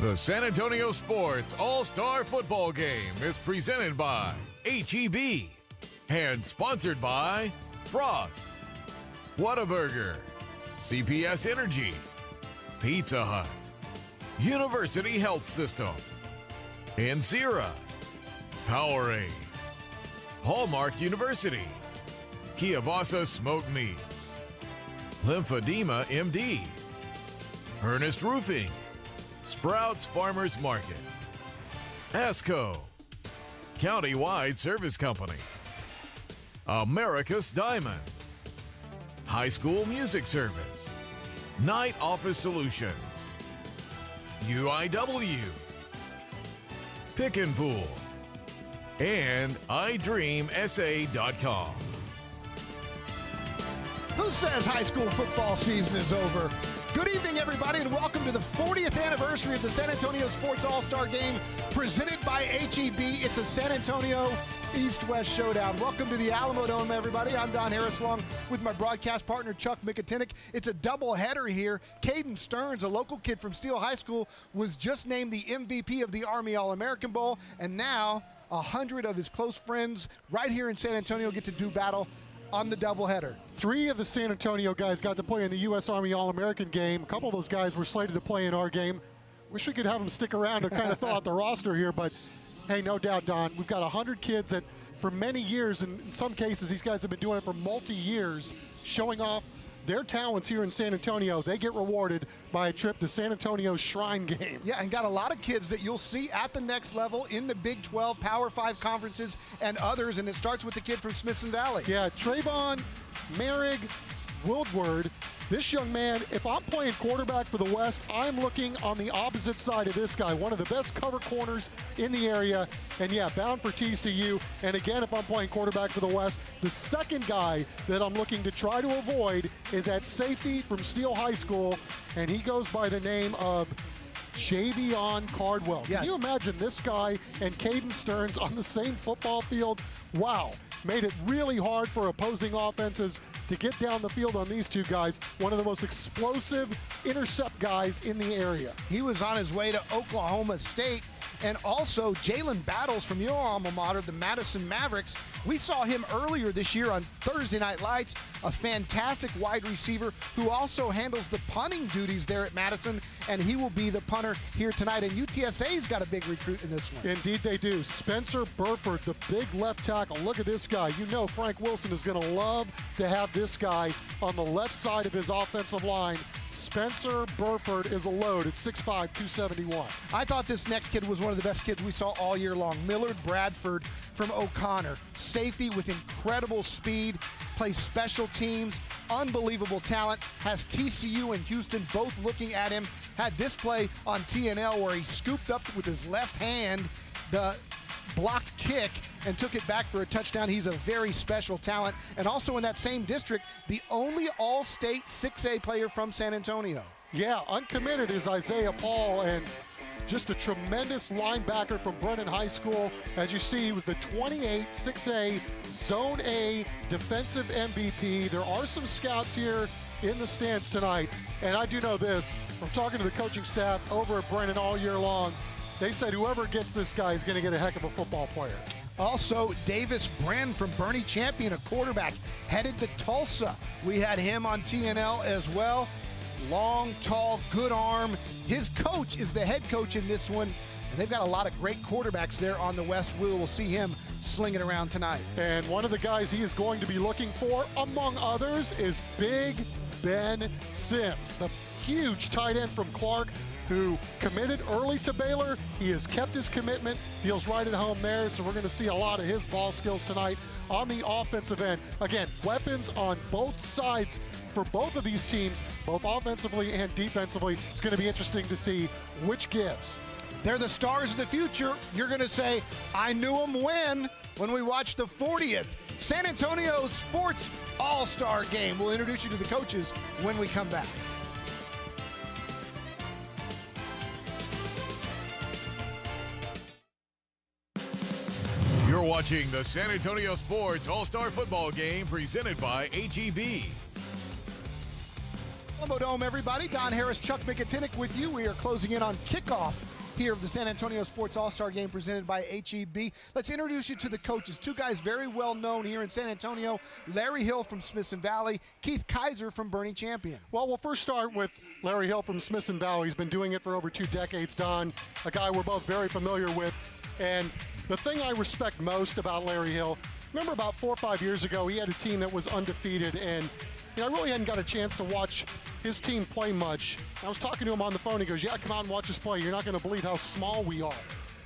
The San Antonio Sports All-Star Football Game is presented by H-E-B and sponsored by Frost, Whataburger, CPS Energy, Pizza Hut, University Health System, Ancira, Powerade, Hallmark University, Kielbasa Smoked Meats, Lymphedema MD, Ernest Roofing, Sprouts Farmers Market, ASCO, Countywide Service Company, America's Diamond, High School Music Service, Night Office Solutions, UIW, Pick and Pool, and iDreamSA.com. Who says high school football season is over? Good evening, everybody, and welcome to the 40th anniversary of the San Antonio Sports All-Star Game presented by H-E-B. It's a San Antonio East-West showdown. Welcome to the Alamo Dome, everybody. I'm Don Harris, along with my broadcast partner, Chuck Mikatinik. It's a doubleheader here. Caden Stearns, a local kid from Steele High School, was just named the MVP of the Army All-American Bowl, and now 100 of his close friends right here in San Antonio get to do battle on the doubleheader. 3 of the San Antonio guys got to play in the U.S. Army All-American game. A couple of those guys were slated to play in our game. Wish we could have them stick around to kind of fill out the roster here, but hey, no doubt, Don, we've got 100 kids that for many years, and in some cases these guys have been doing it for multi-years, showing off their talents here in San Antonio. They get rewarded by a trip to San Antonio's Shrine Game. Yeah, and got a lot of kids that you'll see at the next level in the Big 12, Power 5 conferences, and others, and it starts with the kid from Smithson Valley. Yeah, Trayvon Merrig Woodward. This young man, if I'm playing quarterback for the West, I'm looking on the opposite side of this guy, one of the best cover corners in the area, and yeah, bound for TCU. And again, if I'm playing quarterback for the West, the second guy that I'm looking to try to avoid is at safety from Steele High School, and he goes by the name of Javion Cardwell. Yeah. Can you imagine this guy and Caden Stearns on the same football field? Wow, made it really hard for opposing offenses to get down the field on these two guys, one of the most explosive intercept guys in the area. He was on his way to Oklahoma State. And also Jalen Battles from your alma mater, the Madison Mavericks. We saw him earlier this year on Thursday Night Lights, a fantastic wide receiver who also handles the punting duties there at Madison, and he will be the punter here tonight. And UTSA's got a big recruit in this one. Indeed they do. Spencer Burford, the big left tackle. Look at this guy. You know Frank Wilson is going to love to have this guy on the left side of his offensive line. Spencer Burford is a load at 6'5", 271. I thought this next kid was one of the best kids we saw all year long. Millard Bradford from O'Connor. Safety with incredible speed, plays special teams, unbelievable talent, has TCU and Houston both looking at him. Had this play on TNL where he scooped up with his left hand the blocked kick and took it back for a touchdown. He's a very special talent. And also in that same district, the only all-state 6A player from San Antonio. Yeah, uncommitted is Isaiah Paul, and just a tremendous linebacker from Brennan High School. As you see, he was the 28 6A Zone A defensive MVP. There are some scouts here in the stands tonight, and I do know this from talking to the coaching staff over at Brennan all year long. They said whoever gets this guy is going to get a heck of a football player. Also, Davis Bren from Bernie Champion, a quarterback, headed to Tulsa. We had him on TNL as well. Long, tall, good arm. His coach is the head coach in this one. And they've got a lot of great quarterbacks there on the West. We will see him slinging around tonight. And one of the guys he is going to be looking for, among others, is Big Ben Sims, the huge tight end from Clark, who committed early to Baylor. He has kept his commitment, feels right at home there, so we're going to see a lot of his ball skills tonight on the offensive end. Again, weapons on both sides for both of these teams, both offensively and defensively. It's going to be interesting to see which gives. They're the stars of the future. You're going to say, I knew them when we watch the 40th San Antonio Sports All-Star Game. We'll introduce you to the coaches when we come back. You're watching the San Antonio Sports All-Star Football Game presented by H-E-B. Alamo Dome, everybody. Don Harris, Chuck Mikatinik with you. We are closing in on kickoff here of the San Antonio Sports All-Star Game presented by HEB. Let's introduce you to the coaches. Two guys very well known here in San Antonio. Larry Hill from Smithson Valley, Keith Kaiser from Bernie Champion. Well, we'll first start with Larry Hill from Smithson Valley. He's been doing it for over 2 decades, Don, a guy we're both very familiar with. And the thing I respect most about Larry Hill, remember about 4 or 5 years ago, he had a team that was undefeated, and I really hadn't got a chance to watch his team play much. I was talking to him on the phone. He goes, yeah, come out and watch us play. You're not going to believe how small we are.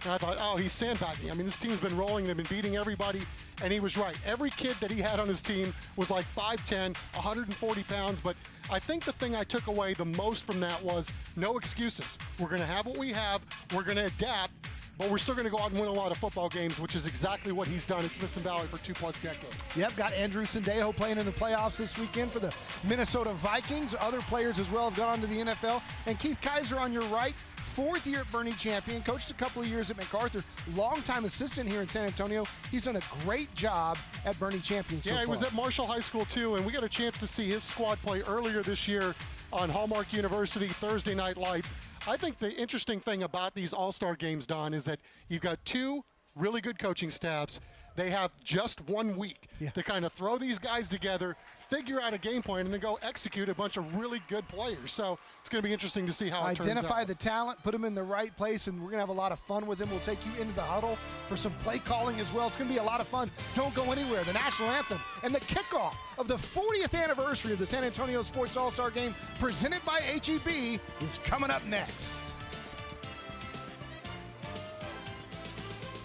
And I thought, oh, he's sandbagging. I mean, this team's been rolling. They've been beating everybody. And he was right. Every kid that he had on his team was like 5'10", 140 pounds. But I think the thing I took away the most from that was no excuses. We're going to have what we have. We're going to adapt. But we're still going to go out and win a lot of football games, which is exactly what he's done at Smithson Valley for 2+ decades. Yep, got Andrew Sendejo playing in the playoffs this weekend for the Minnesota Vikings. Other players as well have gone on to the NFL. And Keith Kaiser on your right, 4th year at Bernie Champion, coached a couple of years at MacArthur, longtime assistant here in San Antonio. He's done a great job at Bernie Champion so far. Yeah, he was at Marshall High School too, and we got a chance to see his squad play earlier this year on Hallmark University Thursday Night Lights. I think the interesting thing about these All-Star games, Don, is that you've got 2 really good coaching staffs. They have just 1 week to kind of throw these guys together, figure out a game plan, and then go execute a bunch of really good players. So it's going to be interesting to see how it turns out. Identify the talent, put them in the right place, and we're going to have a lot of fun with them. We'll take you into the huddle for some play calling as well. It's going to be a lot of fun. Don't go anywhere. The national anthem and the kickoff of the 40th anniversary of the San Antonio Sports All-Star Game presented by HEB is coming up next.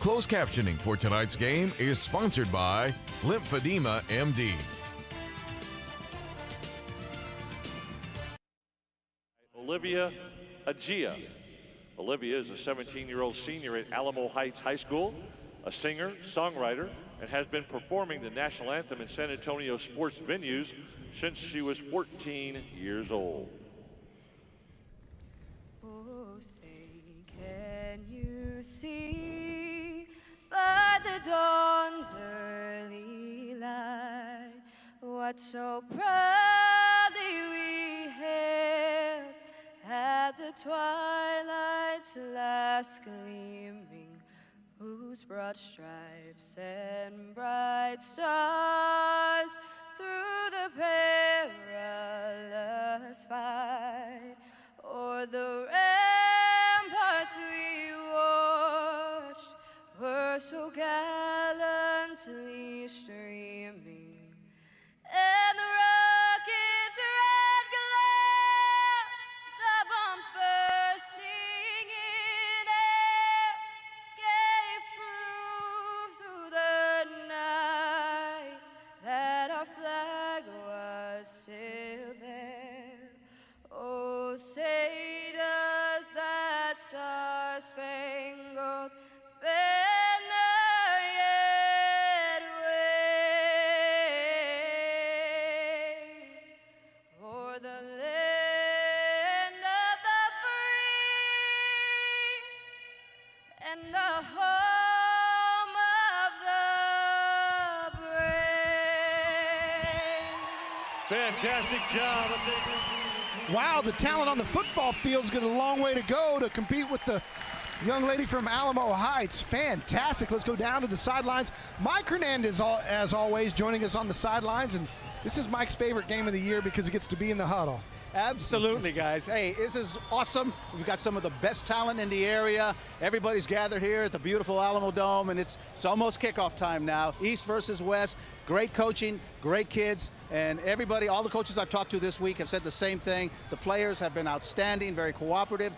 Closed captioning for tonight's game is sponsored by Lymphedema MD. Olivia Agia. Olivia is a 17-year-old senior at Alamo Heights High School, a singer, songwriter, and has been performing the national anthem in San Antonio sports venues since she was 14 years old. Oh, say, can you see by the dawn's early light what so proudly we hailed at the twilight's last gleaming, whose broad stripes and bright stars through the perilous fight o'er the ramparts we watched were so gallantly streaming, and the rocket's red glare, the bombs bursting in air, gave proof through the night that our flag was still there. Oh, say does that star-spangled banner yet wave o'er the land of the free and the home of the brave? Fantastic job. Wow, the talent on the football field's got a long way to go to compete with the young lady from Alamo Heights. Fantastic. Let's go down to the sidelines. Mike Hernandez, as always, joining us on the sidelines. And this is Mike's favorite game of the year because he gets to be in the huddle. Absolutely, guys. Hey, this is awesome. We've got some of the best talent in the area. Everybody's gathered here at the beautiful Alamo Dome, and it's almost kickoff time now. East versus West. Great coaching, great kids, and everybody, all the coaches I've talked to this week have said the same thing. The players have been outstanding, very cooperative,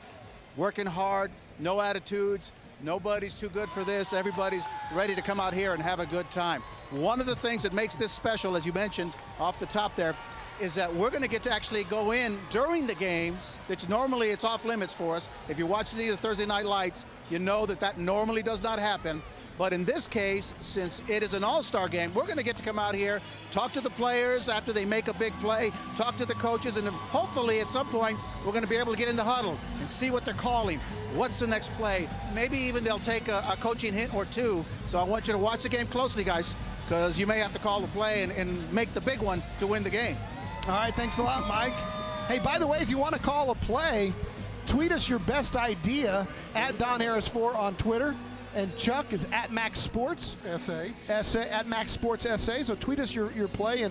working hard, no attitudes. Nobody's too good for this. Everybody's ready to come out here and have a good time. One of the things that makes this special, as you mentioned off the top there, is that we're going to get to actually go in during the games, which normally it's off limits for us. If you're watching any of the Thursday Night Lights, you know that that normally does not happen. But in this case, since it is an all-star game, we're going to get to come out here, talk to the players after they make a big play, talk to the coaches, and hopefully at some point we're going to be able to get in the huddle and see what they're calling. What's the next play? Maybe even they'll take a coaching hint or two. So I want you to watch the game closely, guys, because you may have to call the play and make the big one to win the game. All right, thanks a lot, Mike. Hey, by the way, if you want to call a play, Tweet us your best idea at Don Harris 4 on Twitter. And Chuck is at Max Sports. SA. At Max Sports SA. So tweet us your play,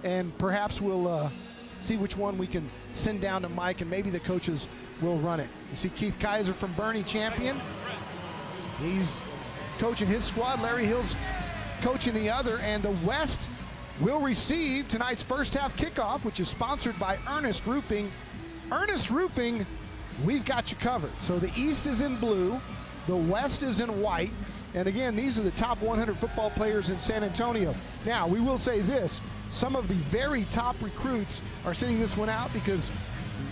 and perhaps we'll see which one we can send down to Mike, and maybe the coaches will run it. You see Keith Kaiser from Bernie Champion. He's coaching his squad. Larry Hill's coaching the other, and the West will receive tonight's first half kickoff, which is sponsored by Ernest Roofing. Ernest Roofing, we've got you covered. So the East is in blue, the West is in white, and again, these are the top 100 football players in San Antonio. Now, we will say this, some of the very top recruits are sitting this one out because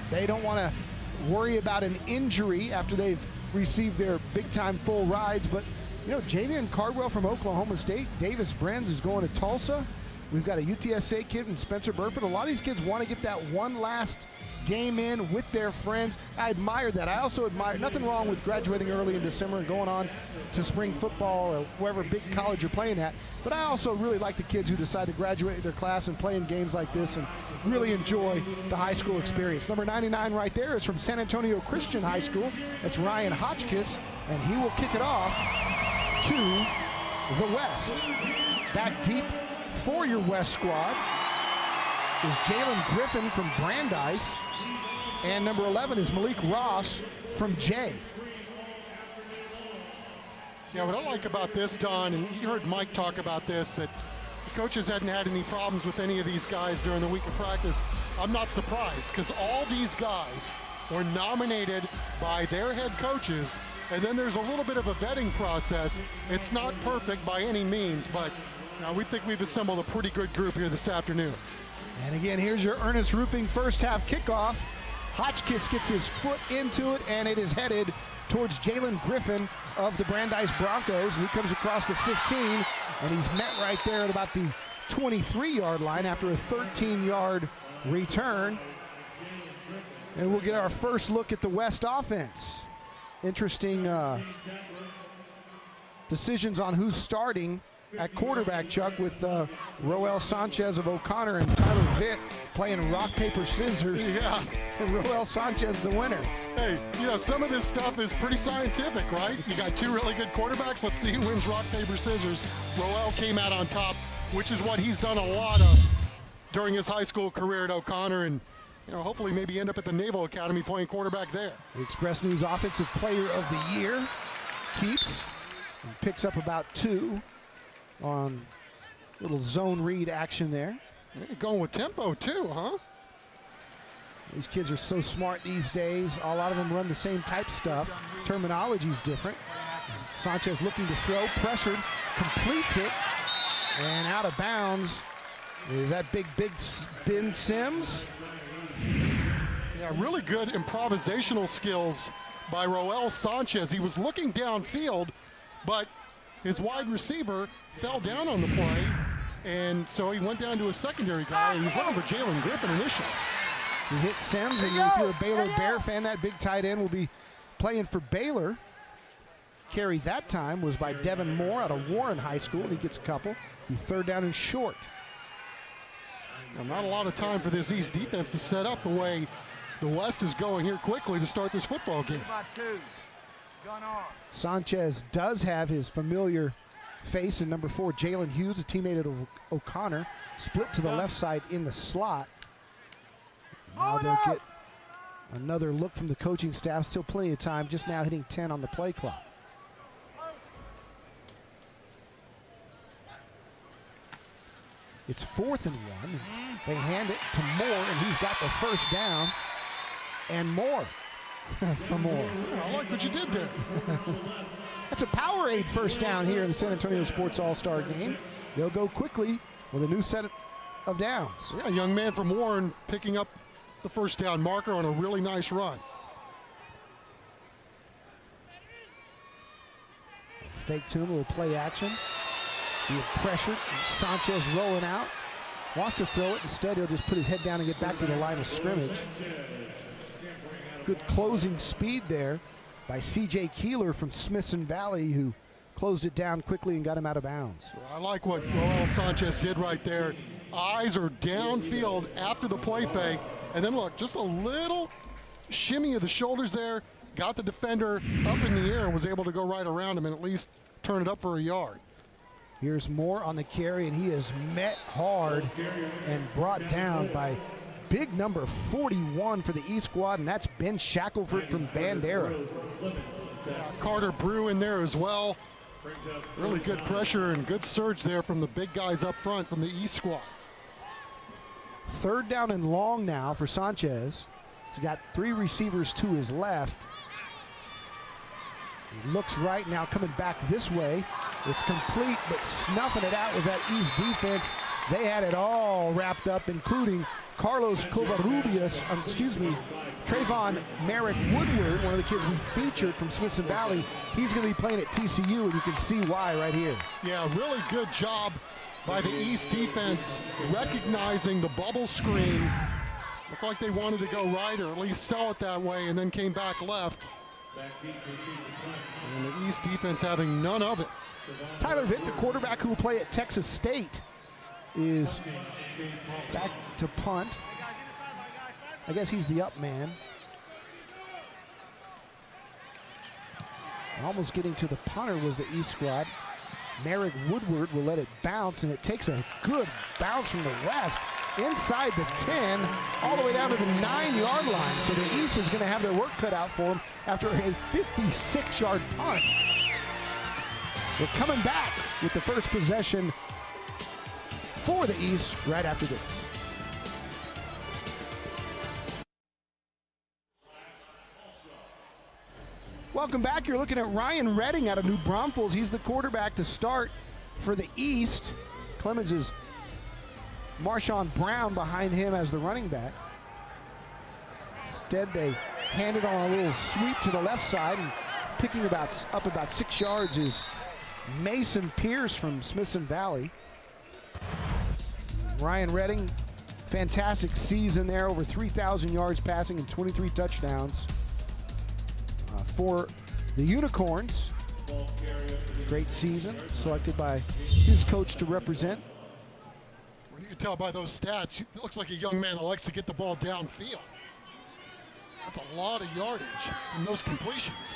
they don't want to worry about an injury after they've received their big-time full rides. But, you know, Javian Cardwell from Oklahoma State, Davis Brenz is going to Tulsa. We've got a UTSA kid in Spencer Burford. A lot of these kids want to get that one last game in with their friends. I admire that. I also admire, nothing wrong with graduating early in December and going on to spring football or wherever big college you're playing at. But I also really like the kids who decide to graduate their class and play in games like this and really enjoy the high school experience. Number 99 right there is from San Antonio Christian High School. That's Ryan Hotchkiss, and he will kick it off to the West. Back deep for your West squad is Jalen Griffin from Brandeis, and number 11 is Malik Ross from Jay. Yeah, what I like about this, Don, and you heard Mike talk about this, that the coaches hadn't had any problems with any of these guys during the week of practice. I'm not surprised, because all these guys were nominated by their head coaches, and then there's a little bit of a vetting process. It's not perfect by any means, but we think we've assembled a pretty good group here this afternoon. And again, here's your Ernest Roofing first half kickoff. Hotchkiss gets his foot into it, and it is headed towards Jalen Griffin of the Brandeis Broncos. He comes across the 15, and he's met right there at about the 23-yard line after a 13-yard return. And we'll get our first look at the West offense. Interesting decisions on who's starting at quarterback, Chuck, with Roel Sanchez of O'Connor and Tyler Vitt playing rock, paper, scissors. Yeah. And Roel Sanchez the winner. Hey, some of this stuff is pretty scientific, right? You got two really good quarterbacks. Let's see who wins rock, paper, scissors. Roel came out on top, which is what he's done a lot of during his high school career at O'Connor, and hopefully maybe end up at the Naval Academy playing quarterback there. The Express News Offensive Player of the Year keeps and picks up about 2 on little zone read action there. You're going with tempo too, huh? These kids are so smart these days. A lot of them run the same type stuff. Terminology's different. Sanchez looking to throw, pressured, completes it, and out of bounds. Is that big Ben Sims? Yeah, really good improvisational skills by Roel Sanchez. He was looking downfield, but his wide receiver fell down on the play, and so he went down to a secondary guy, and he was looking for Jalen Griffin initially. He hit Sims, and if you're a Baylor Bear fan, that big tight end will be playing for Baylor. Carry that time was by Devin Moore out of Warren High School, and he gets a couple. Be third down and short. Now, not a lot of time for this East defense to set up the way the West is going here quickly to start this football game. Sanchez does have his familiar face in number 4, Jalen Hughes, a teammate of O'Connor, split to the left side in the slot. Now they'll get another look from the coaching staff. Still plenty of time, just now hitting 10 on the play clock. It's 4th and 1. They hand it to Moore, and he's got the first down. And more for Moore. I like what you did there. That's a Powerade first down here in the San Antonio Sports All-Star game. They'll go quickly with a new set of downs. Yeah, a young man from Warren picking up the first down marker on a really nice run. Fake to him, a little play action. Being pressured, Sanchez rolling out. Wants to throw it, instead he'll just put his head down and get back to the line of scrimmage. Good closing speed there by C.J. Keeler from Smithson Valley, who closed it down quickly and got him out of bounds. I like what Roel Sanchez did right there. Eyes are downfield after the play fake, and then look, just a little shimmy of the shoulders there, got the defender up in the air and was able to go right around him and at least turn it up for a yard. Here's Moore on the carry, and he is met hard and brought down by big number 41 for the East squad, and that's Ben Shackelford from Bandera. Carter Brew in there as well. Really good pressure and good surge there from the big guys up front from the East squad. 3rd down and long now for Sanchez. He's got 3 receivers to his left. He looks right now, coming back this way. It's complete, but snuffing it out was that East defense. They had it all wrapped up, including Carlos Covarrubias, Trayvon Merrick Woodward, one of the kids we featured from Smithson Valley. He's going to be playing at TCU, and you can see why right here. Yeah, really good job by the East defense recognizing the bubble screen. Looked like they wanted to go right or at least sell it that way and then came back left. And the East defense having none of it. Tyler Vitt, the quarterback who will play at Texas State, is back to punt. I guess he's the up man. Almost getting to the punter was the East squad. Merrick Woodward will let it bounce, and it takes a good bounce from the West inside the 10, all the way down to the 9-yard line. So the East is going to have their work cut out for them after a 56-yard punt. They're coming back with the first possession for the East right after this. Welcome back. You're looking at Ryan Redding out of New Braunfels. He's the quarterback to start for the East. Clemens is Marshawn Brown behind him as the running back. Instead, they hand it on a little sweep to the left side, and picking up about 6 yards is Mason Pierce from Smithson Valley. Ryan Redding, fantastic season there, over 3,000 yards passing and 23 touchdowns. For the Unicorns, great season, selected by his coach to represent. Well, you can tell by those stats, he looks like a young man that likes to get the ball downfield. That's a lot of yardage from those completions.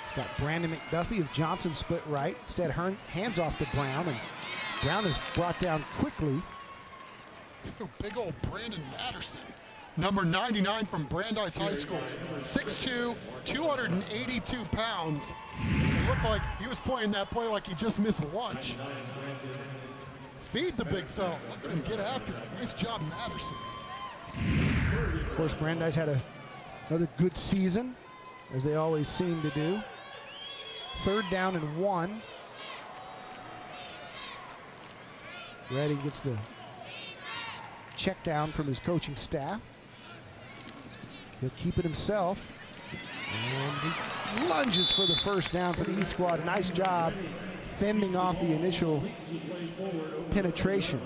He's got Brandon McDuffie of Johnson split right. Instead, hands off to Brown, and Brown is brought down quickly. Big old Brandon Matterson. Number 99 from Brandeis High School, 6'2", 282 pounds. It looked like he was playing that play like he just missed lunch. Feed the big fella. Look at him get after it. Nice job, Matterson. Of course, Brandeis had another good season, as they always seem to do. 3rd down and 1. Redding gets the check down from his coaching staff. He'll keep it himself. And he lunges for the first down for the East squad. Nice job fending off the initial penetration.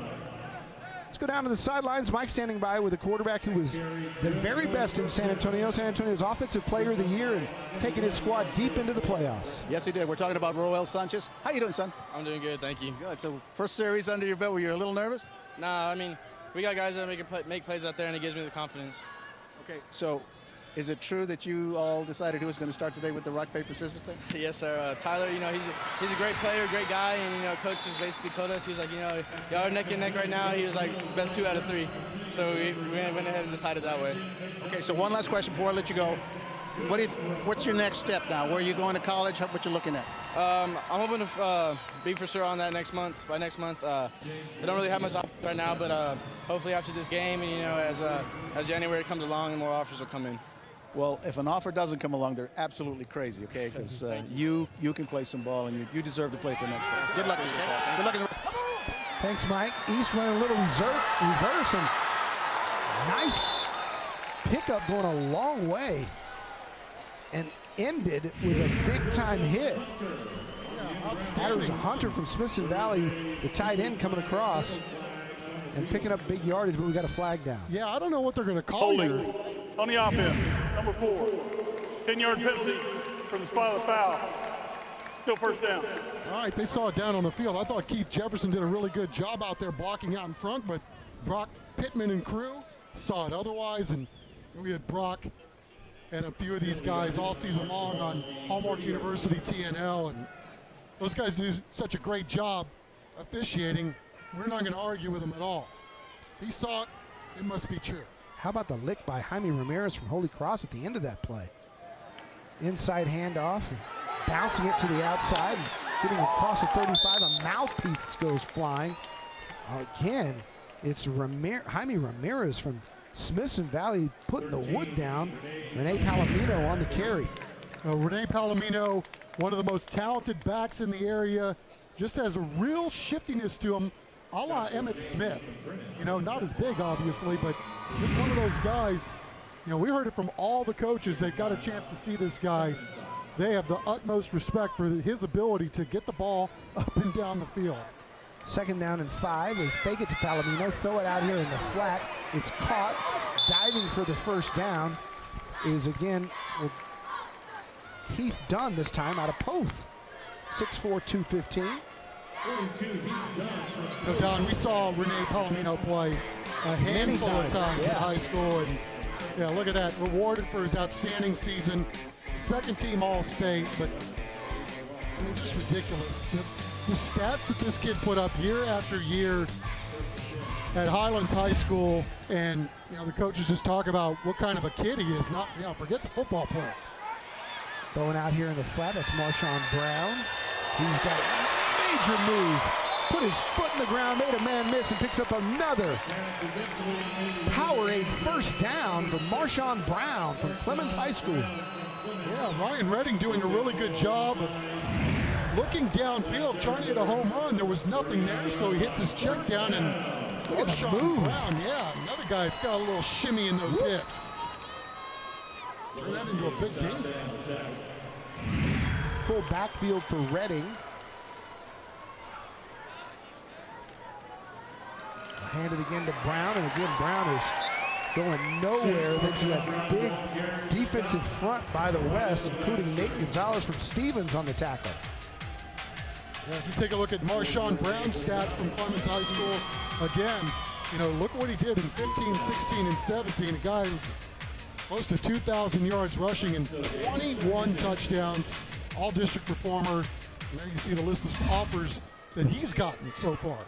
Let's go down to the sidelines. Mike standing by with a quarterback who was the very best in San Antonio. San Antonio's Offensive Player of the Year and taking his squad deep into the playoffs. Yes, he did. We're talking about Roel Sanchez. How you doing, son? I'm doing good, thank you. Good. So first series under your belt, were you a little nervous? Nah, I mean, we got guys that make plays out there, and it gives me the confidence. Okay. So is it true that you all decided who was going to start today with the rock, paper, scissors thing? Yes, sir. Tyler, you know, he's a great player, great guy, and, you know, coach just basically told us, he was like, you know, y'all are neck and neck right now. He was like, best 2 out of 3. So we went ahead and decided that way. Okay, so one last question before I let you go. What's your next step now? Where are you going to college? What you looking at? I'm hoping to be for sure on that next month. By next month, I don't really have much offers right now, but hopefully after this game, and, you know, as January comes along, and more offers will come in. Well, if an offer doesn't come along, they're absolutely crazy, okay? Because you can play some ball, and you deserve to play at the next level. Good luck, okay? Good luck in the rest. Thanks, Mike. East running a little reverse, and nice pickup going a long way, and ended with a big-time hit. That was a Hunter from Smithson Valley, the tight end coming across and picking up big yardage, but we got a flag down. Yeah, I don't know what they're going to call here. On the offense, number 4, 10-yard penalty from the spot of the foul. Still first down. All right, they saw it down on the field. I thought Keith Jefferson did a really good job out there blocking out in front, but Brock Pittman and crew saw it otherwise, and we had Brock and a few of these guys all season long on Hallmark University TNL, and those guys do such a great job officiating. We're not going to argue with them at all. He saw it, it must be true. How about the lick by Jaime Ramirez from Holy Cross at the end of that play? Inside handoff, and bouncing it to the outside, and getting across the 35. A mouthpiece goes flying. Again, it's Jaime Ramirez from Smithson Valley putting the wood down. Rene Palomino on the carry. Rene Palomino, one of the most talented backs in the area, just has a real shiftiness to him, a la Emmitt Smith. You know, not as big, obviously, but just one of those guys. You know, we heard it from all the coaches that got a chance to see this guy. They have the utmost respect for his ability to get the ball up and down the field. 2nd down and 5. They fake it to Palomino, throw it out here in the flat. It's caught. Diving for the first down is again Heath Dunn, this time out of Poth. 6'4", 215. So Don, we saw Rene Palomino play a handful of times in high school, and yeah, look at that, rewarded for his outstanding season, 2nd team All-State, but I mean, just ridiculous. The stats that this kid put up year after year at Highlands High School, and you know, the coaches just talk about what kind of a kid he is, not, you know, forget the football player. Going out here in the flat, that's Marshawn Brown. He's got a major move. Put his foot in the ground, made a man miss, and picks up another Powerade first down for Marshawn Brown from Clemens High School. Yeah, Ryan Redding doing a really good job of looking downfield, trying to hit a home run. There was nothing there, so he hits his check down, and Marshawn Brown, yeah, another guy that's got a little shimmy in those hips. Turn that into a big game. Full backfield for Redding. Handed again to Brown, and again Brown is going nowhere. Thanks to that big defensive front by the West, including Nate Gonzalez from Stevens on the tackle. As we take a look at Marshawn Brown's stats from Clemens High School, again, you know, look what he did in 15, 16, and 17. A guy who's close to 2,000 yards rushing and 21 touchdowns, all-district performer. And there you see the list of offers that he's gotten so far.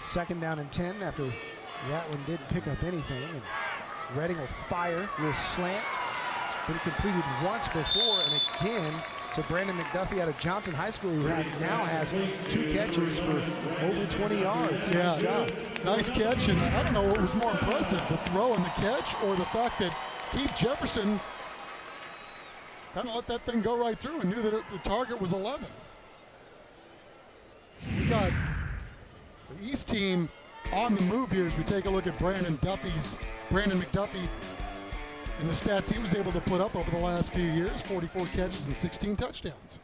2nd down and 10 after that one didn't pick up anything. And Redding will fire, will slant. Been completed once before, and again to Brandon McDuffie out of Johnson High School, who now has 2 catches for over 20 yards. Yeah, nice job. Nice catch, and I don't know what was more impressive, the throw and the catch, or the fact that Keith Jefferson kind of let that thing go right through and knew that the target was 11. So we got the East team on the move here as we take a look at Brandon McDuffie and the stats he was able to put up over the last few years, 44 catches and 16 touchdowns.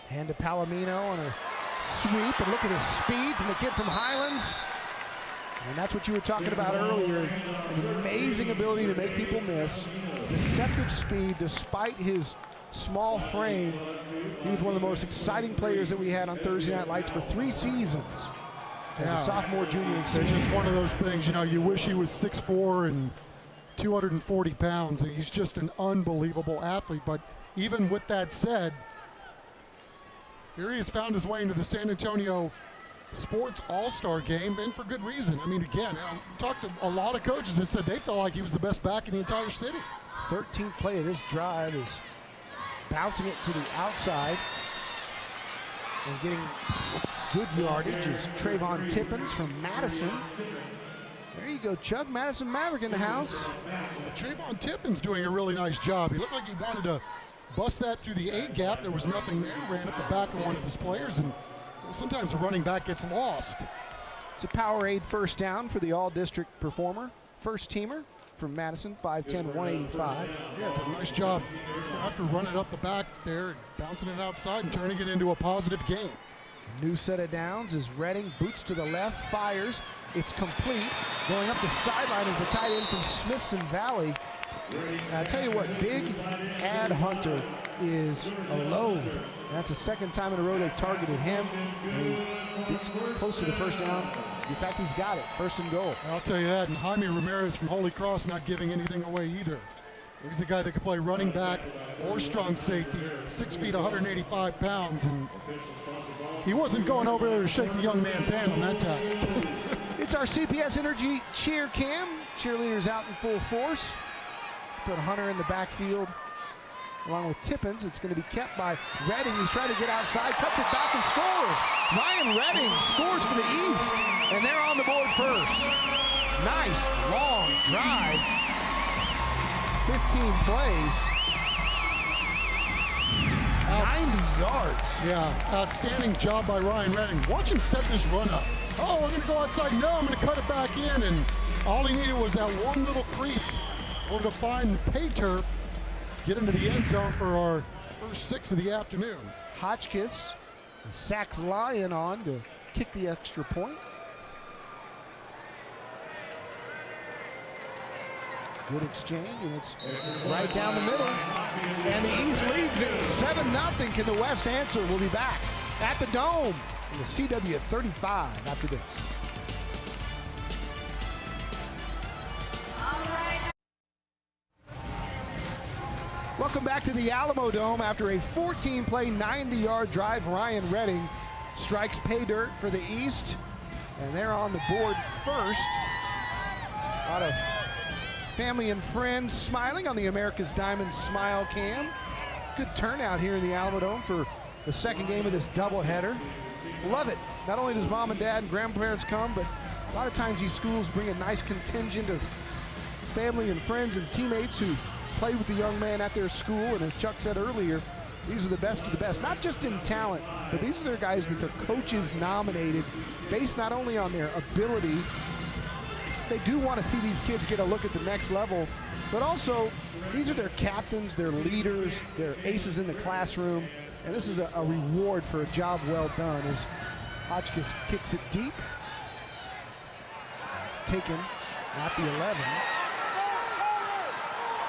Hand to Palomino on a sweep, and look at his speed from the kid from Highlands. And that's what you were talking about earlier, an amazing ability to make people miss, deceptive speed despite his small frame. He was one of the most exciting players that we had on Thursday Night Lights for 3 seasons. As a sophomore, junior, and senior. It's just one of those things, you know, you wish he was 6'4" and 240 pounds. He's just an unbelievable athlete. But even with that said, here he has found his way into the San Antonio Sports All-Star game, and for good reason. I mean, again, I talked to a lot of coaches that said they felt like he was the best back in the entire city. 13th play of this drive is bouncing it to the outside and getting good yardage is Trayvon Tippins from Madison. There you go, Chuck. Madison Maverick in the house. Trayvon Tippins doing a really nice job. He looked like he wanted to bust that through the A gap. There was nothing there. Ran up the back of one of his players, and sometimes the running back gets lost. It's a Powerade first down for the all-district performer. First teamer from Madison, 5'10", 185. Yeah, did a nice job after running up the back there, bouncing it outside and turning it into a positive gain. New set of downs is Redding, boots to the left, fires. It's complete. Going up the sideline is the tight end from Smithson Valley. I tell you what, Big Ad Hunter is alone. That's the 2nd time in a row they've targeted him. He's close to the first down. In fact, he's got it. 1st and goal. I'll tell you that. And Jaime Ramirez from Holy Cross not giving anything away either. He's a guy that could play running back or strong safety, 6 feet, 185 pounds, and he wasn't going over there to shake the young man's hand on that tackle. It's our CPS Energy cheer cam. Cheerleaders out in full force. Put Hunter in the backfield along with Tippins. It's going to be kept by Redding. He's trying to get outside, cuts it back and scores. Ryan Redding scores for the East, and they're on the board first. Nice long drive. 15 plays. 90 yards. Yeah, outstanding job by Ryan Redding. Watch him set this run up. Oh, we're going to go outside. No, I'm going to cut it back in. And all he needed was that one little crease in order to find the pay turf, get into the end zone for our first 6 of the afternoon. Hotchkiss sacks Lyon on to kick the extra point. Good exchange, and it's right down the middle. And the East leads it 7-0. Can the West answer? We'll be back at the Dome in the CW 35 after this. Welcome back to the Alamo Dome. After a 14-play, 90-yard drive, Ryan Redding strikes pay dirt for the East, and they're on the board first. A lot of family and friends smiling on the America's Diamond Smile Cam. Good turnout here in the Alamo Dome for the second game of this doubleheader. Love it. Not only does mom and dad and grandparents come, but a lot of times these schools bring a nice contingent of family and friends and teammates who play with the young man at their school. And as Chuck said earlier, these are the best of the best, not just in talent, but these are their guys that their coaches nominated based not only on their ability. They do want to see these kids get a look at the next level, but also these are their captains, their leaders, their aces in the classroom, and this is a reward for a job well done as Hotchkiss kicks it deep. It's taken at the 11.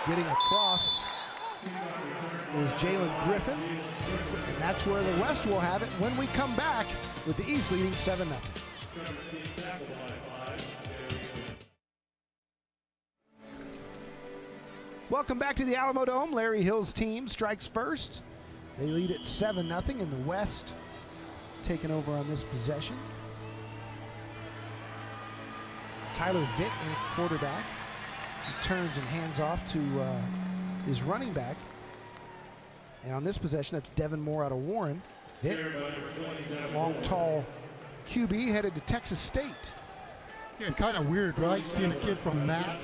Getting across is Jalen Griffin, and that's where the West will have it when we come back with the East leading 7-0. Welcome back to the Alamo Dome. Larry Hill's team strikes first. They lead at 7-0 in the West, taking over on this possession. Tyler Vitt in at quarterback. He turns and hands off to his running back. And on this possession, that's Devin Moore out of Warren. Vitt, long, tall QB, headed to Texas State. Yeah, and kind of weird, right? Seeing a kid from Mac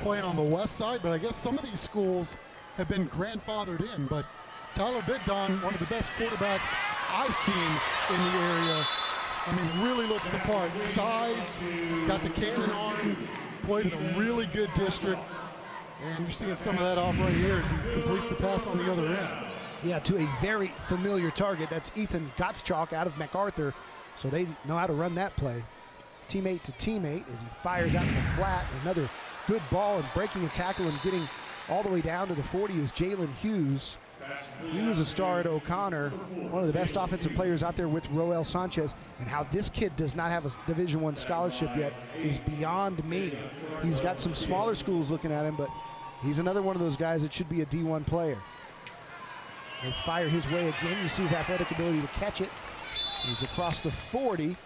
playing on the west side, but I guess some of these schools have been grandfathered in. But Tyler Vitt, one of the best quarterbacks I've seen in the area. I mean, really looks the part. Size, got the cannon arm, played in a really good district. And you're seeing some of that off right here as he completes the pass on the other end. Yeah, to a very familiar target. That's Ethan Gottschalk out of MacArthur. So they know how to run that play. Teammate to teammate as he fires out in the flat. Another good ball and breaking a tackle and getting all the way down to the 40 is Jalen Hughes. He was a star at O'Connor, one of the best offensive players out there with Roel Sanchez. And how this kid does not have a Division I scholarship yet is beyond me. He's got some smaller schools looking at him, but he's another one of those guys that should be a D1 player. They fire his way again. You see his athletic ability to catch it. He's across the 40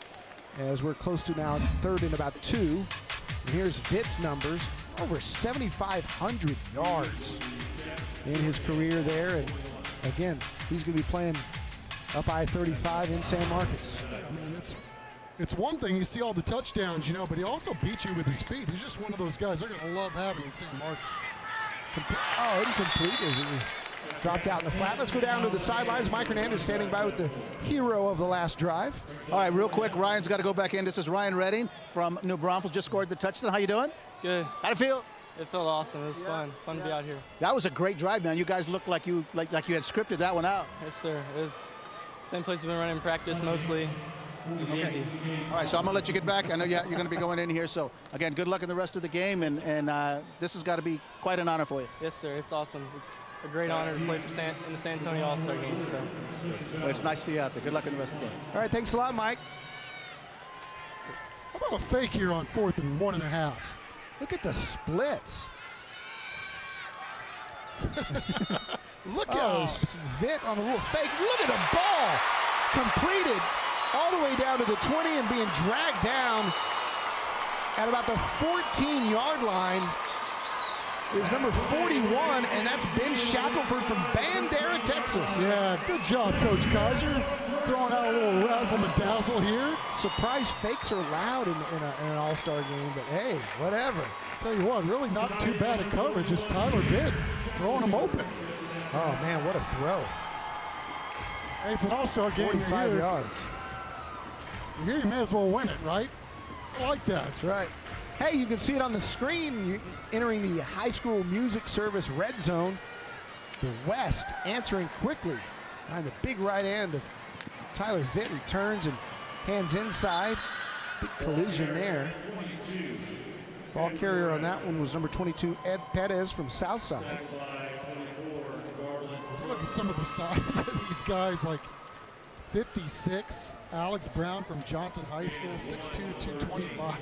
as we're close to now 3rd and about 2. And here's Vitt's numbers, over 7,500 yards in his career there. And again, he's going to be playing up I-35 in San Marcos. I mean, it's one thing, you see all the touchdowns, you know, but he also beats you with his feet. He's just one of those guys they're going to love having in San Marcos. Incomplete as it was dropped out in the flat. Let's go down to the sidelines. Mike Hernandez standing by with the hero of the last drive. All right, real quick, Ryan's got to go back in. This is Ryan Redding from New Braunfels, just scored the touchdown. How you doing? Good. How'd it feel? It felt awesome. It was fun to be out here. That was a great drive, man. You guys looked like you had scripted that one out. Yes, sir. It was the same place we've been running practice mostly. It's easy. All right, so I'm going to let you get back. I know you're going to be going in here. So, again, good luck in the rest of the game, and this has got to be quite an honor for you. Yes, sir. It's awesome. It's a great honor to play for in the San Antonio All-Star game. So. Well, it's nice to see you out there. Good luck in the rest of the game. All right, thanks a lot, Mike. How about a fake here on 4th and 1.5? Look at the splits. Look Oh, out. Vitt on the rule fake. Look at the ball. Completed all the way down to the 20 and being dragged down at about the 14-yard line is number 41, and that's Ben Shackelford from Bandera, Texas. Yeah, good job, Coach Kaiser. Throwing out a little razzle-dazzle here. Surprise fakes are allowed in an all-star game, but hey, whatever. Tell you what, really not too bad at coverage. It's Tyler Vitt throwing him open. Oh, man, what a throw. Hey, it's an all-star game. 45 yards. Here you may as well win it, right? I like that. That's right. Hey, you can see it on the screen. You're entering the high school music service red zone. The West answering quickly on the big right end of Tyler Vitt. Returns and hands inside. Big collision there. Ball carrier on that one was number 22, Ed Perez from Southside. Look at some of the size of these guys, like 56, Alex Brown from Johnson High School, 6'2", 225.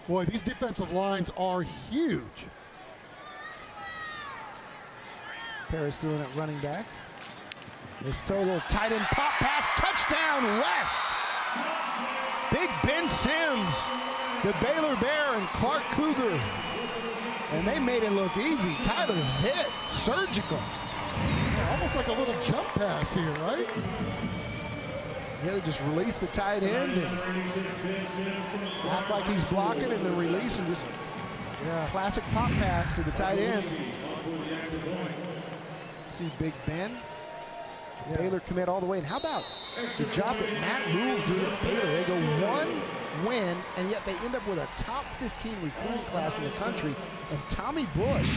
Boy, these defensive lines are huge. Perez throwing it running back. They throw a little tight end pop pass, touchdown West. Big Ben Sims, the Baylor Bear and Clark Cougar. And they made it look easy. Tyler Vitt, surgical. Yeah, almost like a little jump pass here, right? Yeah, they just release the tight end and act like he's blocking and then release and just classic pop pass to the tight end. See Big Ben. Baylor commit all the way. And how about the job that Matt Rule's doing at Baylor? They go one win, and yet they end up with a top 15 recruiting class in the country. And Tommy Bush,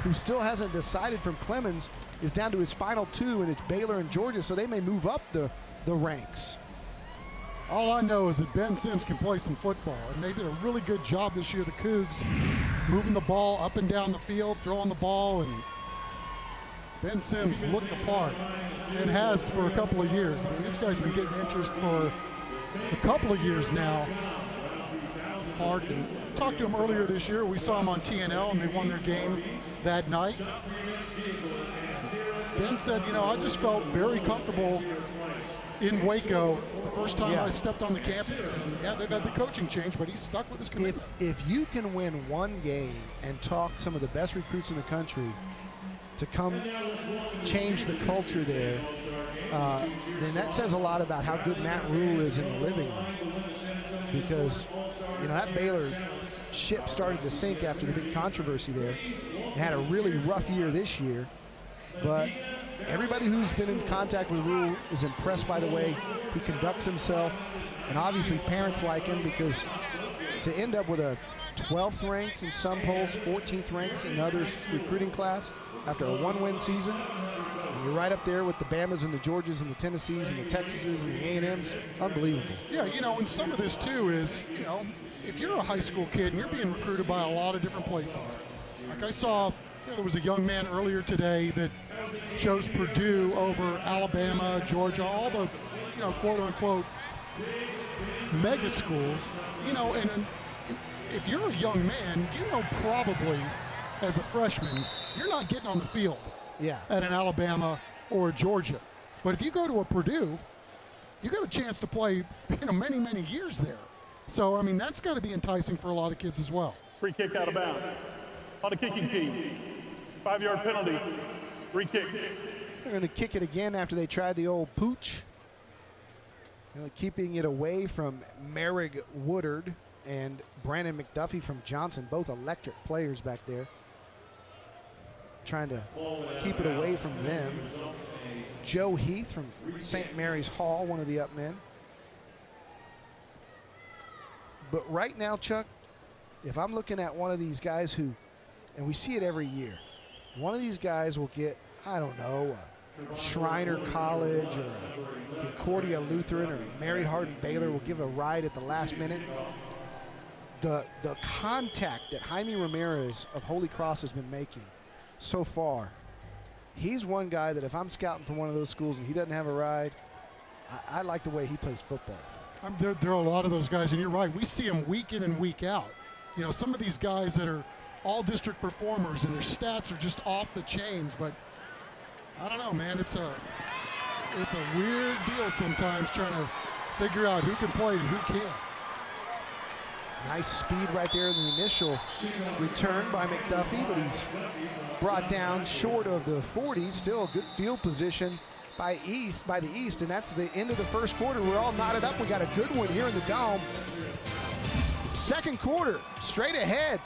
who still hasn't decided from Clemens, is down to his final two, and it's Baylor and Georgia, so they may move up the ranks. All I know is that Ben Sims can play some football, and they did a really good job this year, the Cougs, moving the ball up and down the field, throwing the ball, and Ben Sims looked the part and has for a couple of years. I mean, this guy's been getting interest for a couple of years now. Clark, and talked to him earlier this year. We saw him on TNL, and they won their game that night. Ben said, you know, I just felt very comfortable in Waco the first time I stepped on the campus. And yeah, they've had the coaching change, but he's stuck with his commitment. If you can win one game and talk some of the best recruits in the country to come change the culture there, then that says a lot about how good Matt Rule is in the living room. Because, you know, that Baylor ship started to sink after the big controversy there. They had a really rough year this year, but everybody who's been in contact with Rule is impressed by the way he conducts himself, and obviously parents like him, because to end up with a 12th ranked in some polls, 14th ranked in others recruiting class after a one-win season, and you're right up there with the Bamas and the Georgias and the Tennessees and the Texases and the A&Ms. Unbelievable. Yeah, you know, and some of this too is, you know, if you're a high school kid and you're being recruited by a lot of different places. Like I saw, you know, there was a young man earlier today that chose Purdue over Alabama, Georgia, all the, you know, quote unquote mega schools. You know, and if you're a young man, you know, probably as a freshman, you're not getting on the field at an Alabama or a Georgia. But if you go to a Purdue, you got a chance to play, you know, many, many years there. So, I mean, that's got to be enticing for a lot of kids as well. Free kick out of bounds. On the kicking team, 5-yard penalty, free kick. They're going to kick it again after they tried the old pooch. You know, keeping it away from Merrick Woodard and Brandon McDuffie from Johnson, both electric players back there. Trying to keep it away from them. Joe Heath from St. Mary's Hall, one of the up men. But right now, Chuck, if I'm looking at one of these guys who, and we see it every year, one of these guys will get, I don't know, a Shriner College or a Concordia Lutheran or a Mary Hardin Baylor will give a ride at the last minute. The contact that Jaime Ramirez of Holy Cross has been making so far, he's one guy that if I'm scouting for one of those schools and he doesn't have a ride, I like the way he plays football. There are a lot of those guys, and you're right. We see them week in and week out. You know, some of these guys that are all-district performers, and their stats are just off the chains. But I don't know, man. It's a weird deal sometimes trying to figure out who can play and who can't. Nice speed right there in the initial return by McDuffie, but he's brought down short of the 40. Still a good field position by the East, and that's the end of the first quarter. We're all knotted up. We got a good one here in the Dome. Second quarter, straight ahead.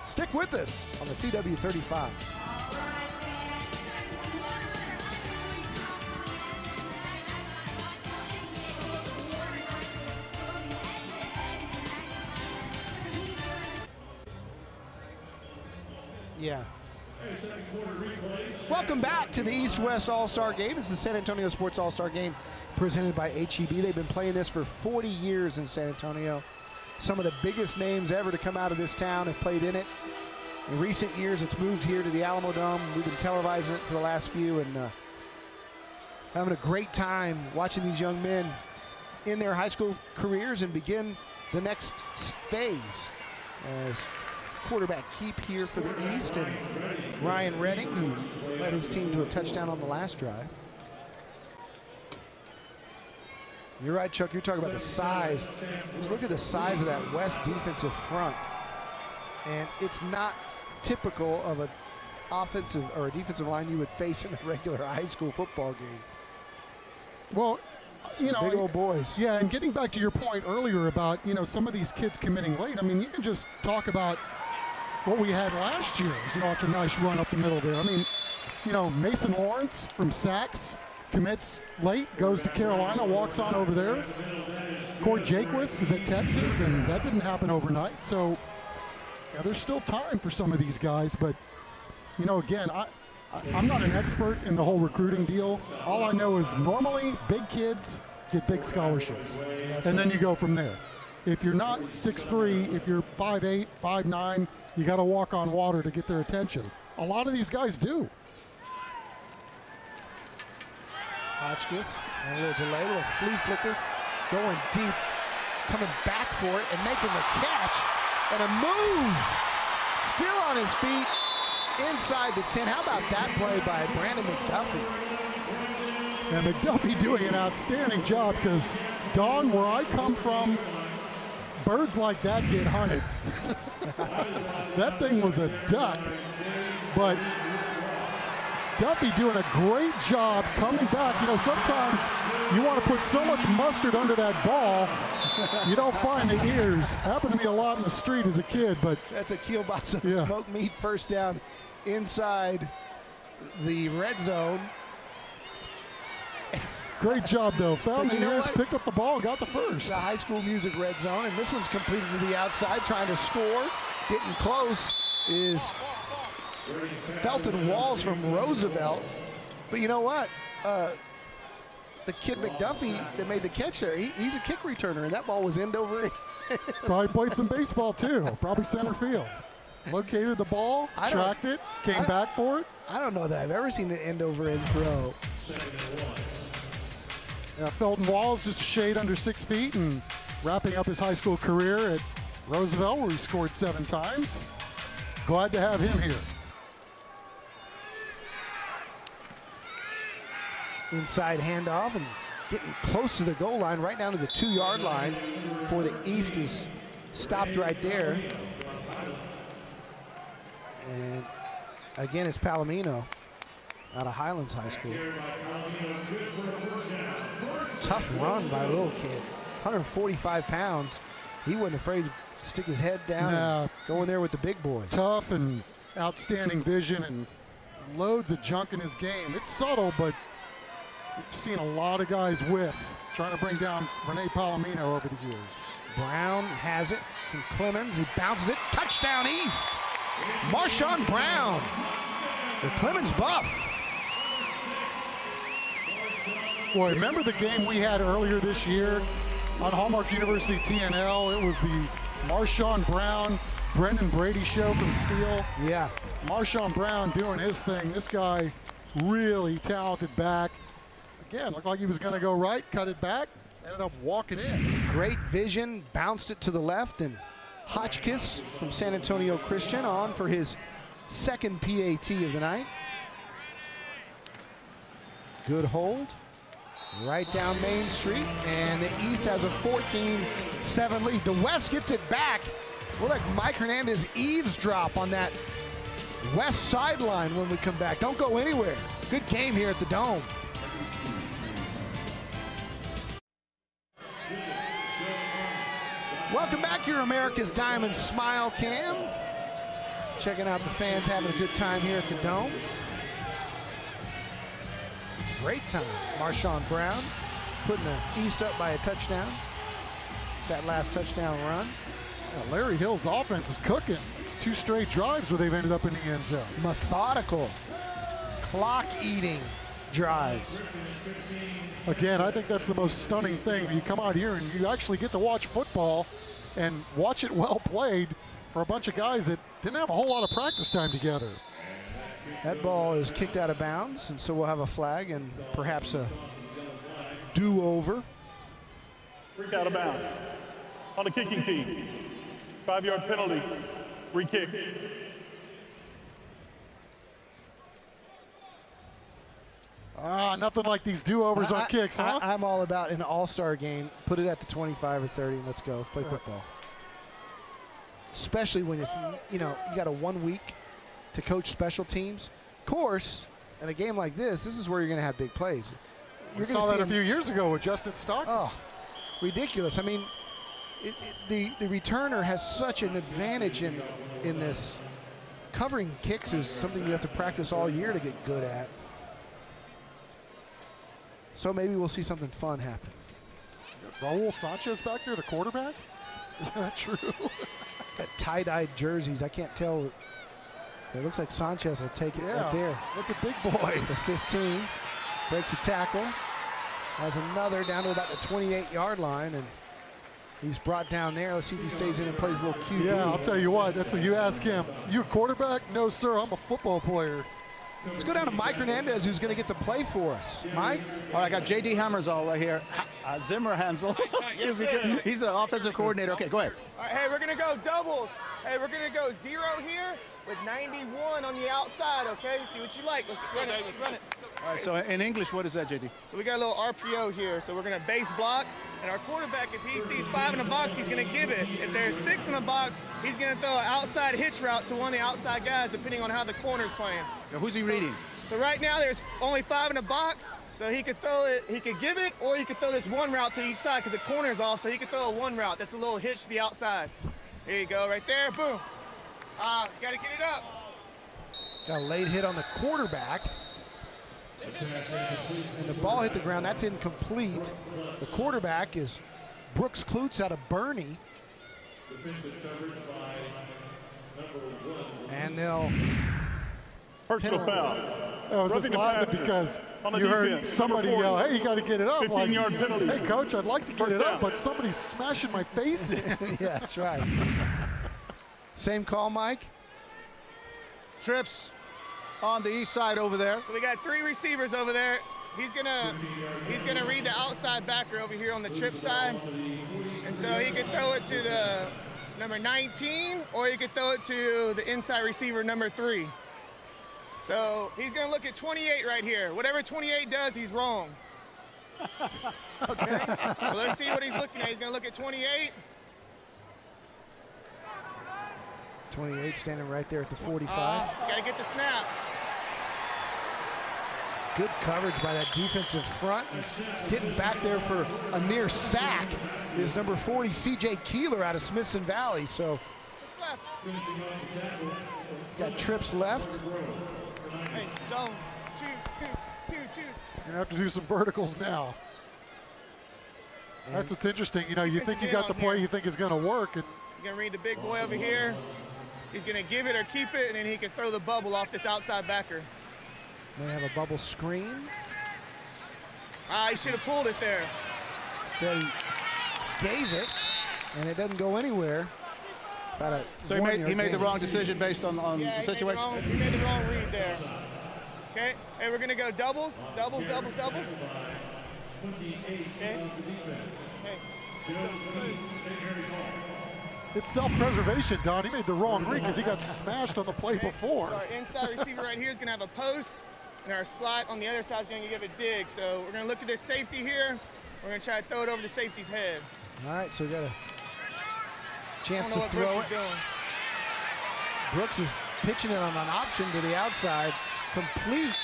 Stick with us on the CW 35. Yeah. Welcome back to the East-West All-Star Game. It's the San Antonio Sports All-Star Game presented by HEB. They've been playing this for 40 years in San Antonio. Some of the biggest names ever to come out of this town have played in it. In recent years, it's moved here to the Alamo Dome. We've been televising it for the last few and having a great time watching these young men in their high school careers and begin the next phase as quarterback keep here for the East, and Ryan Redding, who led his team to a touchdown on the last drive. You're right, Chuck. You're talking about the size. Just look at the size of that West defensive front, and it's not typical of an offensive or a defensive line you would face in a regular high school football game. Well, you know, big old boys. Yeah, and getting back to your point earlier about, you know, some of these kids committing late. I mean, you can just talk about what we had last year. You know, it's a nice run up the middle there. I mean, you know, Mason Lawrence from Sachs commits late, goes to Carolina, walks on over there. Cord Jaquez is at Texas, and that didn't happen overnight. So, yeah, there's still time for some of these guys. But, you know, again, I'm not an expert in the whole recruiting deal. All I know is normally big kids get big scholarships, and then you go from there. If you're not 6'3", if you're 5'8", 5'9", you got to walk on water to get their attention. A lot of these guys do. Hotchkiss, a little delay, a little flea flicker, going deep, coming back for it and making the catch, and a move. Still on his feet, inside the 10. How about that play by Brandon McDuffie? And McDuffie doing an outstanding job, because, Don, where I come from, birds like that get hunted. That thing was a duck, but Duffy doing a great job coming back. You know, sometimes you want to put so much mustard under that ball, you don't find the ears. Happened to me a lot in the street as a kid, but that's a kielbasa smoked meat first down inside the red zone. Great job, though. Found the ears, picked up the ball, got the first. The high school music red zone, and this one's completed to the outside, trying to score. Getting close is Felton Walls from Roosevelt. But you know what? The kid McDuffie that made the catch there, he's a kick returner, and that ball was end over end. Probably played some baseball, too. Probably center field. Located the ball, tracked it, came back for it. I don't know that I've ever seen an end over end throw. Felton Walls just a shade under 6 feet and wrapping up his high school career at Roosevelt, where he scored 7 times. Glad to have him here. Inside handoff and getting close to the goal line, right down to the 2-yard line for the East is stopped right there. And again, it's Palomino out of Highlands High School. Tough run by a little kid, 145 pounds. He wasn't afraid to stick his head down and go in there with the big boys. Tough and outstanding vision and loads of junk in his game. It's subtle, but we've seen a lot of guys whiff, trying to bring down Rene Palomino over the years. Brown has it from Clemens. He bounces it. Touchdown East. Marshawn Brown, the Clemens buff. Boy, remember the game we had earlier this year on Hallmark University TNL? It was the Marshawn Brown, Brendan Brady show from Steele. Yeah. Marshawn Brown doing his thing. This guy, really talented back. Again, looked like he was going to go right, cut it back, ended up walking in. Great vision, bounced it to the left, and Hotchkiss from San Antonio Christian on for his second PAT of the night. Good hold. Right down Main Street, and the East has a 14-7 lead. The West gets it back. We'll let Mike Hernandez eavesdrop on that West sideline when we come back. Don't go anywhere. Good game here at the Dome. Welcome back, your America's Diamond Smile Cam. Checking out the fans having a good time here at the Dome. Great time. Marshawn Brown putting the East up by a touchdown. That last touchdown run. Yeah, Larry Hill's offense is cooking. It's 2 straight drives where they've ended up in the end zone. Methodical, clock-eating drives. Again, I think that's the most stunning thing. You come out here and you actually get to watch football and watch it well played for a bunch of guys that didn't have a whole lot of practice time together. That ball is kicked out of bounds, and so we'll have a flag and perhaps a do-over. Out of bounds. On the kicking team. 5-yard penalty. Re-kick. Nothing like these do-overs on kicks, huh? I'm all about an all-star game. Put it at the 25 or 30 and let's go. Play football. Especially when it's, you got a 1 week to coach special teams. Of course, in a game like this is where you're going to have big plays. We saw that a few years ago with Justin Stockton. Oh, ridiculous. I mean, the returner has such an advantage in this. Covering kicks is something you have to practice all year to get good at. So maybe we'll see something fun happen. Raul Sanchez back there, the quarterback? Is that true? Got tie-dyed jerseys. I can't tell. It looks like Sanchez will take it right there. Look at big boy. The 15. Breaks a tackle. Has another down to about the 28-yard line, and he's brought down there. Let's see if he stays in and plays a little QB. Yeah, I'll tell you what. That's what you ask him. You a quarterback? No, sir. I'm a football player. Let's go down to Mike Hernandez, who's going to get the play for us. Mike? All right, I got J.D. Hammersall right here. Zimmer Hansel. Excuse me. He's an offensive coordinator. Okay, go ahead. All right, hey, we're going to go doubles. Hey, we're going to go 0 here with 91 on the outside, okay? See what you like. Let's run it. Let's run it. All right, so in English, what is that, J.D.? So we got a little RPO here. So we're going to base block. And our quarterback, if he sees 5 in the box, he's going to give it. If there's 6 in the box, he's going to throw an outside hitch route to one of the outside guys, depending on how the corner's playing. Now, who's he reading? So right now there's only 5 in the box. So he could throw it, he could give it, or he could throw this one route to each side because the corner's off. So he could throw a one route. That's a little hitch to the outside. There you go, right there. Boom. Got to get it up. Got a late hit on the quarterback. And the ball hit the ground. That's incomplete. The quarterback is Brooks Klutz out of Bernie. And they'll personal foul. I was just laughing because you heard somebody yell, hey, you got to get it up. 15-yard penalty. Hey, coach, I'd like to get it up, but somebody's smashing my face in. Yeah, that's right. Same call, Mike? Trips on the east side over there. So we got 3 receivers over there. He's gonna read the outside backer over here on the trip side. And so he could throw it to the number 19, or he could throw it to the inside receiver number 3. So he's gonna look at 28 right here. Whatever 28 does, he's wrong. Okay, so let's see what he's looking at. He's gonna look at 28. 28 standing right there at the 45. Gotta get the snap. Good coverage by that defensive front. And getting back there for a near sack is number 40, C.J. Keeler out of Smithson Valley. So got trips left. Hey, zone, 2, 2, 2, 2. You're gonna have to do some verticals now. That's what's interesting. You think you got the play you think is gonna work, and You're gonna read the big boy over here. He's gonna give it or keep it, and then he can throw the bubble off this outside backer. May have a bubble screen. He should have pulled it there. Instead, he gave it, and it doesn't go anywhere. So he made the wrong decision based on the situation? He made the wrong read there. Okay, hey, we're gonna go doubles, doubles, doubles, doubles. Okay. Hey. It's self-preservation, Don. He made the wrong read because he got smashed on the play before. Our inside receiver right here is going to have a post, and our slot on the other side is going to give a dig. So we're going to look at this safety here. We're going to try to throw it over the safety's head. All right, so we got a chance to Brooks throw is it. doing. Brooks is pitching it on an option to the outside. Complete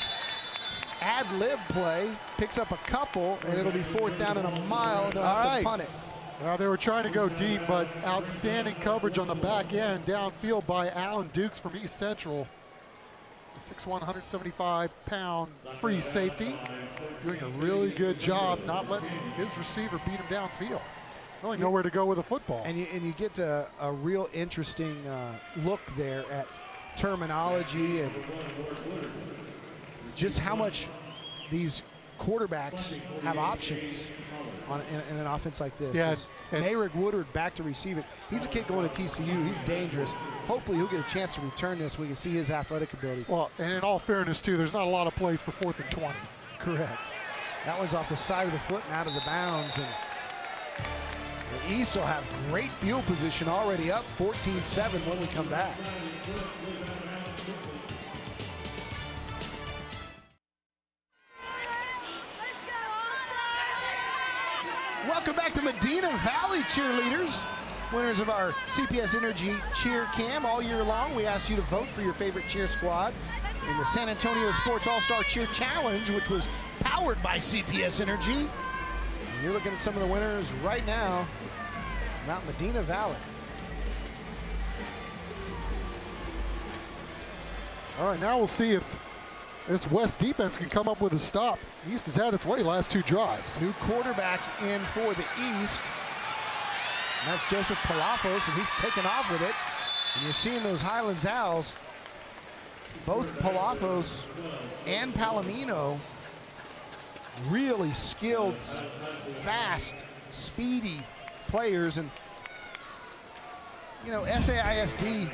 ad-lib play. Picks up a couple, and it'll be 4th down and a mile, and they'll have to punt it. Well, they were trying to go deep, but outstanding coverage on the back end, downfield by Alan Dukes from East Central. The 6'1", 175-pound free safety, doing a really good job not letting his receiver beat him downfield. Really nowhere to go with the football. And you get a real interesting look there at terminology and just how much these quarterbacks have options in an offense like this. Yeah, and Eric Woodward back to receive it. He's a kid going to TCU. He's dangerous. Hopefully he'll get a chance to return this. We can see his athletic ability. Well, and in all fairness, too, there's not a lot of plays for 4th and 20. Correct. That one's off the side of the foot and out of the bounds. And the East will have great field position already up 14-7 when we come back. Welcome back to Medina Valley cheerleaders. Winners of our CPS Energy Cheer Cam all year long. We asked you to vote for your favorite cheer squad in the San Antonio Sports All-Star Cheer Challenge, which was powered by CPS Energy. And you're looking at some of the winners right now out in Medina Valley. All right, now we'll see if this West defense can come up with a stop. East has had its way last 2 drives. New quarterback in for the East. And that's Joseph Palafos, and he's taken off with it. And you're seeing those Highlands Owls, both Palafos and Palomino, really skilled, fast, speedy players. And, you know, SAISD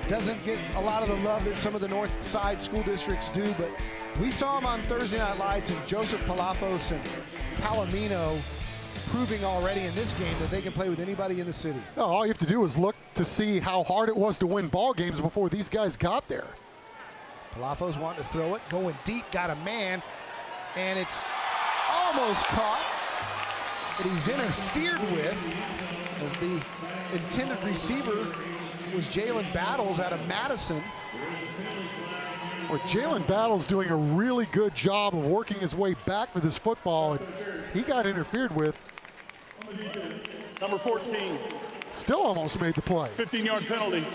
doesn't get a lot of the love that some of the north side school districts do, but we saw them on Thursday Night Lights, and Joseph Palafos and Palomino proving already in this game that they can play with anybody in the city. No, all you have to do is look to see how hard it was to win ball games before these guys got there. Palafos wanting to throw it, going deep, got a man, and it's almost caught, but he's interfered with as the intended receiver was Jalen Battles out of Madison. Or Jalen Battles doing a really good job of working his way back for this football, and he got interfered with. Number 14. Still almost made the play. 15-yard penalty.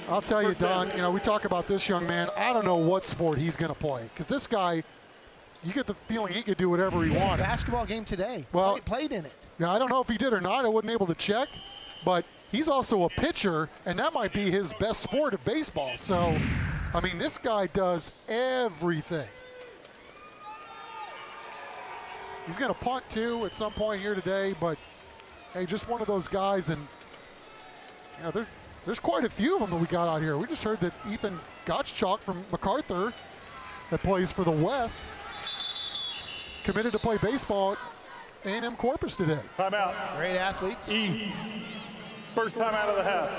I'll tell you, First Don, down. you know, we talk about this young man. I don't know what sport he's going to play, because this guy, you get the feeling he could do whatever he wanted. Basketball game today. Well, played in it. Yeah, I don't know if he did or not. I wasn't able to check, but he's also a pitcher, and that might be his best sport of baseball. So, I mean, this guy does everything. He's going to punt, too, at some point here today, but, hey, just one of those guys, and, you know, there's quite a few of them that we got out here. We just heard that Ethan Gottschalk from MacArthur, that plays for the West, committed to play baseball at A&M Corpus today. Timeout. Great athletes. East. First time out of the half.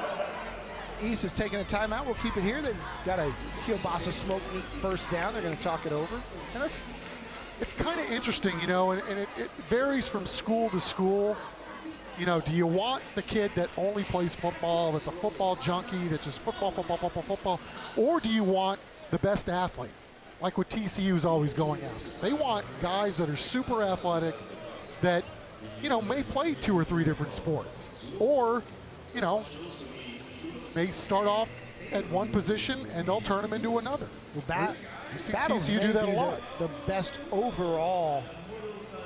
East is taking a timeout. We'll keep it here. They've got a kielbasa smoke meat first down. They're going to talk it over. And it's kind of interesting, you know, and it varies from school to school. You know, do you want the kid that only plays football, that's a football junkie, that just football, or do you want the best athlete? Like what TCU is always going after. They want guys that are super athletic that, you know, may play 2 or 3 different sports, or, you know, may start off at one position and they'll turn them into another. Well, you see Battles TCU do that a may be lot. the best overall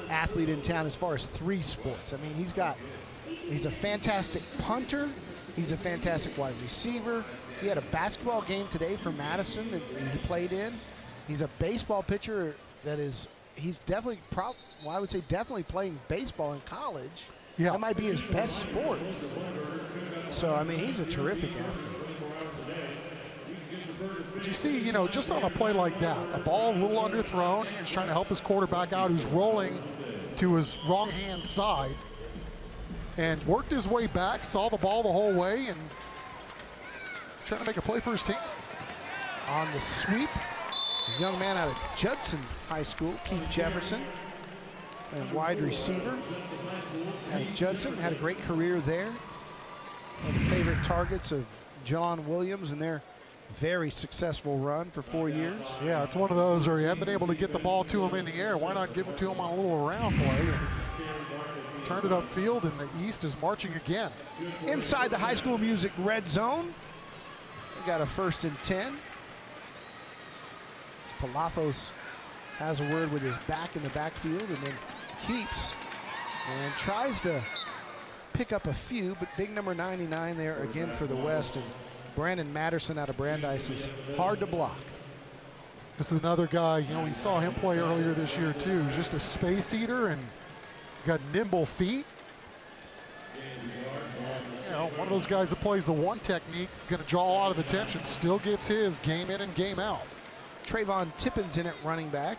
athlete in town as far as 3 sports. I mean, he's a fantastic punter. He's a fantastic wide receiver. He had a basketball game today for Madison that he played in. He's a baseball pitcher he's definitely, I would say definitely playing baseball in college. Yeah. That might be his best sport. So, I mean, he's a terrific athlete. But you see, you know, just on a play like that, a ball a little underthrown, and he's trying to help his quarterback out who's rolling to his wrong hand side. and worked his way back, saw the ball the whole way, and trying to make a play for his team. On the sweep, a young man out of Judson High School, Keith Jefferson, and wide receiver. As Judson had a great career there. One of the favorite targets of John Williams and their very successful run for 4 years. Yeah, it's one of those where you haven't been able to get the ball to him in the air. Why not give it to him on a little round play? And turn it upfield, and the East is marching again. Inside the High School Music red zone. We got a 1st and 10. Palafos has a word with his back in the backfield and then keeps and tries to pick up a few, but big number 99 there again for the West, and Brandon Matterson out of Brandeis is hard to block. This is another guy, you know, we saw him play earlier this year too. He's just a space eater, and he's got nimble feet. You know, one of those guys that plays the one technique is going to draw a lot of attention, still gets his game in and game out. Trayvon Tippins in at running back,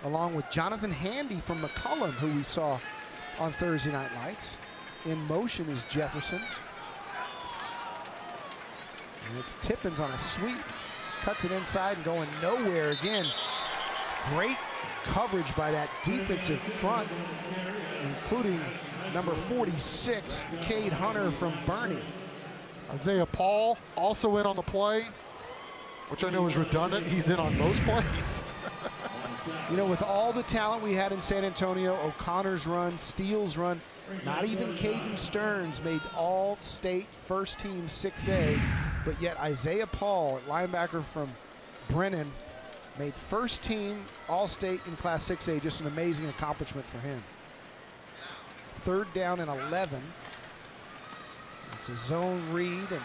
along with Jonathan Handy from McCullum, who we saw on Thursday Night Lights. In motion is Jefferson. And it's Tippins on a sweep. Cuts it inside and going nowhere again. Great coverage by that defensive front, including number 46, Cade Hunter from Bernie. Isaiah Paul also in on the play, which I know is redundant. He's in on most plays. You know, with all the talent we had in San Antonio, O'Connor's run, Steele's run, not even Caden Stearns made all-state first-team 6A, but yet Isaiah Paul, linebacker from Brennan, made first-team all-state in Class 6A. Just an amazing accomplishment for him. 3rd down and 11. It's a zone read and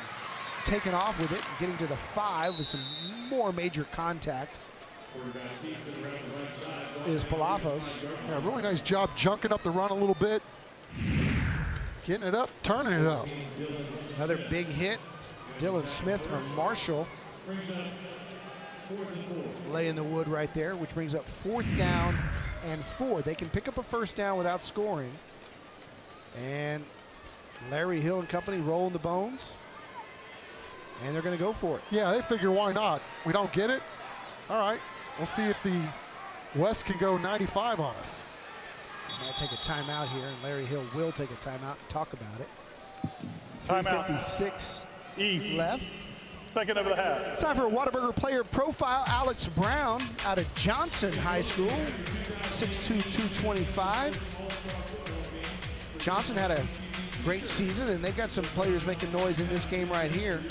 taking off with it, getting to the 5 with some more major contact is Palafos. Yeah, really nice job junking up the run a little bit, getting it up, turning it up. Another big hit. Dylan Smith from Marshall laying the wood right there, which brings up 4th down and 4. They can pick up a 1st down without scoring. And Larry Hill and company rolling the bones. And they're going to go for it. Yeah, they figure why not? We don't get it? All right, we'll see if the West can go 95 on us. I'll take a timeout here, and Larry Hill will take a timeout and talk about it. Timeout. 3:56 left. Second of the half. It's time for a Whataburger player profile. Alex Brown out of Johnson High School, 6'2", 225. Johnson had a great season, and they've got some players making noise in this game right here.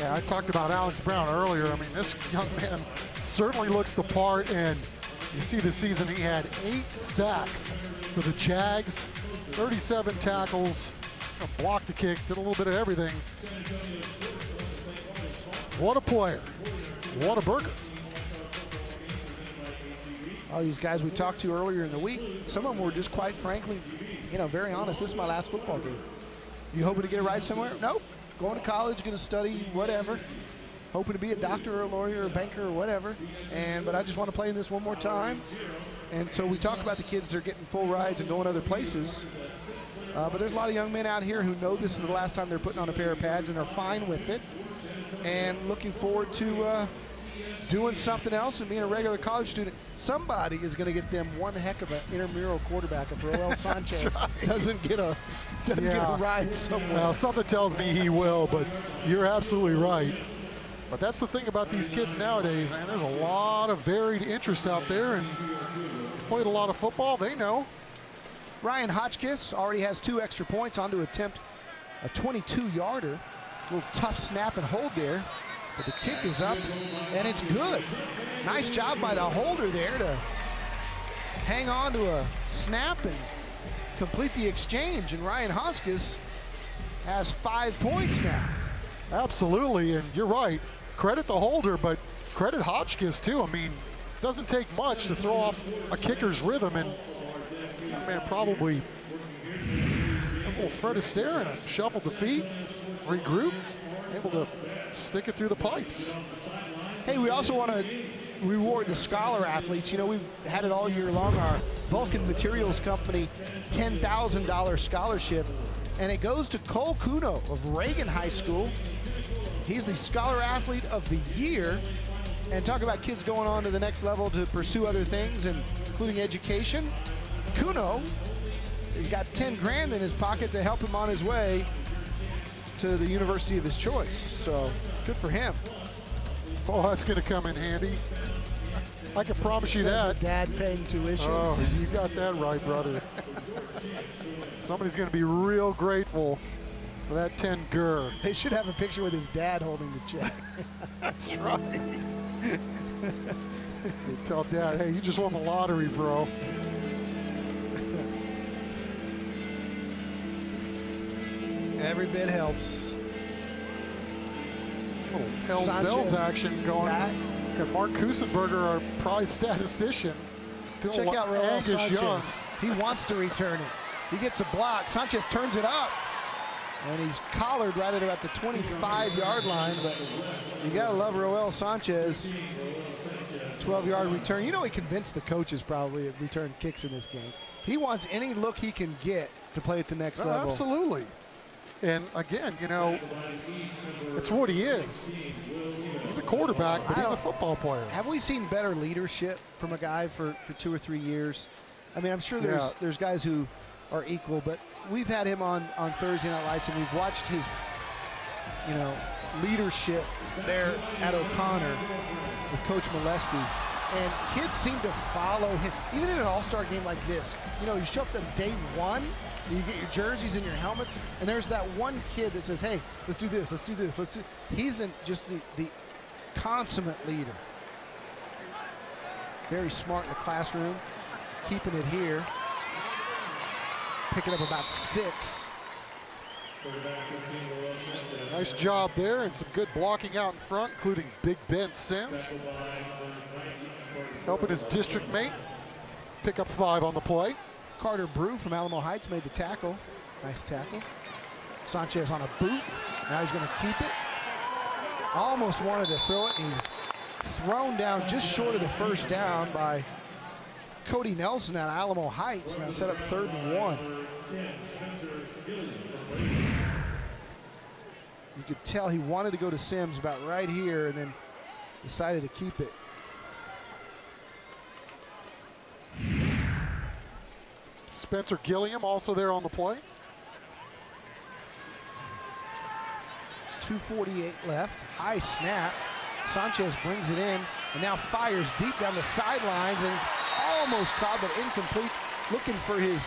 Yeah, I talked about Alex Brown earlier. I mean, this young man certainly looks the part, and you see this season he had 8 sacks for the Jags, 37 tackles, blocked the kick, did a little bit of everything. What a player. What a burger. All these guys we talked to earlier in the week, some of them were just quite frankly, you know, very honest. This is my last football game. You hoping to get a ride somewhere? Nope. Going to college, going to study, whatever. Hoping to be a doctor or a lawyer or a banker or whatever. But I just want to play in this one more time. And so we talk about the kids that are getting full rides and going other places. But there's a lot of young men out here who know this is the last time they're putting on a pair of pads and are fine with it. And looking forward to doing something else and being a regular college student. Somebody is going to get them one heck of an intramural quarterback if Roel Sanchez doesn't get a ride somewhere. Well, something tells me he will, but you're absolutely right. But that's the thing about these kids nowadays, man. There's a lot of varied interests out there, and played a lot of football, they know. Ryan Hotchkiss already has 2 extra points on to attempt a 22-yarder. A little tough snap and hold there. But the kick is up, and it's good. Nice job by the holder there to hang on to a snap and complete the exchange. And Ryan Hotchkiss has 5 points now. Absolutely, and you're right. Credit the holder, but credit Hotchkiss too. I mean, it doesn't take much to throw off a kicker's rhythm, and man, probably a little Fred Astaire and shuffled the feet, regroup, able to stick it through the pipes. Hey, we also want to reward the scholar athletes. You know, we've had it all year long, our Vulcan Materials Company $10,000 scholarship, and it goes to Cole Kuno of Reagan High School. He's the Scholar Athlete of the Year. And talk about kids going on to the next level to pursue other things, including education. Kuno, he's got 10 grand in his pocket to help him on his way to the university of his choice. So good for him. Oh, that's going to come in handy. I can promise you that. Dad paying tuition. Oh, you got that right, brother. Somebody's going to be real grateful for that 10 gur. They should have a picture with his dad holding the check. That's right. You tell Dad, hey, you just won the lottery, bro. Every bit helps. Little Hell's Bells action going. Got Mark Kusenberger, our prize statistician. Check out Raul Angus Sanchez. Young. He wants to return it. He gets a block. Sanchez turns it up. And he's collared right at about the 25-yard line, but you gotta love Roel Sanchez. 12-yard return. You know he convinced the coaches probably at return kicks in this game. He wants any look he can get to play at the next level. Absolutely. And again, you know, it's what he is. He's a quarterback, but he's a football player. Have we seen better leadership from a guy for 2 or 3 years? I mean, I'm sure there's guys who are equal, but we've had him on Thursday Night Lights, and we've watched his, you know, leadership there at O'Connor with Coach Molesky. And kids seem to follow him, even in an all-star game like this. You know, you show up to day one, you get your jerseys and your helmets, and there's that one kid that says, hey, let's do this, let's do this, let's do. He's just the consummate leader. Very smart in the classroom, keeping it here. Picking up about 6. Nice job there, and some good blocking out in front, including Big Ben Sims. Helping his district mate pick up 5 on the play. Carter Brew from Alamo Heights made the tackle. Nice tackle. Sanchez on a boot. Now he's going to keep it. Almost wanted to throw it, and he's thrown down just short of the first down by Cody Nelson at Alamo Heights. Now set up 3rd and 1. You could tell he wanted to go to Sims about right here and then decided to keep it. Spencer Gilliam also there on the play. 2:48 left. High snap. Sanchez brings it in and now fires deep down the sidelines, and it's almost caught but incomplete. Looking for his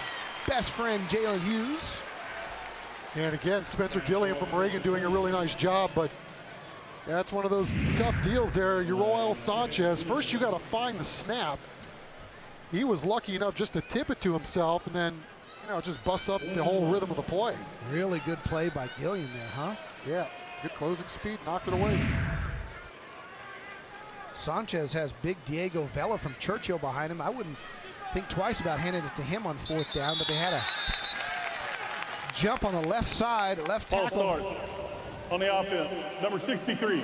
best friend Jalen Hughes. And again, Spencer Gilliam from Reagan doing a really nice job, but that's one of those tough deals there. Roel Sanchez, first you got to find the snap. He was lucky enough just to tip it to himself, and then, you know, just busts up the whole rhythm of the play. Really good play by Gilliam there, huh? Yeah, good closing speed, knocked it away. Sanchez has big Diego Vela from Churchill behind him. I wouldn't think twice about handing it to him on 4th down, but they had a jump on the left side, left tackle. False start on the offense, number 63,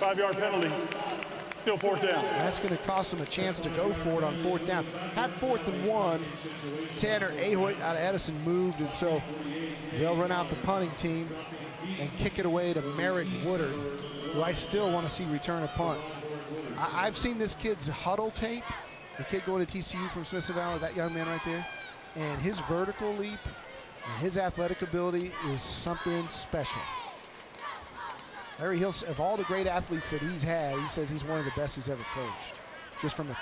5-yard penalty, still 4th down. That's going to cost them a chance to go for it on 4th down. At 4th and 1, Tanner Ahoyt out of Edison moved, and so they'll run out the punting team and kick it away to Merrick Woodard, who I still want to see return a punt. I've seen this kid's huddle tape, the kid going to TCU from Smithson Valley, that young man right there, and his vertical leap and his athletic ability is something special. Larry Hill, of all the great athletes that he's had, he says he's one of the best he's ever coached, just from a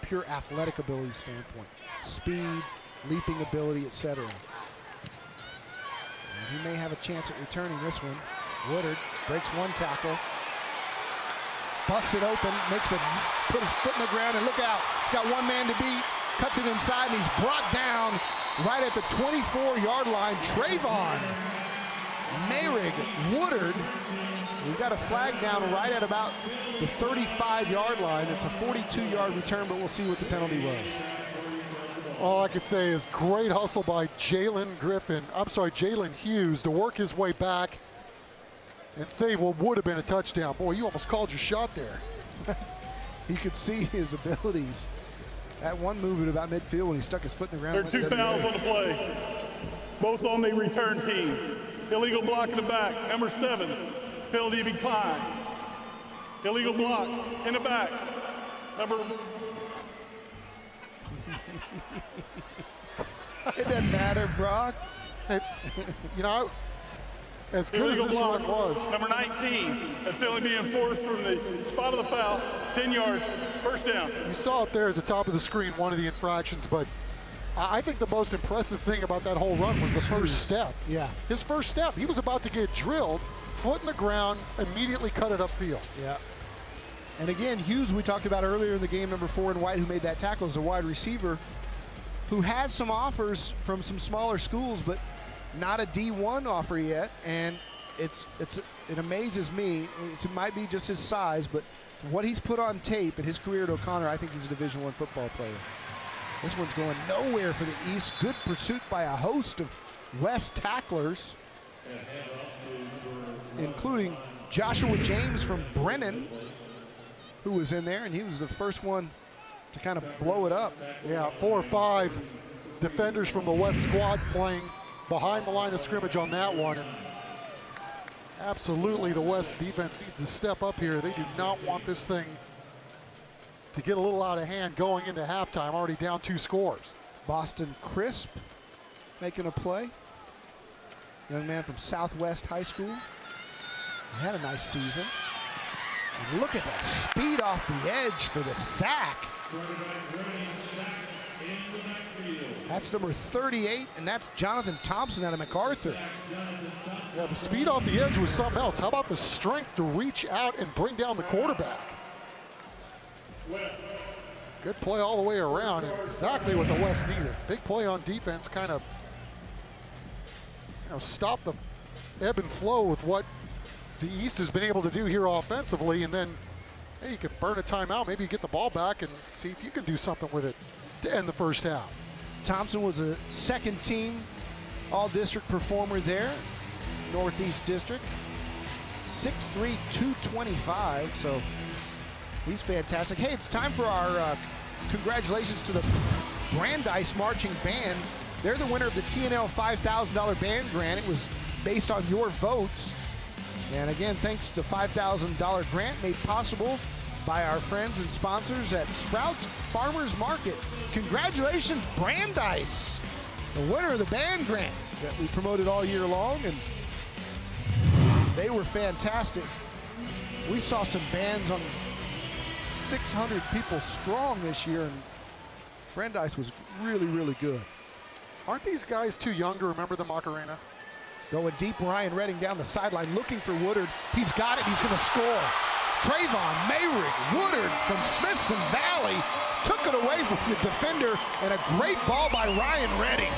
pure athletic ability standpoint. Speed, leaping ability, etc. And he may have a chance at returning this one. Woodard breaks one tackle, busts it open, put his foot in the ground, and look out. He's got one man to beat, cuts it inside, and he's brought down right at the 24-yard line. Trayvon Mayrig Woodard. We've got a flag down right at about the 35-yard line. It's a 42-yard return, but we'll see what the penalty was. All I could say is great hustle by Jalen Hughes to work his way back and save what would have been a touchdown. Boy, you almost called your shot there. He could see his abilities. That one move at about midfield when he stuck his foot in the ground. There are 2 fouls on the play, both on the return team. Illegal block in the back, number 7, penalty decline. Illegal block in the back, number. It doesn't matter, Brock. Hey, you know, as good as this run was. Number 19, a penalty being enforced from the spot of the foul, 10 yards, first down. You saw it there at the top of the screen, one of the infractions, but I think the most impressive thing about that whole run was the first step. Yeah. His first step, he was about to get drilled, foot in the ground, immediately cut it upfield. Yeah. And again, Hughes, we talked about earlier in the game, number 4 in white, who made that tackle, is a wide receiver who has some offers from some smaller schools, but not a D1 offer yet. And it amazes me. It might be just his size, but what he's put on tape in his career at O'Connor, I think he's a Division I football player. This one's going nowhere for the East. Good pursuit by a host of West tacklers, including Joshua James from Brennan, who was in there, and he was the first one to kind of blow it up. Yeah, 4 or 5 defenders from the West squad playing behind the line of scrimmage on that one. And absolutely, the West defense needs to step up here. They do not want this thing to get a little out of hand going into halftime, already down 2 scores. Boston Crisp making a play. Young man from Southwest High School. He had a nice season. And look at that speed off the edge for the sack. That's number 38, and that's Jonathan Thompson out of MacArthur. Yeah, the speed off the edge was something else. How about the strength to reach out and bring down the quarterback? Good play all the way around, and exactly what the West needed. Big play on defense, kind of stop the ebb and flow with what the East has been able to do here offensively, and then hey, you can burn a timeout, maybe you get the ball back and see if you can do something with it to end the first half. Thompson was a second team all-district performer there, Northeast District. 6'3", 225, so he's fantastic. Hey, it's time for our congratulations to the Brandeis Marching Band. They're the winner of the TNL $5,000 band grant. It was based on your votes. And again, thanks to the $5,000 grant made possible by our friends and sponsors at Sprouts Farmers Market. Congratulations, Brandeis, the winner of the band grant that we promoted all year long, and they were fantastic. We saw some bands on 600 people strong this year, and Brandeis was really, really good. Aren't these guys too young to remember the Macarena? Going deep, Ryan Redding down the sideline looking for Woodard. He's got it, he's gonna score. Trayvon Mayrig, Woodard from Smithson Valley took it away from the defender, and a great ball by Ryan Redding.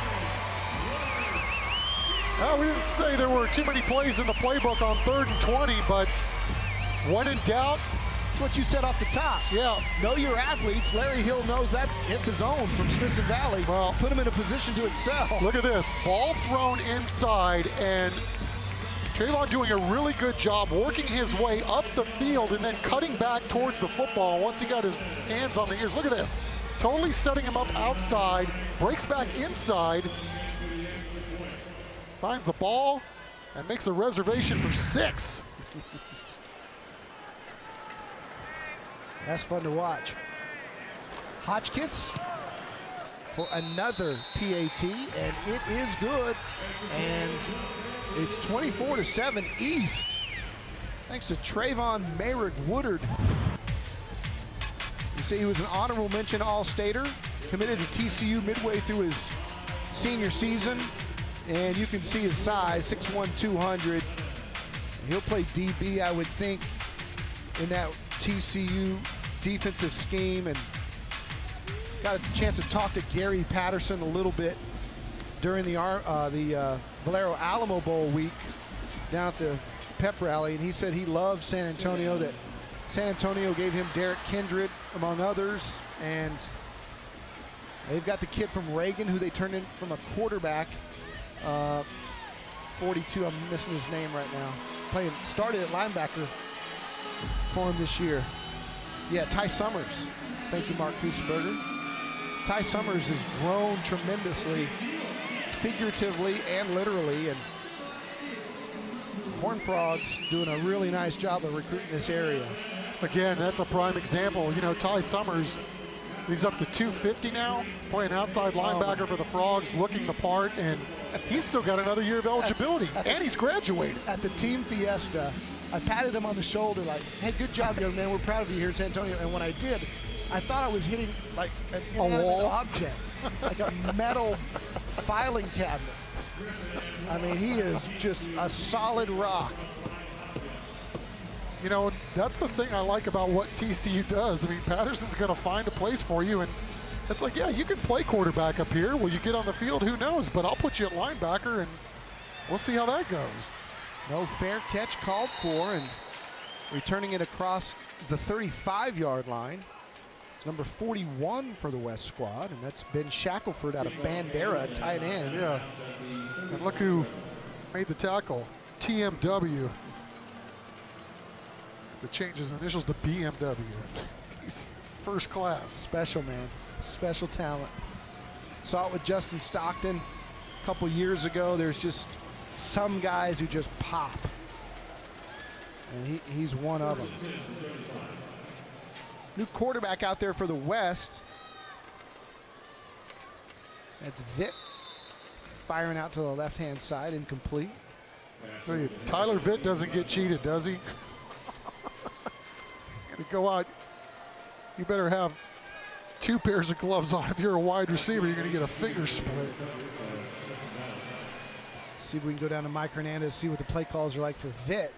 Well, we didn't say there were too many plays in the playbook on 3rd and 20, but when in doubt, that's what you said off the top. Yeah. Know your athletes. Larry Hill knows that. It's his own from Smithson Valley. Well, put him in a position to excel. Look at this. Ball thrown inside, and Trayvon doing a really good job working his way up the field and then cutting back towards the football once he got his hands on the ears. Look at this. Totally setting him up outside, breaks back inside, finds the ball, and makes a reservation for 6. That's fun to watch. Hotchkiss for another PAT, and it is good. And it's 24-7 East, thanks to Trayvon Mayrig Woodard. You see, he was an honorable mention All-Stater, committed to TCU midway through his senior season, and you can see his size, 6'1", 200. He'll play DB, I would think, in that TCU defensive scheme, and got a chance to talk to Gary Patterson a little bit during the Valero Alamo Bowl week down at the pep rally, and he said he loved San Antonio, that San Antonio gave him Derek Kindred, among others, and they've got the kid from Reagan who they turned in from a quarterback, 42, I'm missing his name right now, started at linebacker for him this year. Yeah, Ty Summers. Thank you, Mark Kusenberger. Ty Summers has grown tremendously, figuratively and literally, and Horned Frogs doing a really nice job of recruiting this area. Again, that's a prime example. You know, Ty Summers, he's up to 250 now, playing outside linebacker for the Frogs, looking the part, and he's still got another year of eligibility, and he's graduated. At the team fiesta, I patted him on the shoulder like, hey, good job, young man. We're proud of you here in San Antonio. And when I did, I thought I was hitting like an inanimate object, like a metal filing cabinet. I mean, he is just a solid rock. You know, that's the thing I like about what TCU does. I mean, Patterson's going to find a place for you, and it's like, yeah, you can play quarterback up here. Will you get on the field? Who knows? But I'll put you at linebacker, and we'll see how that goes. No fair catch called for, and returning it across the 35-yard line. It's number 41 for the West squad, and that's Ben Shackelford out of Bandera, tight end. Yeah, and look who made the tackle, TMW. To change his initials to BMW. He's first class. Special, man. Special talent. Saw it with Justin Stockton a couple years ago. There's just some guys who just pop. And he's one of them. New quarterback out there for the West. That's Vitt. Firing out to the left-hand side, incomplete. Tyler Vitt doesn't get cheated, does he? To go out, you better have 2 pairs of gloves on. If you're a wide receiver, you're going to get a finger split. See if we can go down to Mike Hernandez, see what the play calls are like for Vitt.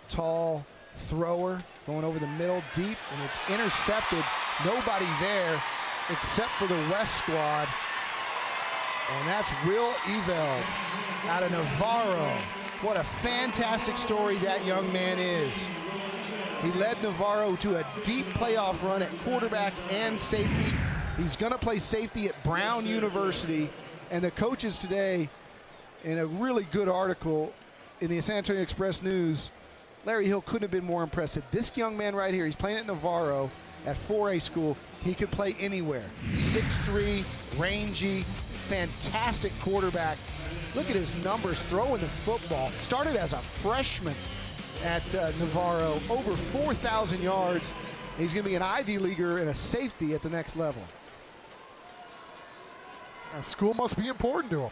Tall thrower, going over the middle, deep, and it's intercepted. Nobody there except for the West squad. And that's Will Eveld out of Navarro. What a fantastic story that young man is. He led Navarro to a deep playoff run at quarterback and safety. He's going to play safety at Brown University. And the coaches today, in a really good article in the San Antonio Express News, Larry Hill couldn't have been more impressive. This young man right here, he's playing at Navarro at 4A school. He could play anywhere. 6'3", rangy, fantastic quarterback. Look at his numbers throwing the football. Started as a freshman at Navarro, over 4,000 yards. He's going to be an Ivy Leaguer and a safety at the next level. School must be important to him,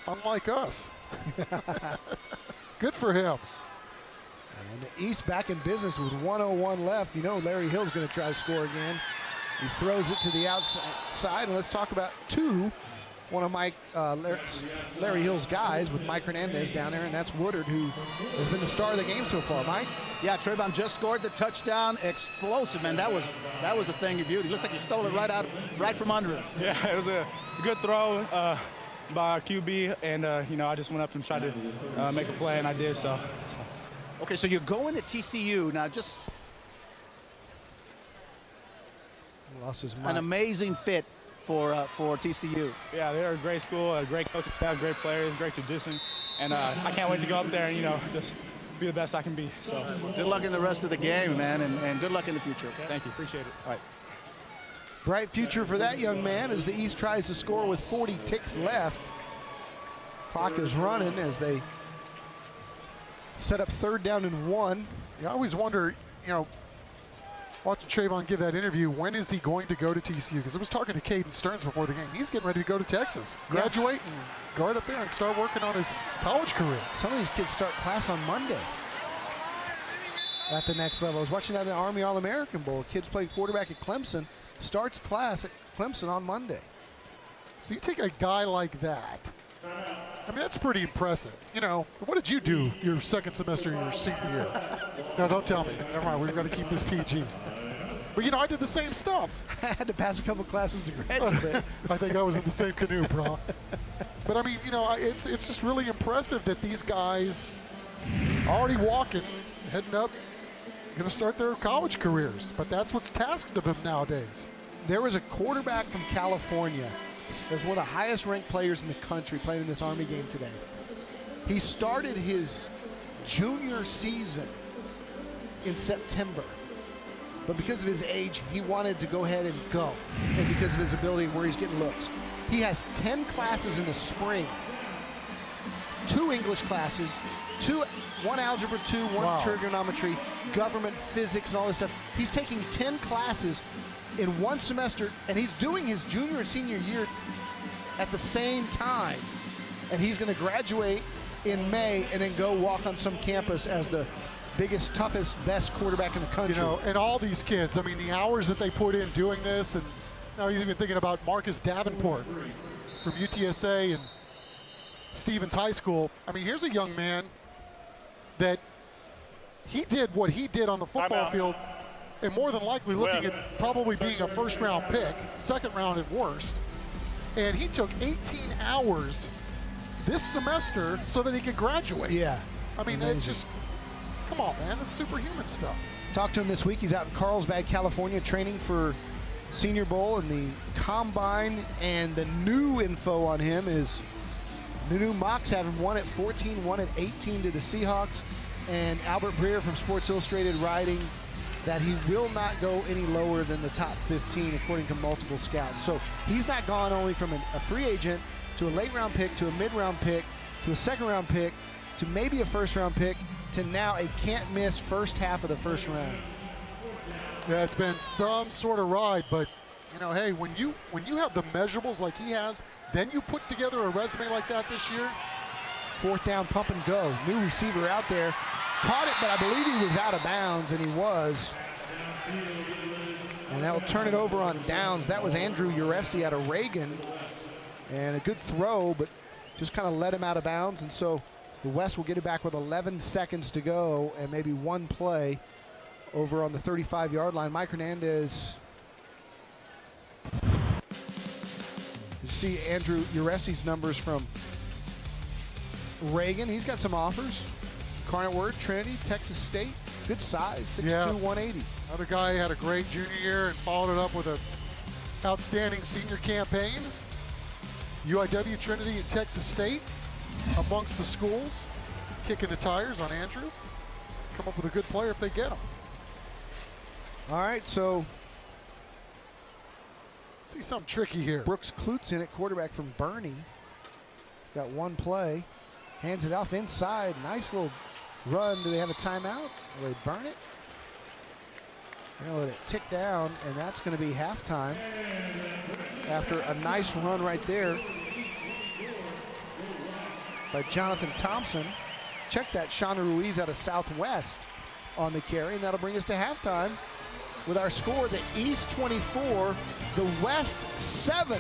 unlike us. Good for him. And the East back in business with 1:01 left. You know Larry Hill's going to try to score again. He throws it to the outside, and let's talk about one of Larry Hill's guys with Mike Hernandez down there, and that's Woodard, who has been the star of the game so far. Mike? Yeah, Trayvon just scored the touchdown. Explosive, man. That was a thing of beauty. Looks like you stole it right from under him. Yeah, it was a good throw by our QB, and I just went up and tried to make a play, and I did so. Okay, so you're going to TCU now. Just lost his mind. An amazing fit for TCU. Yeah, they're a great school, a great coach, great players, great tradition, and I can't wait to go up there and just be the best I can be. So good luck in the rest of the game, man, and good luck in the future. Okay? Thank you, appreciate it. All right. Bright future for that young man as the East tries to score with 40 ticks left. Clock is running as they set up 3rd down and 1. Yeah, I always wonder, watching Trayvon give that interview, when is he going to go to TCU? Because I was talking to Caden Stearns before the game. He's getting ready to go to Texas, graduate, and go right up there and start working on his college career. Some of these kids start class on Monday at the next level. I was watching that in the Army All-American Bowl. Kids playing quarterback at Clemson, starts class at Clemson on Monday. So you take a guy like that. I mean, that's pretty impressive. What did you do your second semester of your senior year? No, don't tell me. Never mind, we're going to keep this PG. But, I did the same stuff. I had to pass a couple classes to graduate. I think I was in the same canoe, bro. But, I mean, it's just really impressive that these guys are already walking, heading up, going to start their college careers. But that's what's tasked of them nowadays. There was a quarterback from California that was one of the highest-ranked players in the country playing in this Army game today. He started his junior season in September. but because of his age, he wanted to go ahead and go, and because of his ability where he's getting looks. He has 10 classes in the spring, 2 English classes, 1 algebra 2, 1 trigonometry, government, physics, and all this stuff. He's taking 10 classes in 1 semester, and he's doing his junior and senior year at the same time. And he's going to graduate in May and then go walk on some campus as the biggest, toughest, best quarterback in the country. You know, and all these kids, I mean, the hours that they put in doing this, and now he's even thinking about Marcus Davenport from UTSA and Stevens High School. I mean, here's a young man that he did what he did on the football field, and more than likely looking at probably being a first-round pick, second round at worst. And he took 18 hours this semester so that he could graduate. Yeah. I mean, it's just, come on, man, it's superhuman stuff. Talked to him this week. He's out in Carlsbad, California, training for Senior Bowl and the Combine. And the new info on him is the new mocks have him 1 at 14, 1 at 18 to the Seahawks. And Albert Breer from Sports Illustrated writing that he will not go any lower than the top 15 according to multiple scouts. So he's not gone only from a free agent to a late round pick to a mid round pick to a second round pick to maybe a first round pick to now a can't miss first half of the first round. Yeah, it's been some sort of ride, but you know, hey, when you have the measurables like he has, then you put together a resume like that this year. 4th down, pump and go. New receiver out there. Caught it, but I believe he was out of bounds, and he was. And that will turn it over on downs. That was Andrew Uresti out of Reagan. And a good throw, but just kind of let him out of bounds. And so the West will get it back with 11 seconds to go and maybe 1 play over on the 35-yard line. Mike Hernandez. You see Andrew Uresti's numbers from Reagan. He's got some offers. Incarnate Word, Trinity, Texas State. Good size, 6'2", 180. Other guy had a great junior year and followed it up with an outstanding senior campaign. UIW, Trinity, and Texas State amongst the schools, kicking the tires on Andrew. Come up with a good player if they get him. All right, so see something tricky here. Brooks Klutzen at quarterback from Bernie. He's got 1 play. Hands it off inside. Nice little run. Do they have a timeout? Will they burn it? They're going to let it tick down, and that's going to be halftime after a nice run right there by Jonathan Thompson. Check that, Shauna Ruiz out of Southwest on the carry, and that'll bring us to halftime with our score, the East 24, the West 7.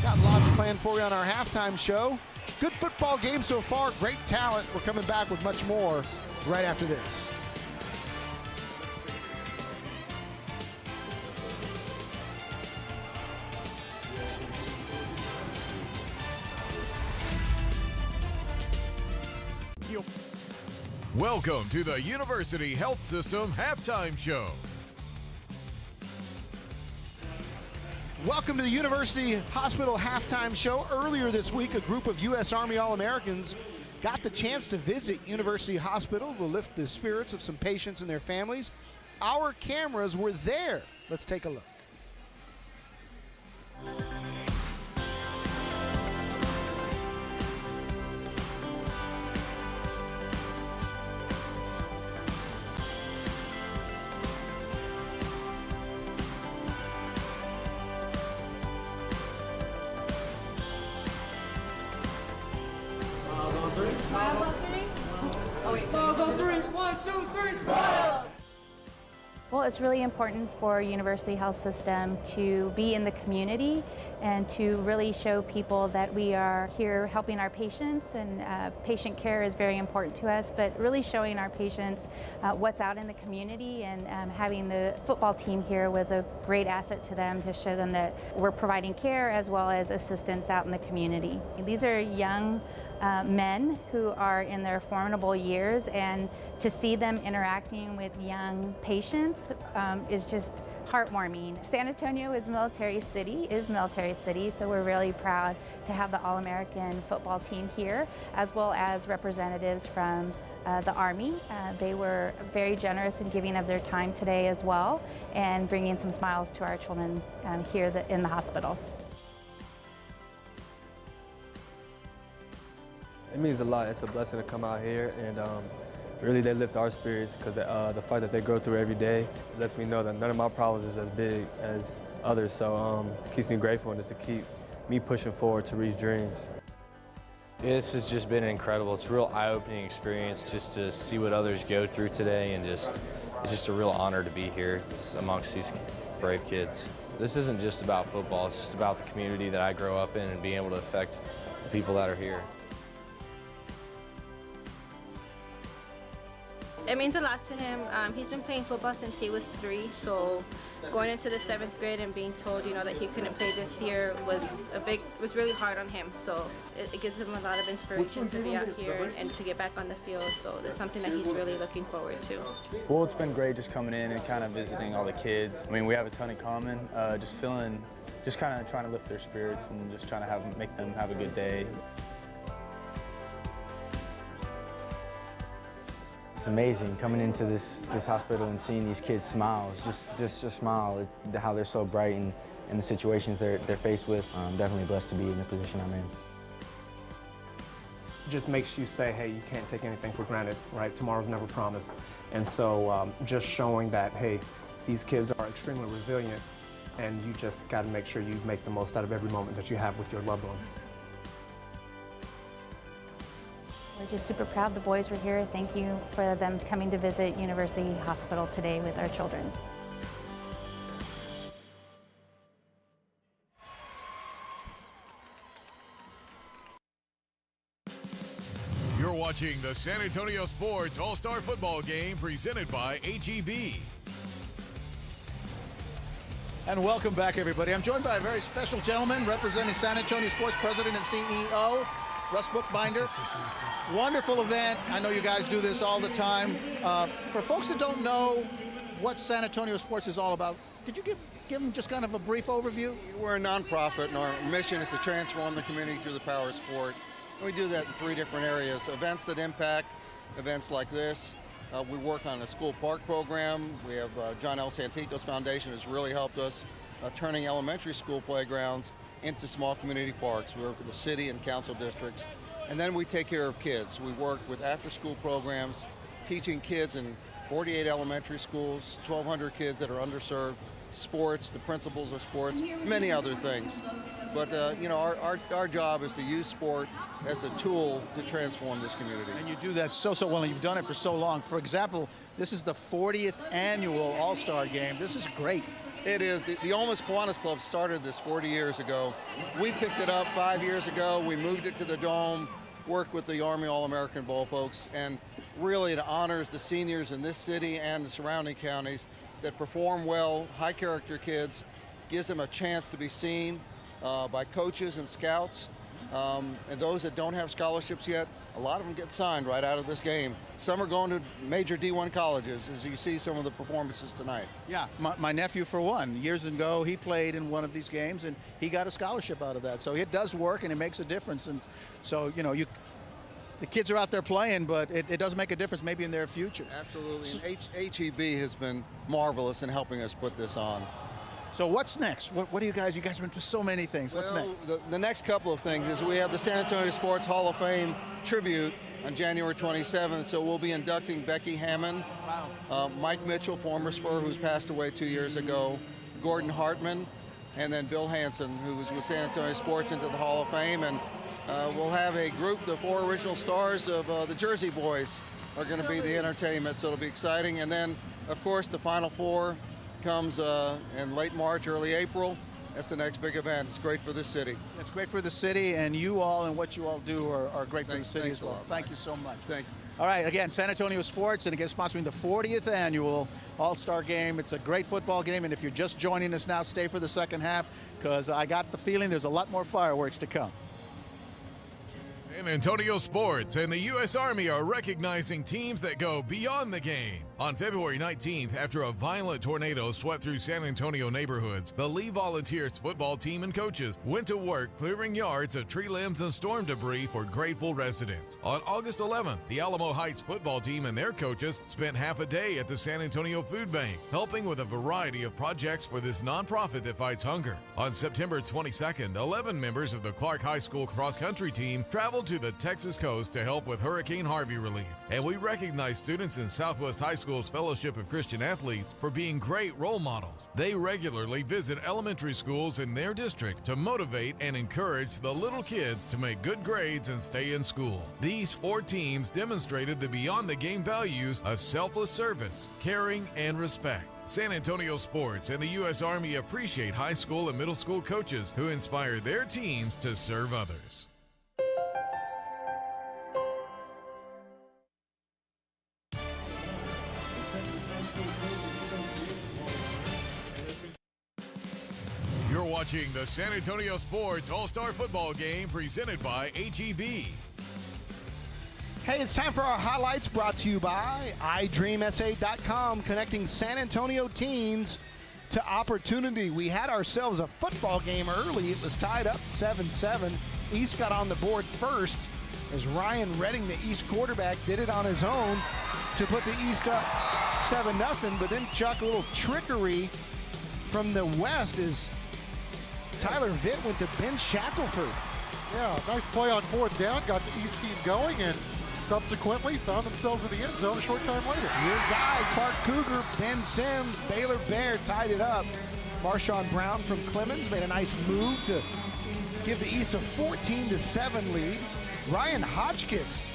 Got lots planned for you on our halftime show. Good football game so far, great talent. We're coming back with much more right after this. Welcome to the University Health System Halftime Show. Welcome to the University Hospital Halftime Show. Earlier this week, a group of U.S. Army All-Americans got the chance to visit University Hospital to lift the spirits of some patients and their families. Our cameras were there. Let's take a look. Well, it's really important for University Health System to be in the community and to really show people that we are here helping our patients, and patient care is very important to us, but really showing our patients what's out in the community, and having the football team here was a great asset to them to show them that we're providing care as well as assistance out in the community. These are young men who are in their formidable years, and to see them interacting with young patients is just heartwarming. San Antonio is Military City, so we're really proud to have the All-American football team here, as well as representatives from the Army. They were very generous in giving of their time today as well, and bringing some smiles to our children here in the hospital. It means a lot. It's a blessing to come out here, and really they lift our spirits, because the fight that they go through every day lets me know that none of my problems is as big as others. So it keeps me grateful, and just to keep me pushing forward to reach dreams. This has just been incredible. It's a real eye-opening experience just to see what others go through today, and it's just a real honor to be here just amongst these brave kids. This isn't just about football, it's just about the community that I grow up in and being able to affect the people that are here. It means a lot to him. He's been playing football since he was 3, so going into the 7th grade and being told, that he couldn't play this year was really hard on him. So it gives him a lot of inspiration to be out here and to get back on the field. So it's something that he's really looking forward to. Well, it's been great just coming in and kind of visiting all the kids. I mean, we have a ton in common. Just kind of trying to lift their spirits and just trying to make them have a good day. It's amazing coming into this hospital and seeing these kids smile. Just smile, how they're so bright and the situations they're faced with. I'm definitely blessed to be in the position I'm in. Just makes you say, hey, you can't take anything for granted, right? Tomorrow's never promised. And so just showing that, hey, these kids are extremely resilient, and you just got to make sure you make the most out of every moment that you have with your loved ones. We're just super proud the boys were here. Thank you for them coming to visit University Hospital today with our children. You're watching the San Antonio Sports All-Star Football Game presented by HEB. And welcome back, everybody. I'm joined by a very special gentleman representing San Antonio Sports, President and CEO, Russ Bookbinder. Wonderful event. I know you guys do this all the time. For folks that don't know what San Antonio Sports is all about, could you give them just kind of a brief overview? We're a nonprofit, and our mission is to transform the community through the power of sport. And we do that in 3 different areas. Events that impact, events like this. We work on a school park program. We have John L. Santikos Foundation has really helped us turning elementary school playgrounds into small community parks. We work with the city and council districts. And then we take care of kids. We work with after-school programs, teaching kids in 48 elementary schools, 1,200 kids that are underserved, sports, the principles of sports, many other things. But our job is to use sport as the tool to transform this community. And you do that so well, and you've done it for so long. For example, this is the 40th annual All-Star Game. This is great. It is. The Ole Miss Kiwanis Club started this 40 years ago. We picked it up 5 years ago. We moved it to the Dome, worked with the Army All-American Bowl folks, and really it honors the seniors in this city and the surrounding counties that perform well, high-character kids, gives them a chance to be seen by coaches and scouts. And those that don't have scholarships yet, a lot of them get signed right out of this game. Some are going to major D1 colleges, as you see some of the performances tonight. Yeah, my nephew, for one, years ago, he played in one of these games, and he got a scholarship out of that. So it does work, and it makes a difference. And so, the kids are out there playing, but it does make a difference maybe in their future. Absolutely. And HEB has been marvelous in helping us put this on. So what's next? What do you guys have been through so many things. What's next? The next couple of things is we have the San Antonio Sports Hall of Fame tribute on January 27th. So we'll be inducting Becky Hammond, Mike Mitchell, former Spur, who's passed away 2 years ago, Gordon Hartman, and then Bill Hansen, who was with San Antonio Sports, into the Hall of Fame. And we'll have a group, the 4 original stars of the Jersey Boys are going to be the entertainment, so it'll be exciting. And then, of course, the Final Four comes in late March, early April. That's the next big event. It's great for the city. It's great for the city, and you all and what you all do are great for the city as well. Thank you so much. Thank you. All right, again, San Antonio Sports, and again, sponsoring the 40th annual All-Star Game. It's a great football game, and if you're just joining us now, stay for the second half, because I got the feeling there's a lot more fireworks to come. San Antonio Sports and the U.S. Army are recognizing teams that go beyond the game On February 19th, after a violent tornado swept through San Antonio neighborhoods, the Lee Volunteers football team and coaches went to work clearing yards of tree limbs and storm debris for grateful residents. On August 11th, the Alamo Heights football team and their coaches spent half a day at the San Antonio Food Bank, helping with a variety of projects for this nonprofit that fights hunger. On September 22nd, 11 members of the Clark High School cross-country team traveled to the Texas coast to help with Hurricane Harvey relief. And we recognize students in Southwest High School's Fellowship of Christian Athletes for being great role models. They regularly visit elementary schools in their district to motivate and encourage the little kids to make good grades and stay in school. These 4 teams demonstrated the beyond the game values of selfless service, caring, and respect. San Antonio sports and the U.S. Army appreciate high school and middle school coaches who inspire their teams to serve others. You're watching the San Antonio Sports All-Star Football Game presented by HEB. Hey, it's time for our highlights brought to you by iDreamSA.com, connecting San Antonio teens to opportunity. We had ourselves a football game early. It was tied up 7-7. East got on the board first as Ryan Redding, the East quarterback, did it on his own to put the East up 7-0. But then Chuck, a little trickery from the West as Tyler Vitt went to Ben Shackelford. Yeah, nice play on 4th down, got the East team going, and subsequently found themselves in the end zone a short time later. Your guy, Clark Cougar, Ben Sims, Baylor Bear tied it up. Marshawn Brown from Clemens made a nice move to give the East a 14-7 lead. Ryan Hotchkiss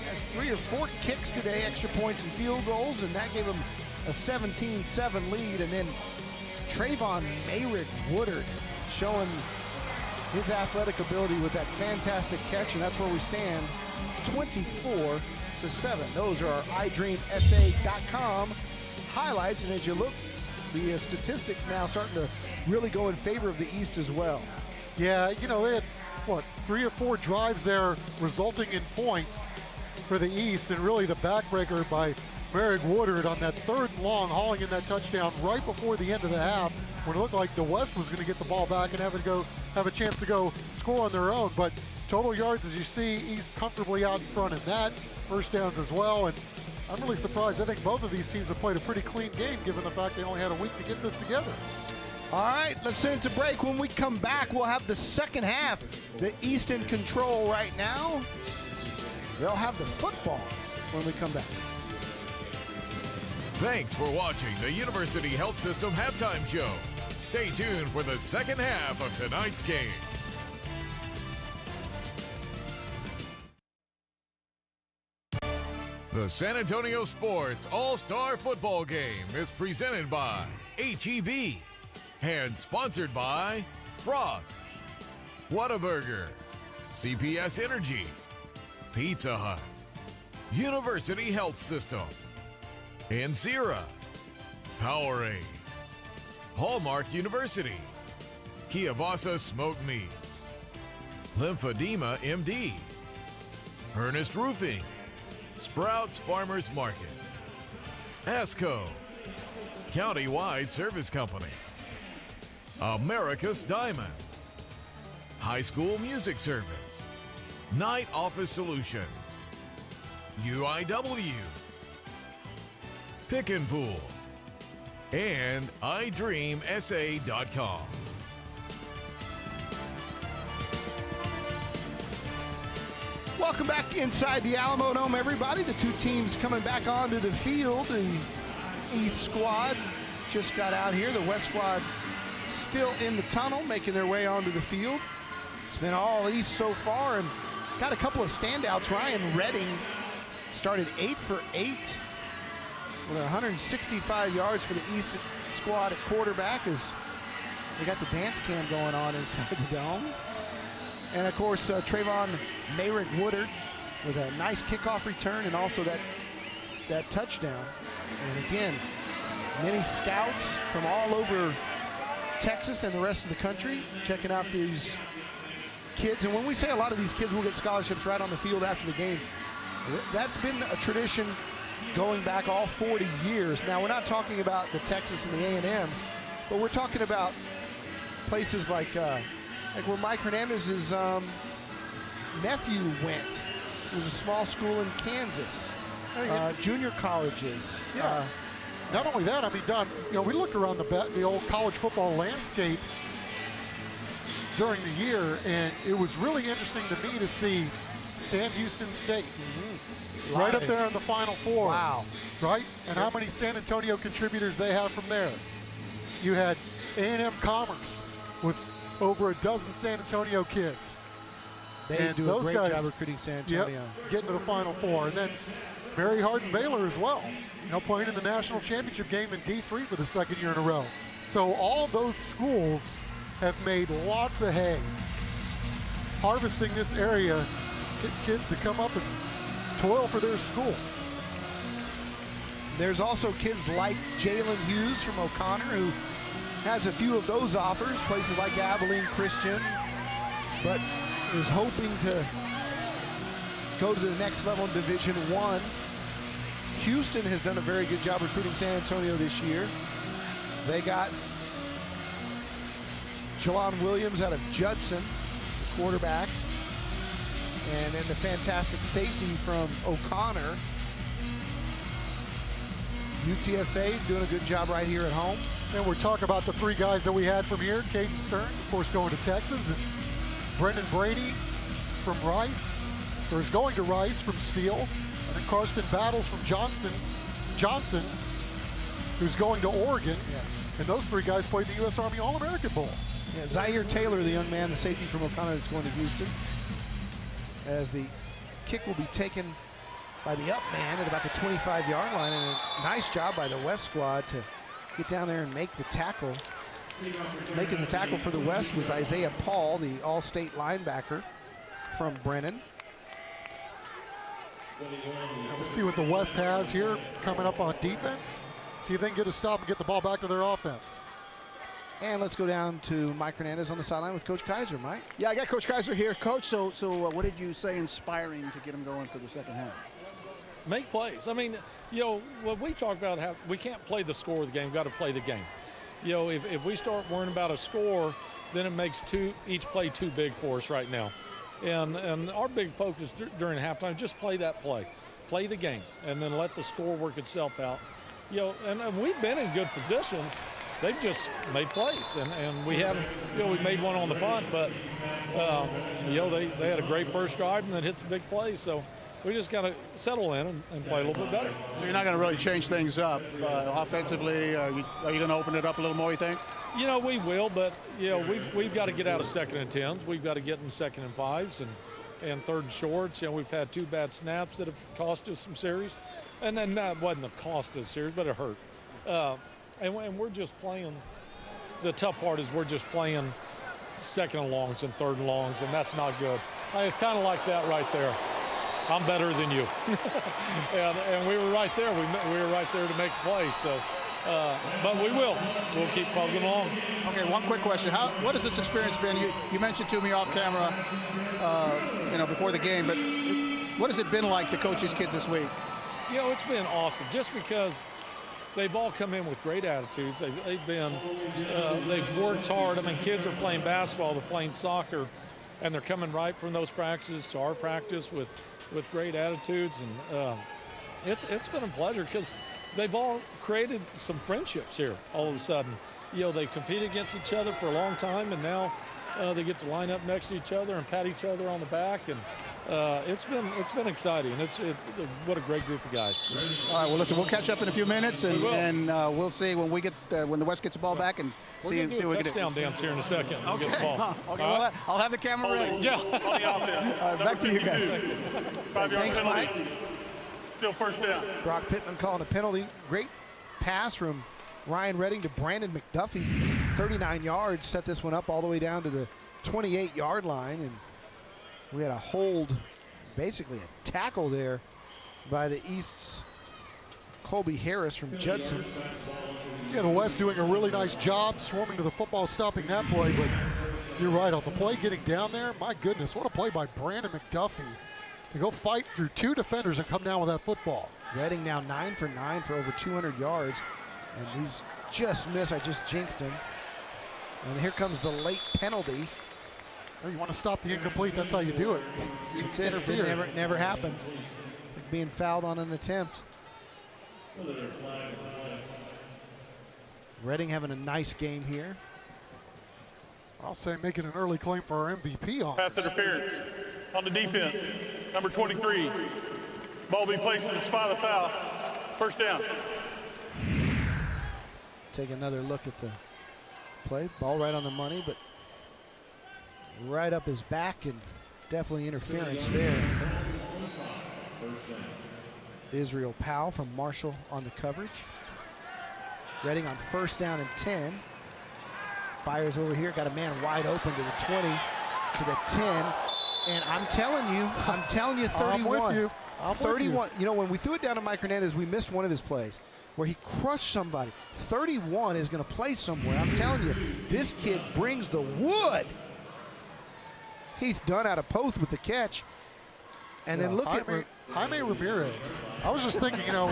has 3 or 4 kicks today, extra points and field goals, and that gave him a 17-7 lead. And then Trayvon Mayrick Woodard showing his athletic ability with that fantastic catch, and that's where we stand, 24-7. Those are our iDreamSA.com highlights, and as you look, the statistics now starting to really go in favor of the East as well. Yeah, you know, they had, 3 or 4 drives there resulting in points for the East, and really the backbreaker by Merrick Woodard on that 3rd and long, hauling in that touchdown right before the end of the half, when it looked like the West was going to get the ball back and have a chance to go score on their own. But total yards, as you see, East comfortably out in front in that. First downs as well, and I'm really surprised. I think both of these teams have played a pretty clean game given the fact they only had a week to get this together. All right, let's send it to break. When we come back, we'll have the second half. The East in control right now. They'll have the football when we come back. Thanks for watching the University Health System Halftime Show. Stay tuned for the second half of tonight's game. The San Antonio Sports All-Star Football Game is presented by HEB and sponsored by Frost, Whataburger, CPS Energy, Pizza Hut, University Health System, Ancira, Powerade, Hallmark University, Kielbasa Smoked Meats, Lymphedema MD, Ernest Roofing, Sprouts Farmers Market, ASCO, Countywide Service Company, America's Diamond, High School Music Service, Night Office Solutions, UIW, Pick and Pool, and iDreamSA.com. Welcome back inside the Alamo Dome, everybody. The 2 teams coming back onto the field. The East squad just got out here. The West squad still in the tunnel, making their way onto the field. It's been all East so far, and got a couple of standouts. Ryan Redding started 8 for 8 with 165 yards for the East squad at quarterback, as they got the dance cam going on inside the dome. And of course, Trayvon Mayrick Woodard with a nice kickoff return and also that touchdown. And again, many scouts from all over Texas and the rest of the country checking out these kids. And when we say a lot of these kids will get scholarships right on the field after the game, that's been a tradition going back all 40 years. Now, we're not talking about the Texas and the A&Ms, but we're talking about places like where Mike Hernandez's nephew went. It was a small school in Kansas. Junior colleges. Yeah. Not only that, I mean, Don, we looked around the old college football landscape during the year, and it was really interesting to me to see Sam Houston State right up there in the Final Four. Wow. Right? And how many San Antonio contributors they have from there. You had A&M Commerce with over a dozen San Antonio kids. They do a great job recruiting San Antonio. Getting to the Final Four. And then Mary Hardin Baylor as well, playing in the national championship game in D3 for the second year in a row. So all those schools have made lots of hay, harvesting this area, get kids to come up and toil for their school. There's also kids like Jalen Hughes from O'Connor, who has a few of those offers, places like Abilene Christian, but is hoping to go to the next level in Division I. Houston has done a very good job recruiting San Antonio this year. They got Jelon Williams out of Judson, quarterback, and then the fantastic safety from O'Connor. UTSA doing a good job right here at home. And we're talking about the three guys that we had from here. Caden Stearns, of course, going to Texas, and Brendan Brady from Rice, or is going to Rice from Steele, and then Karsten Battles from Johnson, who's going to Oregon. Yeah. And those three guys played the U.S. Army All-American Bowl. Yeah, Zaire Taylor, the young man, the safety from O'Connor, that's going to Houston. As the kick will be taken by the up man at about the 25-yard line, and a nice job by the West squad to get down there and make the tackle. Making the tackle for the West was Isaiah Paul, the all-state linebacker from Brennan. We'll see what the West has here coming up on defense. See if they can get a stop and get the ball back to their offense. And let's go down to Mike Hernandez on the sideline with Coach Kaiser. Mike? Yeah, I got Coach Kaiser here. Coach, so what did you say inspiring to get him going for the second half? Make plays. I mean, what we talk about, we can't play the score of the game. We've got to play the game. If we start worrying about a score, then it makes each play too big for us right now. And our big focus during halftime, just play that play the game, and then let the score work itself out. And we've been in good positions. They've just made plays, and we haven't. We made one on the punt, but they had a great first drive and then hit some big plays. So we just got to settle in and play a little bit better. So you're not going to really change things up offensively. Are you going to open it up a little more, you think? We will, but we've got to get out of 2nd and 10s. We've got to get in 2nd and 5s and 3rd and shorts. We've had 2 bad snaps that have cost us some series, and then that wasn't a cost us series, but it hurt. And we're just playing. The tough part is we're just playing 2nd and longs and 3rd and longs, and that's not good. It's kind of like that right there. I'm better than you, and we were right there. We were right there to make a play. So. But we'll keep plugging along. Okay, one quick question. What has this experience been? You mentioned to me off camera, before the game, but what has it been like to coach these kids this week? It's been awesome, just because they've all come in with great attitudes. They've worked hard. I mean, kids are playing basketball, they're playing soccer, and they're coming right from those practices to our practice with great attitudes, and it's been a pleasure because they've all created some friendships here all of a sudden. They compete against each other for a long time, and now they get to line up next to each other and pat each other on the back, and it's been exciting. It's what a great group of guys. All right, well, listen, we'll catch up in a few minutes, and we'll see when the West gets the ball back, and see what we can do. Touchdown dance here in a second. Okay. Get the ball. Okay. Well, I'll have the camera ready. Yeah. All right, back to you guys. Thanks, Mike. Still first down. Brock Pittman calling a penalty. Great pass from Ryan Redding to Brandon McDuffie. 39 yards, set this one up all the way down to the 28-yard line. And we had a hold, basically a tackle there by the East's Colby Harris from Judson. Yeah, the West doing a really nice job swarming to the football, stopping that play. But you're right, on the play getting down there, my goodness, what a play by Brandon McDuffie. to go fight through 2 defenders and come down with that football. Redding now 9 for 9 for over 200 yards. And he's just missed. I just jinxed him. And here comes the late penalty. Oh, you want to stop the incomplete, that's how you do it. It's it. It never happened. Like being fouled on an attempt. Redding having a nice game here. I'll say making an early claim for our MVP on. Pass interference on the defense. Number 23. Ball be placed in the spot of the foul. First down. Take another look at the play. Ball right on the money, but right up his back, and definitely interference there. Israel Powell from Marshall on the coverage. Redding on first down and 10. Fires over here, got a man wide open to the 20, to the 10. And I'm telling you, 31. I'm with you. 31. You know, when we threw it down to Mike Hernandez, we missed one of his plays where he crushed somebody. 31 is going to play somewhere. I'm telling you, this kid brings the wood. He's done out of post with the catch. And then look at Jaime Ramirez. I was just thinking, you know,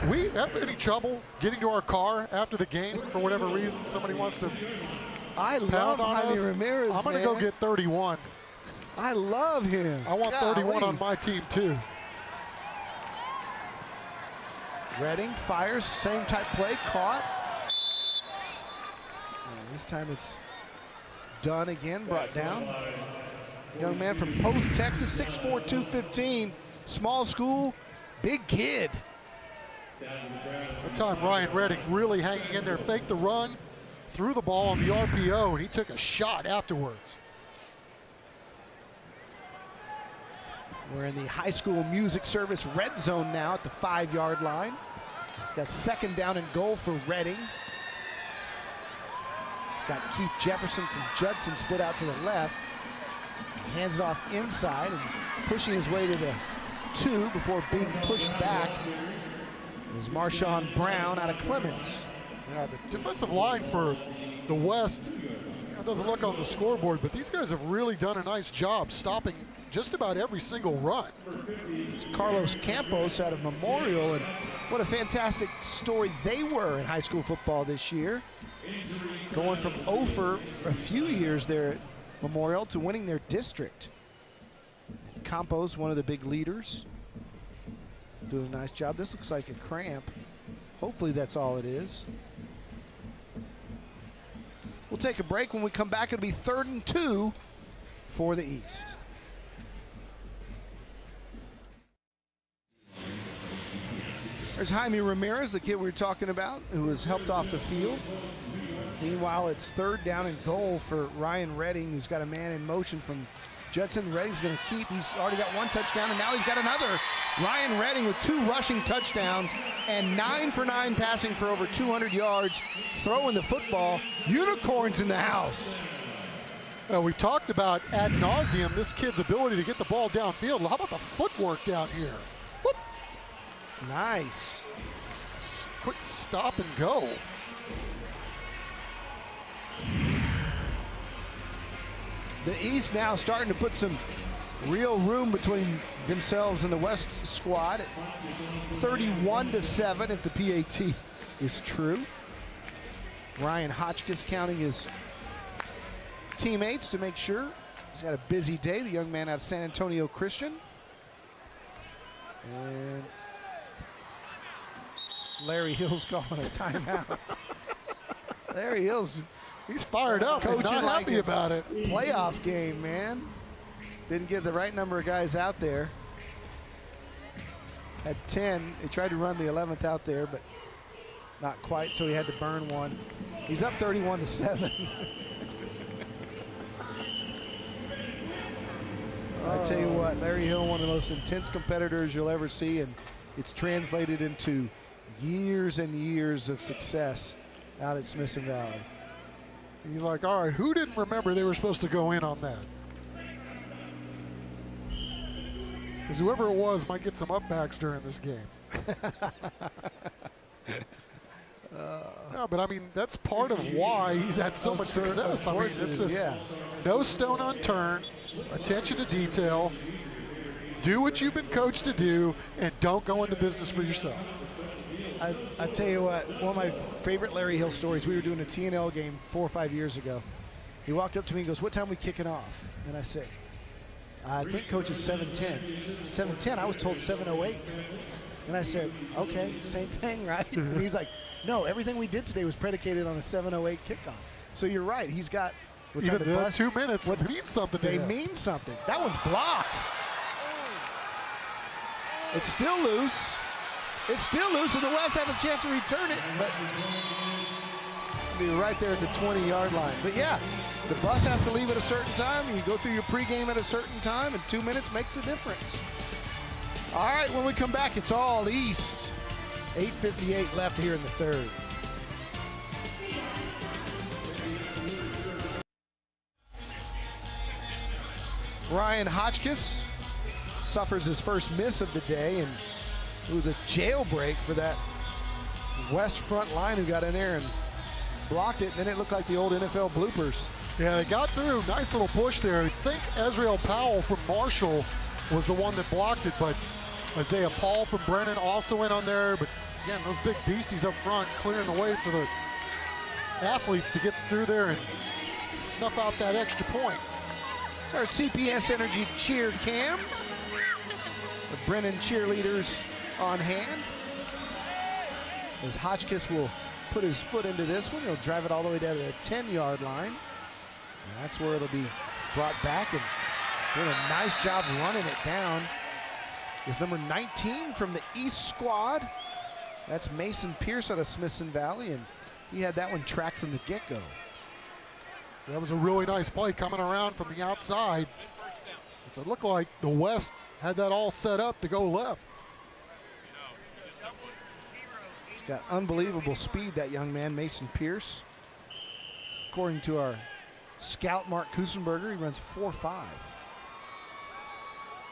we have any trouble getting to our car after the game for whatever reason? Somebody wants to love Jaime Ramirez. I'm going to go get 31. I love him. I want 31 on my team too. Redding fires, same type play, caught. And this time it's done again, brought down. Young man from Post, Texas, 6'4", 215, small school, big kid. That time Ryan Redding really hanging in there, faked the run, threw the ball on the RPO, and he took a shot afterwards. We're in the high school music service red zone now at the 5-yard line. Got second down and goal for Redding. It's got Keith Jefferson from Judson split out to the left. Hands it off inside and pushing his way to the 2 before being pushed back is Marshawn Brown out of Clemens. Yeah, the defensive line for the West, doesn't look on the scoreboard, but these guys have really done a nice job stopping just about every single run. It's Carlos Campos out of Memorial, and what a fantastic story they were in high school football this year. Going from 0 for a few years there at Memorial to winning their district. Campos, one of the big leaders, doing a nice job. This looks like a cramp. Hopefully that's all it is. We'll take a break. When we come back, it'll be 3rd and 2 for the East. There's Jaime Ramirez, the kid we were talking about, who was helped off the field. Meanwhile, it's 3rd down and goal for Ryan Redding, who's got a man in motion from Judson. Redding's going to keep. He's already got 1 touchdown, and now he's got another. Ryan Redding with 2 rushing touchdowns and 9 for 9 passing for over 200 yards, throwing the football. Unicorns in the house. We talked about ad nauseum this kid's ability to get the ball downfield. How about the footwork down here? Whoop. Nice. Quick stop and go. The East now starting to put some real room between themselves and the West squad. 31-7 if the PAT is true. Ryan Hotchkiss counting his teammates to make sure. He's got a busy day, the young man out of San Antonio Christian. And Larry Hill's calling a timeout. Larry Hill's, he's fired up, coaching not like happy about it. Playoff game, man. Didn't get the right number of guys out there. Had 10. They tried to run the 11th out there, but not quite, so he had to burn one. He's up 31-7. I tell you what, Larry Hill, one of the most intense competitors you'll ever see, and it's translated into years and years of success out at Smithson Valley. He's like, all right, who didn't remember they were supposed to go in on that? Because whoever it was might get some upbacks during this game. No, but I mean, that's part of why he's had so much success. I mean, it's just no stone unturned, attention to detail. Do what you've been coached to do, and don't go into business for yourself. I tell you what, one of my favorite Larry Hill stories, we were doing a TNL game 4 or 5 years ago. He walked up to me and goes, "What time are we kicking off?" And I said, "I think coach is 7:10. 7:10, I was told 7:08. And I said, "Okay, same thing, right?" And he's like, "No, everything we did today was predicated on a 7:08 kickoff." So you're right, he's got, even the 2 minutes would mean something to they him. mean something. That one's blocked. It's still loose. It's still loose, and the West have a chance to return it, but be right there at the 20-yard line. But yeah, the bus has to leave at a certain time, and you go through your pregame at a certain time, and 2 minutes makes a difference. All right, when we come back, it's all East. 8:58 left here in the third. Ryan Hotchkiss suffers his first miss of the day, and it was a jailbreak for that West front line who got in there and blocked it, and then it looked like the old NFL bloopers. Yeah, they got through. Nice little push there. I think Ezreal Powell from Marshall was the one that blocked it, but Isaiah Paul from Brennan also in on there. But again, those big beasties up front clearing the way for the athletes to get through there and snuff out that extra point. It's our CPS Energy cheer cam. The Brennan cheerleaders on hand. As Hotchkiss will put his foot into this one, he'll drive it all the way down to the 10-yard line. And that's where it'll be brought back, and doing a nice job running it down is number 19 from the East squad. That's Mason Pierce out of Smithson Valley, and he had that one tracked from the get-go. That was a really nice play coming around from the outside. So it looked like the West had that all set up to go left. He's got unbelievable speed, that young man, Mason Pierce. According to our scout, Mark Kusenberger, he runs 4.5.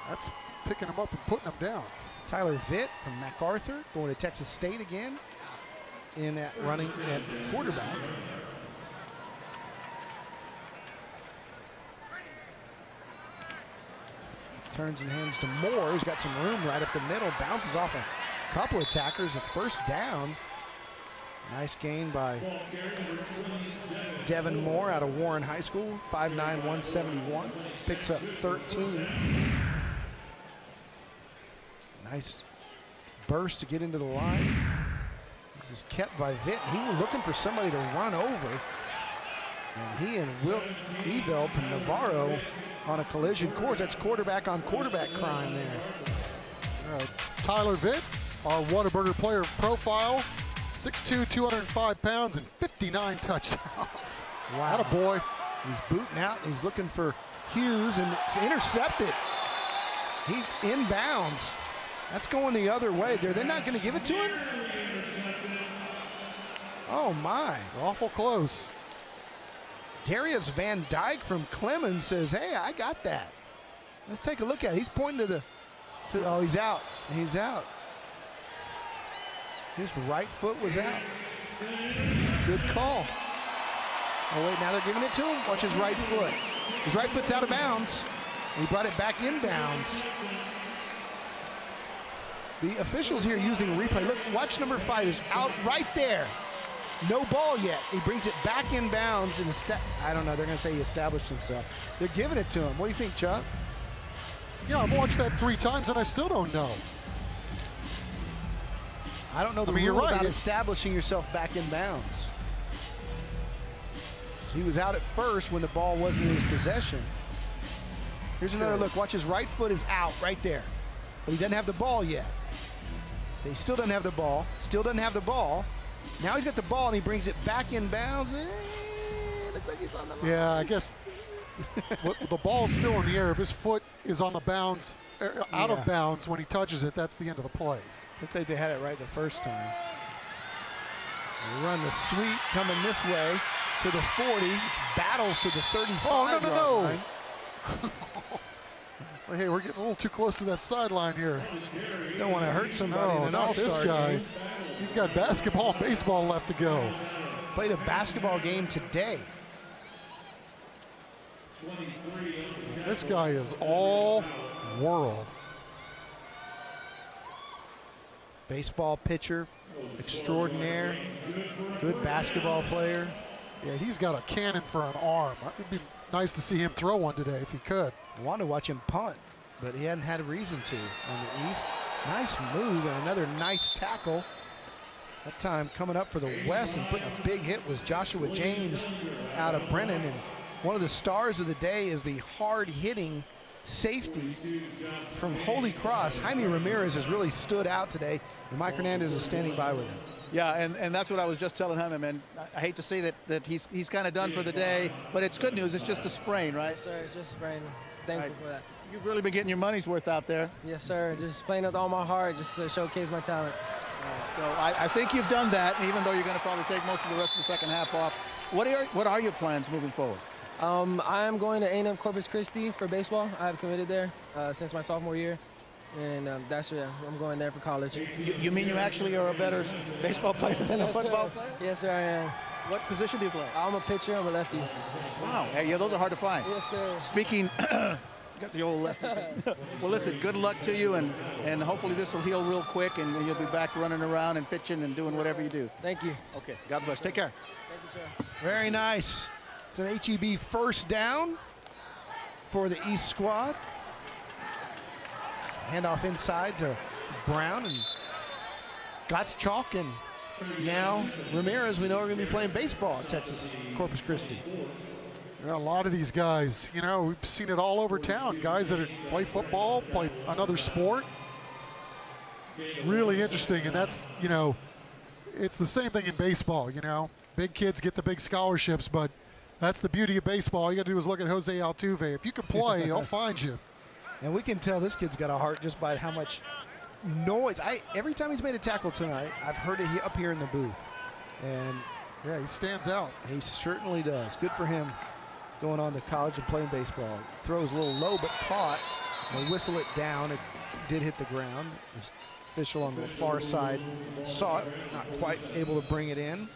That's picking him up and putting him down. Tyler Vitt from MacArthur, going to Texas State again, in at running at quarterback. Turns and hands to Moore. He's got some room right up the middle. Bounces off a couple of tacklers. A first down. Nice gain by Devin Moore out of Warren High School. 5'9", 171. Picks up 13. Nice burst to get into the line. This is kept by Vitt. He was looking for somebody to run over. And he and Wilt Eveld from Navarro on a collision course. That's quarterback on quarterback crime there. Tyler Vitt, our Whataburger player profile, 6'2", 205 pounds, and 59 touchdowns. Wow. Attaboy. He's booting out. He's looking for Hughes, and it's intercepted. He's inbounds. That's going the other way. They're not going to give it to him? Oh, my. Awful close. Darius Van Dyke from Clemens says, "Hey, I got that." Let's take a look at it. He's pointing to oh, he's out. He's out. His right foot was out. Good call. Oh, wait, now they're giving it to him. Watch his right foot. His right foot's out of bounds. He brought it back in bounds. The officials here using replay. Look, watch number 5 is out right there. No ball yet. He brings it back in bounds, and I don't know, they're going to say he established himself. They're giving it to him. What do you think, Chuck? Yeah, I've watched that 3 times, and I still don't know. I don't know the rule about establishing yourself back in bounds. He was out at first when the ball wasn't in his possession. Here's another look. Watch, his right foot is out right there. But he doesn't have the ball yet. He still doesn't have the ball. Still doesn't have the ball. Now he's got the ball, and he brings it back in bounds. Looks like he's on the line. Yeah, I guess the ball's still in the air. If his foot is on the bounds, out of bounds when he touches it, that's the end of the play. Looks like they had it right the first time. They run the sweep coming this way to the 40. It's battles to the 35. Oh, no. Hey, we're getting a little too close to that sideline here. Don't want to hurt somebody in an not all-star this guy. game. He's got basketball and baseball left to go. Played a basketball game today. This guy is all world. Baseball pitcher extraordinaire, good basketball player. Yeah, he's got a cannon for an arm. It would be nice to see him throw one today if he could. I want to watch him punt, but he hadn't had a reason to on the East. Nice move and another nice tackle. That time coming up for the West and putting a big hit was Joshua James out of Brennan. And one of the stars of the day is the hard-hitting safety from Holy Cross. Jaime Ramirez has really stood out today, and Mike Hernandez is standing by with him. Yeah, and that's what I was just telling him. And I hate to say that he's kind of done for the day, but it's good news. It's just a sprain, right? Yes, sir. It's just a sprain. Thankful for that. You've really been getting your money's worth out there. Yes, sir. Just playing with all my heart, just to showcase my talent. So I think you've done that, even though you're going to probably take most of the rest of the second half off. What are your plans moving forward? I am going to A&M Corpus Christi for baseball. I have committed there since my sophomore year, and I'm going there for college. You mean you actually are a better baseball player than a football player? Yes, sir, I am. What position do you play? I'm a pitcher. I'm a lefty. Wow. Hey, yeah, those are hard to find. Yes, sir. Speaking, got the old lefty thing. Well, listen, good luck to you, and hopefully this will heal real quick, and you'll be back running around and pitching and doing whatever you do. Thank you. Okay. God bless. Take care. Thank you, sir. Very nice. It's an HEB first down for the East squad. Handoff inside to Brown and Gottschalk, and now Ramirez, we know, are going to be playing baseball at Texas Corpus Christi. Yeah, a lot of these guys, you know, we've seen it all over town. Guys that play football, play another sport. Really interesting, and that's, you know, it's the same thing in baseball, you know. Big kids get the big scholarships, but that's the beauty of baseball. All you got to do is look at Jose Altuve. If you can play, he'll find you. And we can tell this kid's got a heart just by how much noise. Every time he's made a tackle tonight, I've heard it up here in the booth. And yeah, he stands out. He certainly does. Good for him going on to college and playing baseball. Throws a little low but caught. They whistle it down. It did hit the ground. The official on the far side saw it, not quite able to bring it in.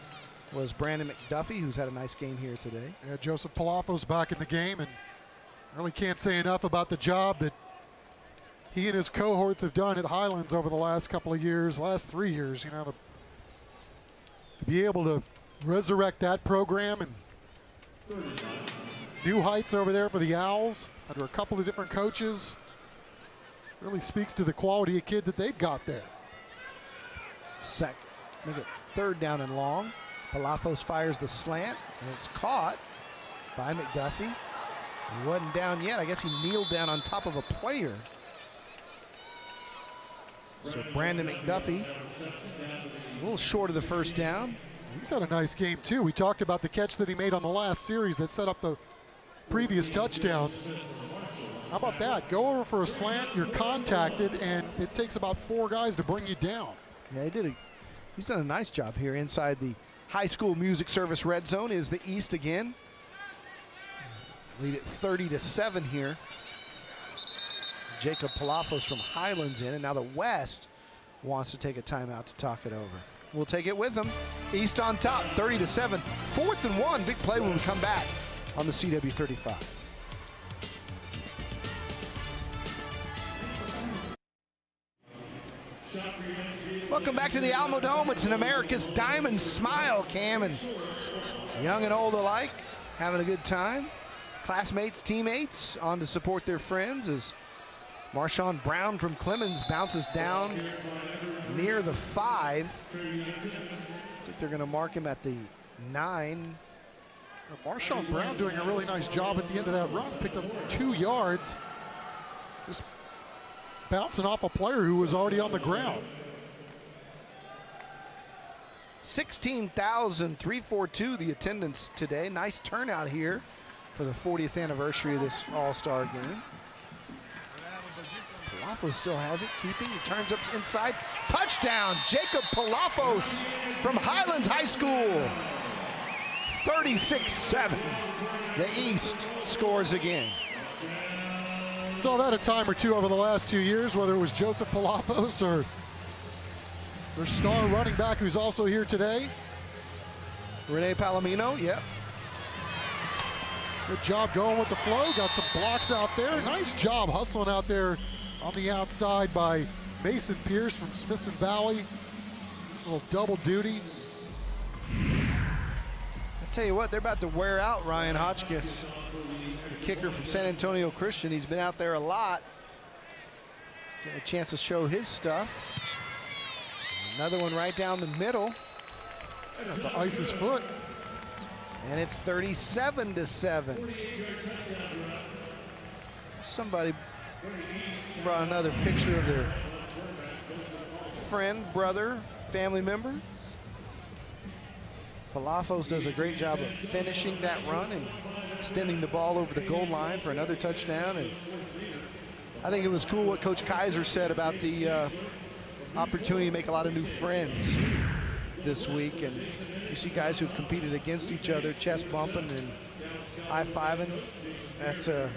Was Brandon McDuffie, who's had a nice game here today. Yeah, Joseph Palafos back in the game, and I really can't say enough about the job that he and his cohorts have done at Highlands over the last couple of years, last 3 years. You know, to be able to resurrect that program and new heights over there for the Owls under a couple of different coaches really speaks to the quality of kid that they've got there. Make it third down and long. Palafos fires the slant, and it's caught by McDuffie. He wasn't down yet. I guess he kneeled down on top of a player. So Brandon McDuffie, a little short of the first down. He's had a nice game, too. We talked about the catch that he made on the last series that set up the previous touchdown. How about that? Go over for a slant, you're contacted, and it takes about 4 guys to bring you down. Yeah, he's done a nice job here inside the High School Music Service red zone. Is the East again. Lead it 30-7 here. Jacob Palafos from Highlands in, and now the West wants to take a timeout to talk it over. We'll take it with them. East on top, 30-7. 4th and 1, big play when we come back on the CW35. Welcome back to the Alamo Dome. It's an America's Diamond Smile, Cam, and young and old alike having a good time. Classmates, teammates on to support their friends as Marshawn Brown from Clemens bounces down near the 5. I think they're going to mark him at the 9. Marshawn Brown doing a really nice job at the end of that run. Picked up 2 yards. Just bouncing off a player who was already on the ground. 16,342 the attendance today. Nice turnout here for the 40th anniversary of this All-Star game. Palafos still has it, keeping. He turns up inside. Touchdown, Jacob Palafos from Highlands High School. 36-7. The East scores again. Saw that a time or two over the last 2 years, whether it was Joseph Palafos or their star running back who's also here today. Rene Palomino, yep. Good job going with the flow. Got some blocks out there. Nice job hustling out there on the outside by Mason Pierce from Smithson Valley. A little double duty. I tell you what, they're about to wear out Ryan Hotchkiss, the kicker from San Antonio Christian. He's been out there a lot. Get a chance to show his stuff. Another one right down the middle. To ice his foot. And it's 37-7. Somebody brought another picture of their friend, brother, family member. Palafos does a great job of finishing that run and extending the ball over the goal line for another touchdown. And I think it was cool what Coach Kaiser said about the opportunity to make a lot of new friends this week. And you see guys who've competed against each other, chest bumping and high-fiving. That's a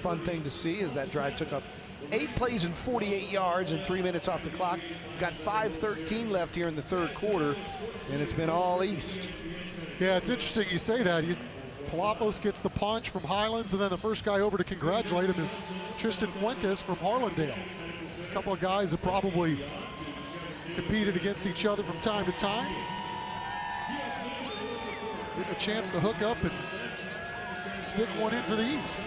fun thing to see, as that drive took up 8 plays and 48 yards and 3 minutes off the clock. We've got 5:13 left here in the third quarter, and it's been all East. Yeah, it's interesting you say that. Palafos gets the punch from Highlands, and then the first guy over to congratulate him is Tristan Fuentes from Harlandale. A couple of guys that probably competed against each other from time to time. Getting a chance to hook up and stick one in for the East.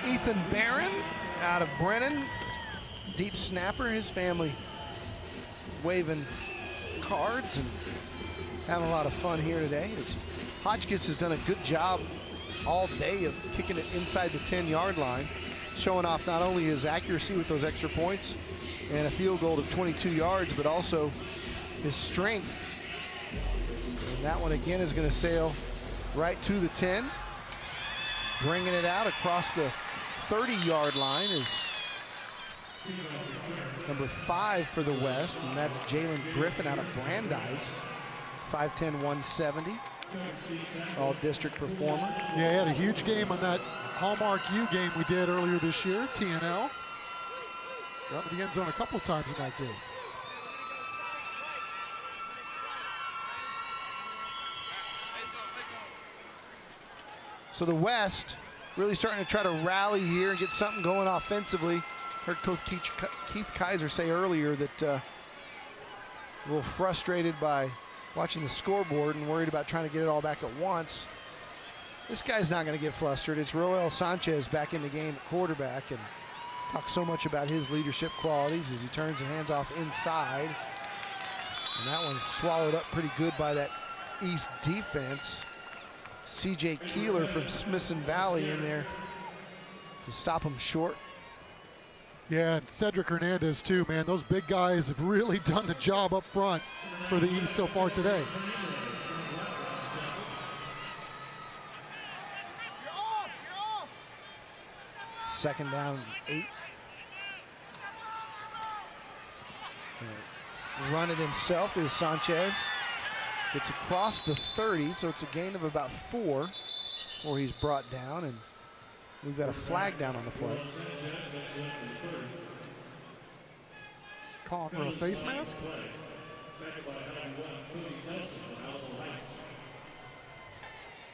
Ethan Barron out of Brennan, deep snapper. His family waving cards and having a lot of fun here today. Hotchkiss has done a good job all day of kicking it inside the 10-yard line, showing off not only his accuracy with those extra points and a field goal of 22 yards, but also his strength. And that one again is going to sail right to the 10. Bringing it out across the 30-yard line is number 5 for the West, and that's Jalen Griffin out of Brandeis. 5'10", 170. All-district performer. Yeah, he had a huge game on that Hallmark U game we did earlier this year, TNL. Got to the end zone a couple of times in that game. So the West really starting to try to rally here and get something going offensively. Heard Coach Keith Kaiser say earlier that a little frustrated by watching the scoreboard and worried about trying to get it all back at once. This guy's not going to get flustered. It's Roel Sanchez back in the game at quarterback, and talks so much about his leadership qualities as he turns and hands off inside. And that one's swallowed up pretty good by that East defense. CJ Keeler from Smithson Valley in there to stop him short. Yeah, and Cedric Hernandez too, man. Those big guys have really done the job up front for the East so far today. Second down, 8. Run it himself is Sanchez. Gets across the 30, so it's a gain of about 4 before he's brought down, and we've got a flag down on the play. Call for a face mask.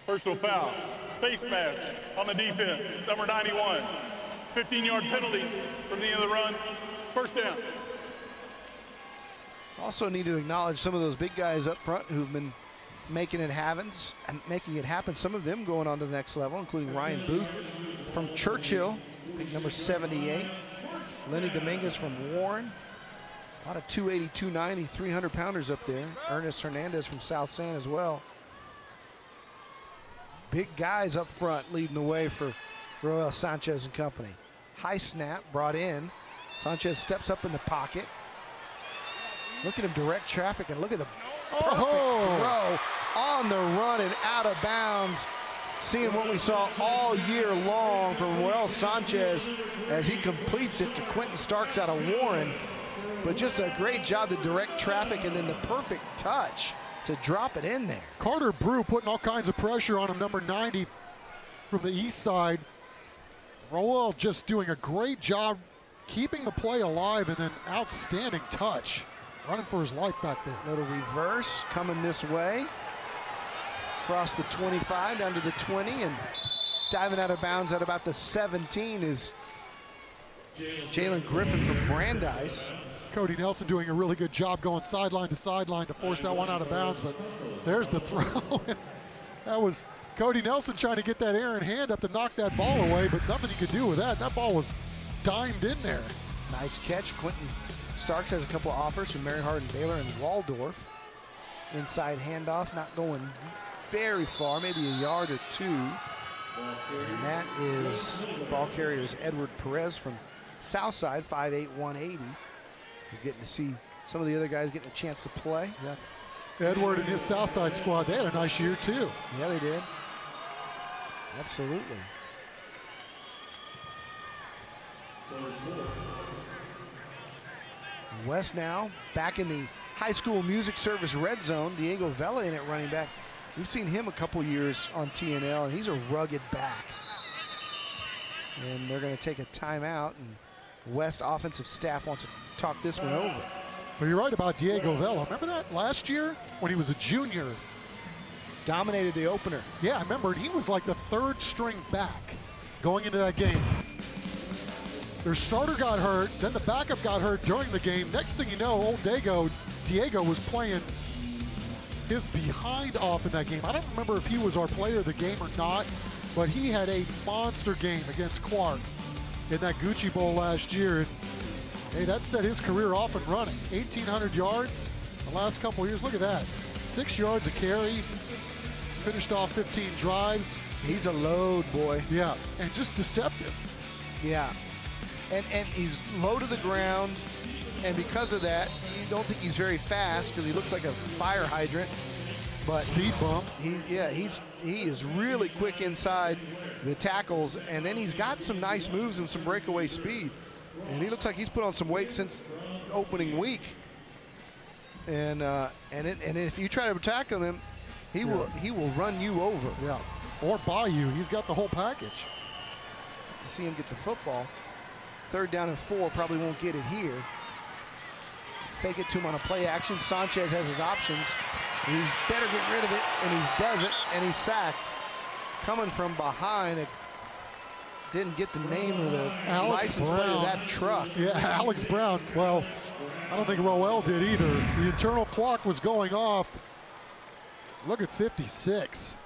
Personal foul, face mask on the defense, number 91. 15-yard penalty from the end of the run, first down. Also need to acknowledge some of those big guys up front who've been making it happen. Some of them going on to the next level, including Ryan Booth from Churchill, big number 78. Lenny Dominguez from Warren. A lot of 280, 290, 300-pounders up there. Ernest Hernandez from South San as well. Big guys up front leading the way for Roel Sanchez and company. High snap brought in. Sanchez steps up in the pocket. Look at him direct traffic, and look at the perfect throw on the run and out of bounds. Seeing what we saw all year long from Roel Sanchez as he completes it to Quentin Starks out of Warren. But just a great job to direct traffic, and then the perfect touch to drop it in there. Carter Brew putting all kinds of pressure on him, number 90 from the east side. Roel just doing a great job keeping the play alive, and then outstanding touch. Running for his life back there. Little reverse coming this way. Across the 25 down to the 20, and diving out of bounds at about the 17 is Jalen Griffin from Brandeis. Cody Nelson doing a really good job going sideline to sideline to force that one out of bounds, but there's the throw. That was Cody Nelson trying to get that Aaron hand up to knock that ball away, but nothing he could do with that. That ball was dimed in there. Nice catch. Quentin Starks has a couple of offers from Mary Hardin Baylor and Waldorf. Inside handoff, not going very far, maybe a yard or two. And that is ball carrier's Edward Perez from Southside, 5'8", 180. You're getting to see some of the other guys getting a chance to play. Yeah. Edward and his Southside squad, they had a nice year too. Yeah, they did. Absolutely. West now back in the high school music service red zone. Diego Vela in at running back. We've seen him a couple years on TNL, and he's a rugged back. And they're going to take a timeout, and West offensive staff wants to talk this one over. Well, you're right about Diego Vela. Remember that last year when he was a junior? Dominated the opener. Yeah, I remember he was like the third string back going into that game. Their starter got hurt, then the backup got hurt during the game. Next thing you know, old Diego was playing his behind off in that game. I don't remember if he was our player of the game or not, but he had a monster game against Clark in that Gucci Bowl last year. And, hey, that set his career off and running. 1,800 yards the last couple of years. Look at that. 6 yards a carry. Finished off 15 drives. He's a load, boy. Yeah, and just deceptive. Yeah. And he's low to the ground, and because of that, you don't think he's very fast because he looks like a fire hydrant. But speed bump. He is really quick inside the tackles, and then he's got some nice moves and some breakaway speed. And he looks like he's put on some weight since opening week. And if you try to tackle him, he will run you over. Yeah, or by you. He's got the whole package. To see him get the football. 3rd down and 4, probably won't get it here. Fake it to him on a play action. Sanchez has his options. He's better get rid of it, and he doesn't, and he's sacked. Coming from behind, didn't get the name of the license plate of that truck. Yeah, Alex Brown. Well, I don't think Roel did either. The internal clock was going off. Look at 56.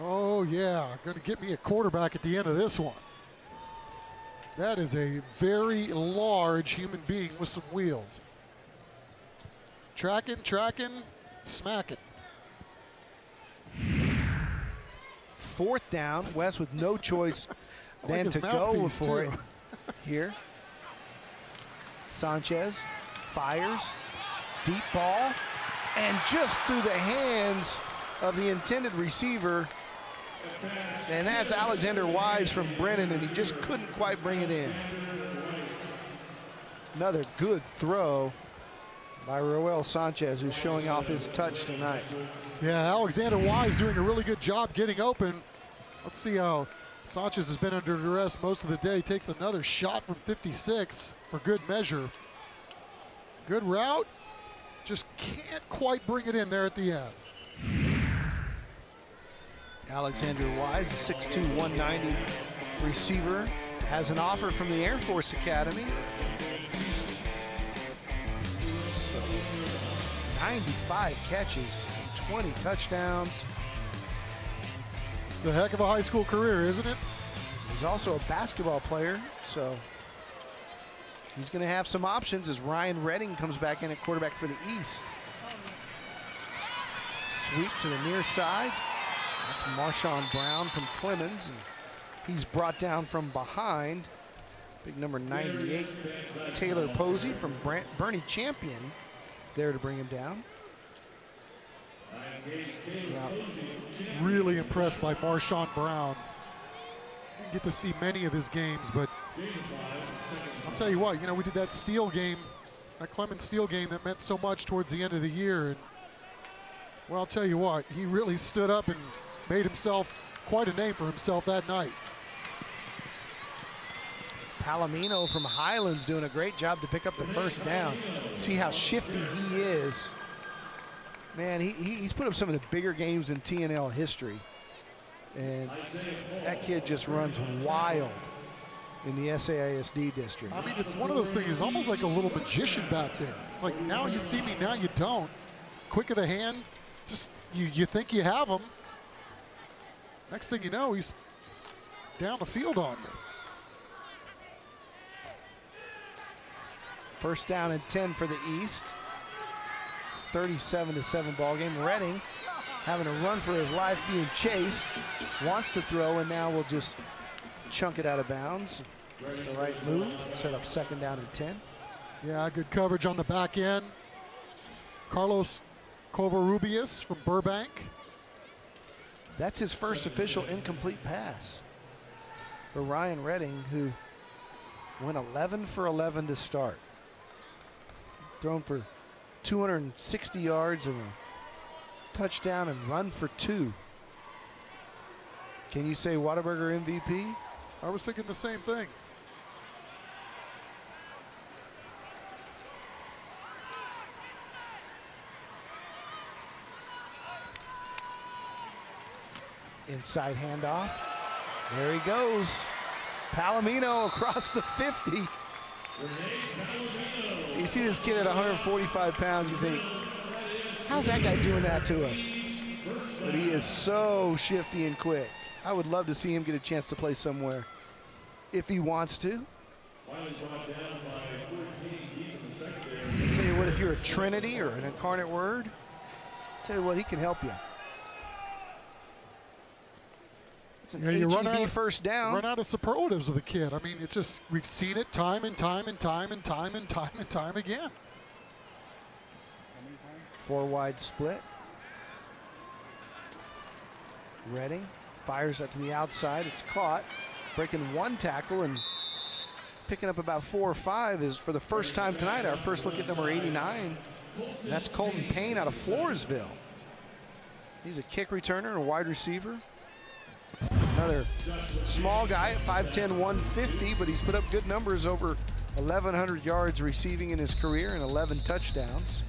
Oh, yeah, going to get me a quarterback at the end of this one. That is a very large human being with some wheels. Tracking, smacking. 4th down, West with no choice than to go for it here. Sanchez fires, deep ball, and just through the hands of the intended receiver. And that's Alexander Wise from Brennan, and he just couldn't quite bring it in. Another good throw by Roel Sanchez, who's showing off his touch tonight. Yeah, Alexander Wise doing a really good job getting open. Let's see how Sanchez has been under duress most of the day. Takes another shot from 56 for good measure. Good route, just can't quite bring it in there at the end. Alexander Wise, a 6'2", 190 receiver, has an offer from the Air Force Academy. 95 catches, 20 touchdowns. It's a heck of a high school career, isn't it? He's also a basketball player, so he's going to have some options as Ryan Redding comes back in at quarterback for the East. Sweep to the near side. That's Marshawn Brown from Clemens, and he's brought down from behind. Big number 98, Taylor Posey from Bernie Champion, there to bring him down. Yeah, really impressed by Marshawn Brown. Didn't get to see many of his games, but I'll tell you what, we did that Steel game, that Clemens Steel game that meant so much towards the end of the year. And well, I'll tell you what, he really stood up and made himself quite a name for himself that night. Palomino from Highlands doing a great job to pick up the 1st down. See how shifty he is. Man, he's put up some of the bigger games in TNL history. And that kid just runs wild. in the SAISD district. I mean, it's one of those things. He's almost like a little magician back there. It's like, now you see me, now you don't. Quick of the hand, just you think you have him. Next thing you know, he's down the field on you. First down and 10 for the East. It's 37-7 ball game. Redding having to run for his life, being chased, wants to throw, and now we'll just chunk it out of bounds. That's the right move. Set up second down and 10. Yeah, good coverage on the back end. Carlos Covarrubias from Burbank. That's his first official incomplete pass for Ryan Redding, who went 11 for 11 to start. Thrown for 260 yards and a touchdown and run for 2. Can you say Whataburger MVP? I was thinking the same thing. Inside handoff. There he goes. Palomino across the 50. You see this kid at 145 pounds, you think, how's that guy doing that to us? But he is so shifty and quick. I would love to see him get a chance to play somewhere if he wants to. Tell you what, if you're a Trinity or an Incarnate Word, tell you what, he can help you. It's an HEB first down. Run out of superlatives with a kid. I mean, it's just, we've seen it time and time and time and time and time and time again. 4 wide split. Redding fires that to the outside. It's caught. Breaking 1 tackle and picking up about 4 or 5 is, for the first time tonight, our first look at number 89. And that's Colton Payne out of Floresville. He's a kick returner and a wide receiver. Another small guy at 5'10", 150, but he's put up good numbers, over 1,100 yards receiving in his career and 11 touchdowns.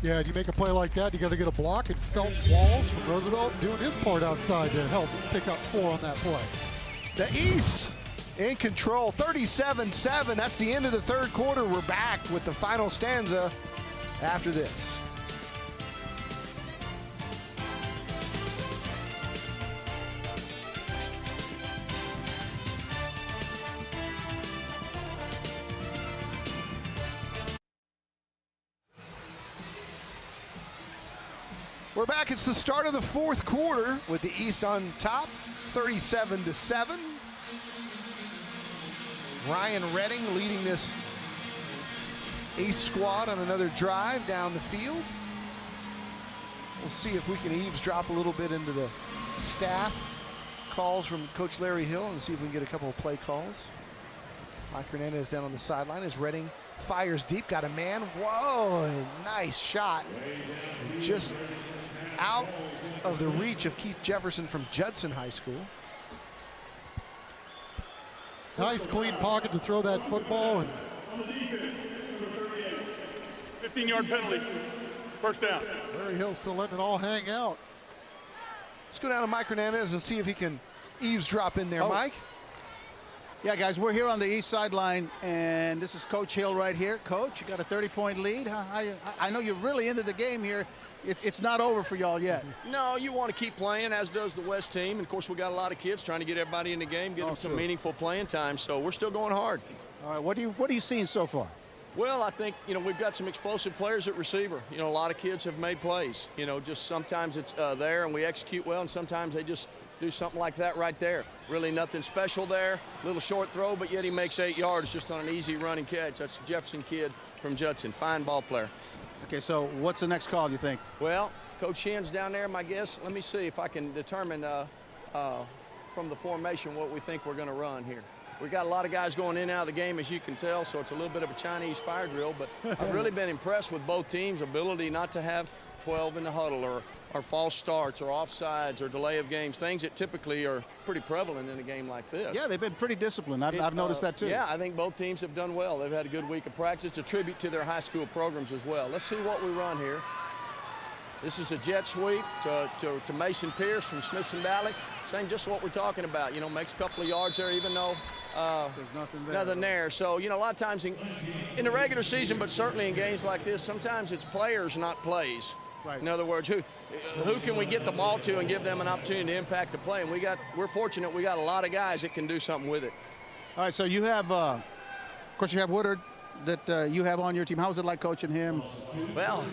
Yeah, you make a play like that, you got to get a block, and Phelps Walls from Roosevelt doing his part outside to help pick up 4 on that play. The East in control, 37-7. That's the end of the third quarter. We're back with the final stanza after this. We're back. It's the start of the fourth quarter with the East on top, 37-7. Ryan Redding leading this East squad on another drive down the field. We'll see if we can eavesdrop a little bit into the staff calls from Coach Larry Hill and see if we can get a couple of play calls. Mike Hernandez down on the sideline as Redding fires deep, got a man. Whoa, nice shot. Just out of the reach of Keith Jefferson from Judson High School. Nice clean pocket to throw that football. And 15-yard penalty, first down. Larry Hill's still letting it all hang out. Let's go down to Mike Hernandez and see if he can eavesdrop in there, Mike. Yeah, guys, we're here on the east sideline, and this is Coach Hill right here. Coach, you got a 30-point lead. I know you're really into the game here. It's not over for y'all yet. No, you want to keep playing, as does the West team. And of course, we got a lot of kids trying to get everybody in the game, get them some meaningful playing time. So we're still going hard. All right, what are you seeing so far? Well, I think, we've got some explosive players at receiver. A lot of kids have made plays. Just sometimes it's there and we execute well, and sometimes they just do something like that right there. Really nothing special there. Little short throw, but yet he makes 8 yards just on an easy running catch. That's the Jefferson kid from Judson. Fine ball player. Okay, so what's the next call, you think? Well, Coach Shin's down there, my guess. Let me see if I can determine from the formation what we think we're going to run here. We've got a lot of guys going in and out of the game, as you can tell, so it's a little bit of a Chinese fire drill, but I've really been impressed with both teams' ability not to have 12 in the huddle or false starts or offsides or delay of games, things that typically are pretty prevalent in a game like this. Yeah, they've been pretty disciplined. I've noticed that too. Yeah, I think both teams have done well. They've had a good week of practice. It's a tribute to their high school programs as well. Let's see what we run here. This is a jet sweep to Mason Pierce from Smithson Valley. Saying just what we're talking about. Makes a couple of yards there, even though There's nothing there. Nothing there. So, you know, a lot of times in the regular season, but certainly in games like this, sometimes it's players, not plays. Right. In other words, who can we get the ball to and give them an opportunity to impact the play? And we're fortunate we got a lot of guys that can do something with it. All right, so you have, of course, you have Woodard that you have on your team. How was it like coaching him? Well,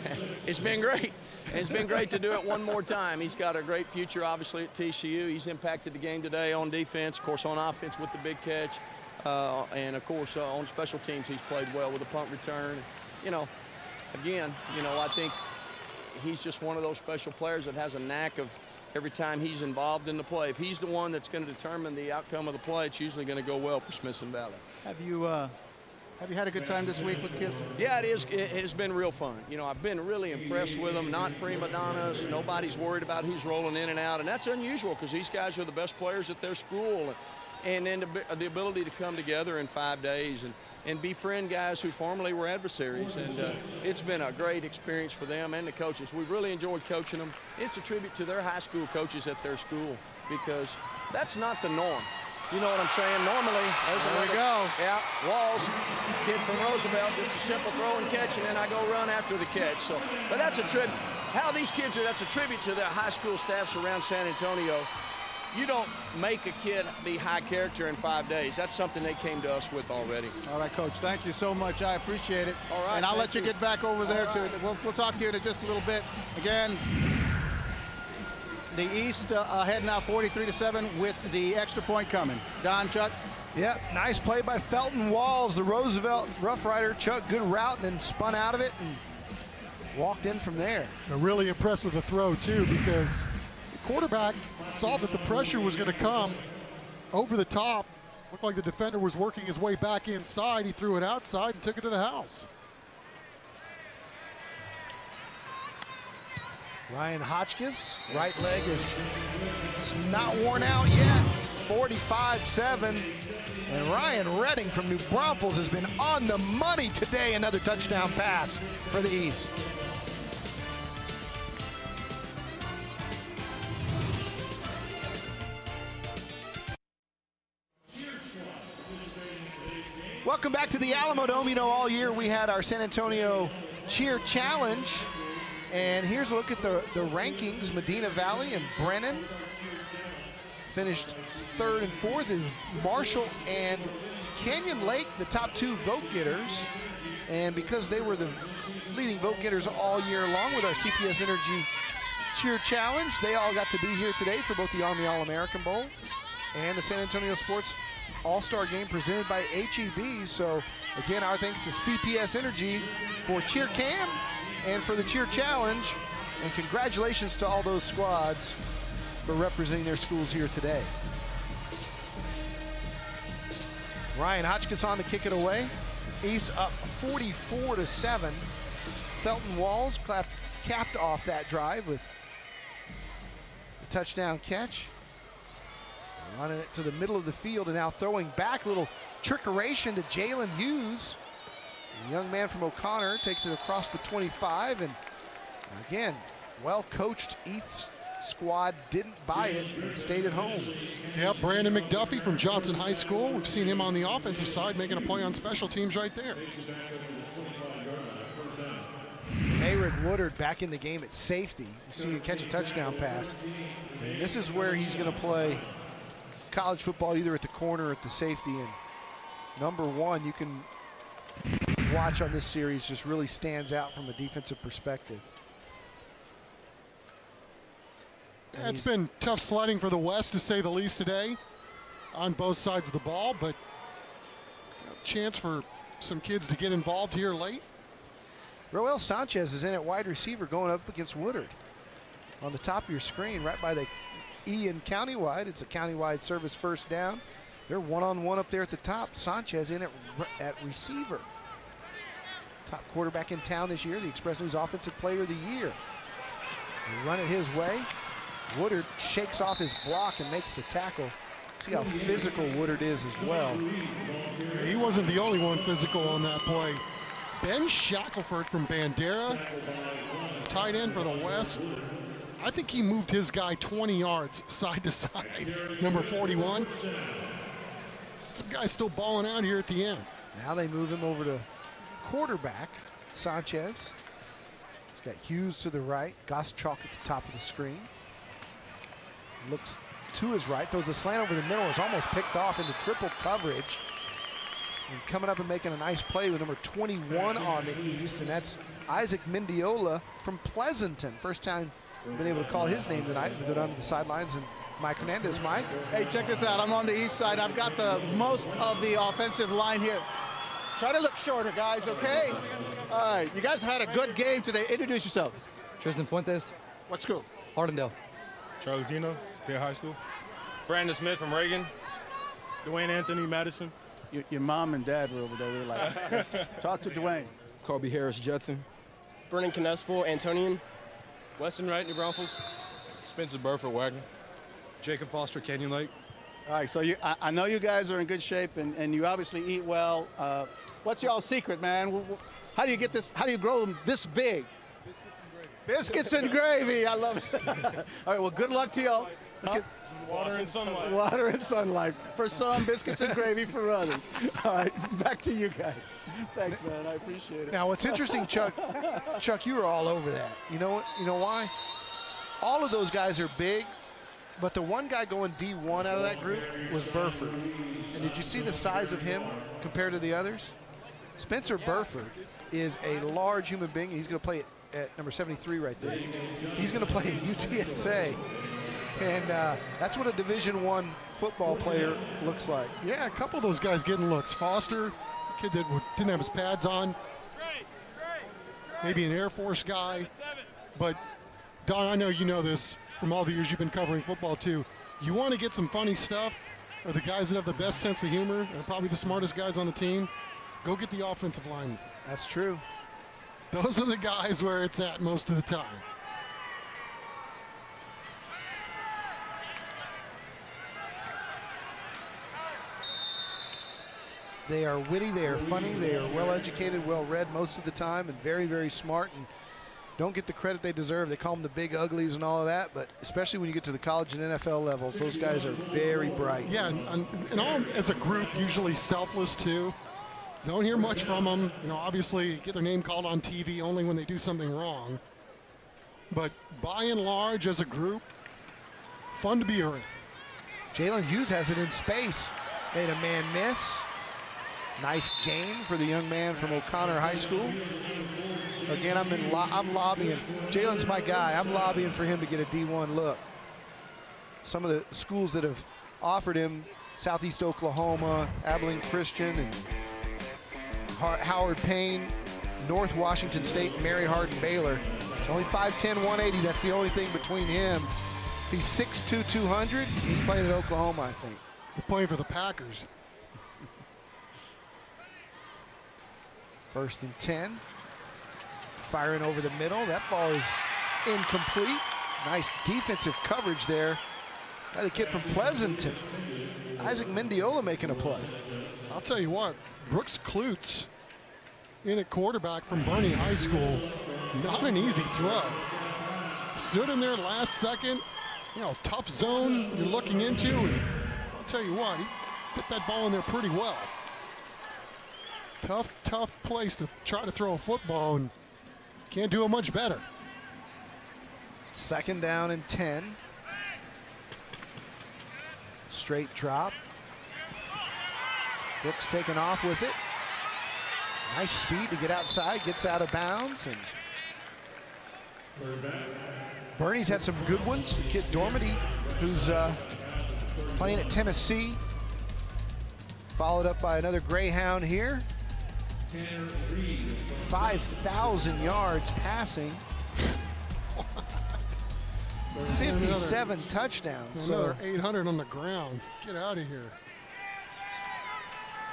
it's been great. It's been great to do it one more time. He's got a great future, obviously, at TCU. He's impacted the game today on defense, of course, on offense with the big catch, and, of course, on special teams he's played well with the punt return. You know, again, you know, I think he's just one of those special players that has a knack of every time he's involved in the play. If he's the one that's going to determine the outcome of the play, it's usually going to go well for Smithson Valley. Have you had a good time this week with kids? Yeah, it is. It has been real fun. You know, I've been really impressed with them. Not prima donnas. Nobody's worried about who's rolling in and out, and that's unusual because these guys are the best players at their school. And then the ability to come together in 5 days and befriend guys who formerly were adversaries. And it's been a great experience for them and the coaches. We've really enjoyed coaching them. It's a tribute to their high school coaches at their school because that's not the norm. You know what I'm saying? Normally, there we go. Yeah, Walls, kid from Roosevelt, just a simple throw and catch, and then I go run after the catch. So, but that's a tribute. How these kids are, that's a tribute to the high school staffs around San Antonio. You don't make a kid be high character in 5 days. That's something they came to us with already. All right, Coach, thank you so much. I appreciate it. All right. And I'll let you get back over there to, we'll talk to you in just a little bit. Again, the East ahead now 43-7 with the extra point coming. Don, Chuck? Yep, nice play by Felton Walls, the Roosevelt Rough Rider. Chuck, good route, and then spun out of it and walked in from there. I'm really impressed with the throw, too, because the quarterback saw that the pressure was going to come over the top. Looked like the defender was working his way back inside. He threw it outside and took it to the house. Ryan Hotchkiss, right leg is not worn out yet, 45-7. And Ryan Redding from New Braunfels has been on the money today. Another touchdown pass for the East. Welcome back to the Alamo Dome. You know, all year we had our San Antonio Cheer Challenge. And here's a look at the rankings. Medina Valley and Brennan finished 3rd and 4th. It was Marshall and Canyon Lake, the top 2 vote getters. And because they were the leading vote getters all year long with our CPS Energy Cheer Challenge, they all got to be here today for both the Army All-American Bowl and the San Antonio Sports All-Star Game presented by HEB. So again, our thanks to CPS Energy for Cheer Cam and for the Cheer Challenge, and congratulations to all those squads for representing their schools here today. Ryan Hotchkiss on to kick it away. East up 44-7. Felton Walls capped off that drive with a touchdown catch. Running it to the middle of the field and now throwing back, a little trickeration to Jalen Hughes. The young man from O'Connor takes it across the 25, and again, well-coached East squad didn't buy it and stayed at home. Yep, Brandon McDuffie from Johnson High School. We've seen him on the offensive side making a play on special teams right there. Mayrick Woodard back in the game at safety. You see him catch a touchdown pass. And this is where he's going to play college football, either at the corner or at the safety. And number 1, you can watch on this series, just really stands out from a defensive perspective. Yeah, it's been tough sledding for the West, to say the least, today on both sides of the ball, but chance for some kids to get involved here late. Roel Sanchez is in at wide receiver going up against Woodard. On the top of your screen, right by the E in countywide, it's a countywide service first down. They're one-on-one up there at the top. Sanchez in at receiver. Top quarterback in town this year, the Express News Offensive Player of the Year. They run it his way. Woodard shakes off his block and makes the tackle. See how physical Woodard is as well. Yeah, he wasn't the only one physical on that play. Ben Shackelford from Bandera, tight end for the West. I think he moved his guy 20 yards side to side, number 41. some guys still balling out here at the end. Now they move him over to quarterback, Sanchez. He's got Hughes to the right, Goschalk at the top of the screen. Looks to his right, throws the slant over the middle, is almost picked off into triple coverage. And coming up and making a nice play with number 21 on the East, and that's Isaac Mendiola from Pleasanton. First time we've been able to call his name tonight as we go down to the sidelines. And Mike Hernandez. Mike? Hey, check this out. I'm on the east side. I've got the most of the offensive line here. Try to look shorter, guys, okay? All right, you guys have had a good game today. Introduce yourself. Tristan Fuentes. What school? Hardendale. Charles Zeno, State High School. Brandon Smith from Reagan. Dwayne Anthony Madison. Your mom and dad were over there. We were like, talk to Dwayne. Colby Harris Judson. Brennan Canespo, Antonian. Weston Wright, New Braunfels. Spencer Burford, Wagner. Jacob Foster, Canyon Lake. All right, so I know you guys are in good shape, and you obviously eat well. What's y'all's secret, man? How do you get this? How do you grow them this big? Biscuits and gravy. I love it. All right, well, good luck to y'all. Water and sunlight. Water and sunlight. For some, biscuits and gravy for others. All right, back to you guys. Thanks, man. I appreciate it. Now, what's interesting, Chuck, you were all over that. You know what? You know why? All of those guys are big, but the one guy going D1 out of that group was Burford. And did you see the size of him compared to the others? Spencer Burford is a large human being. He's going to play at number 73 right there. He's going to play at UTSA. And that's what a Division I football player looks like. Yeah, a couple of those guys getting looks. Foster, a kid that didn't have his pads on. Maybe an Air Force guy. But, Don, I know you know this from all the years you've been covering football, too. You want to get some funny stuff, or the guys that have the best sense of humor, are probably the smartest guys on the team. Go get the offensive lineman. That's true. Those are the guys where it's at most of the time. They are witty, they are funny, they are well-educated, well-read most of the time, and very, very smart, and don't get the credit they deserve. They call them the big uglies and all of that, but especially when you get to the college and NFL levels, those guys are very bright. Yeah, and all as a group, usually selfless, too. Don't hear much from them. You know, obviously get their name called on TV only when they do something wrong. But by and large, as a group, fun to be around. Jalen Hughes has it in space. Made a man miss. Nice gain for the young man from O'Connor High School. Again, I'm lobbying. Jalen's my guy. I'm lobbying for him to get a D1 look. Some of the schools that have offered him, Southeast Oklahoma, Abilene Christian, and Howard Payne, North Washington State, Mary Hardin Baylor. It's only 5'10", 180. That's the only thing between him. If he's 6'2", 200, he's playing at Oklahoma, I think. You're playing for the Packers. 1st and 10. Firing over the middle. That ball is incomplete. Nice defensive coverage there by the kid from Pleasanton. Isaac Mendiola making a play. I'll tell you what, Brooks Klutz in at quarterback from Bernie High School. Not an easy throw. Stood in there last second. You know, tough zone you're looking into. And I'll tell you what, he fit that ball in there pretty well. Tough place to try to throw a football, and can't do it much better. 2nd down and 10. Straight drop. Brooks taking off with it. Nice speed to get outside, gets out of bounds. And Bernie's had some good ones. The kid Dormady, who's playing at Tennessee. Followed up by another Greyhound here. 5,000 yards passing. 57 touchdowns. Another 800 on the ground. Get out of here.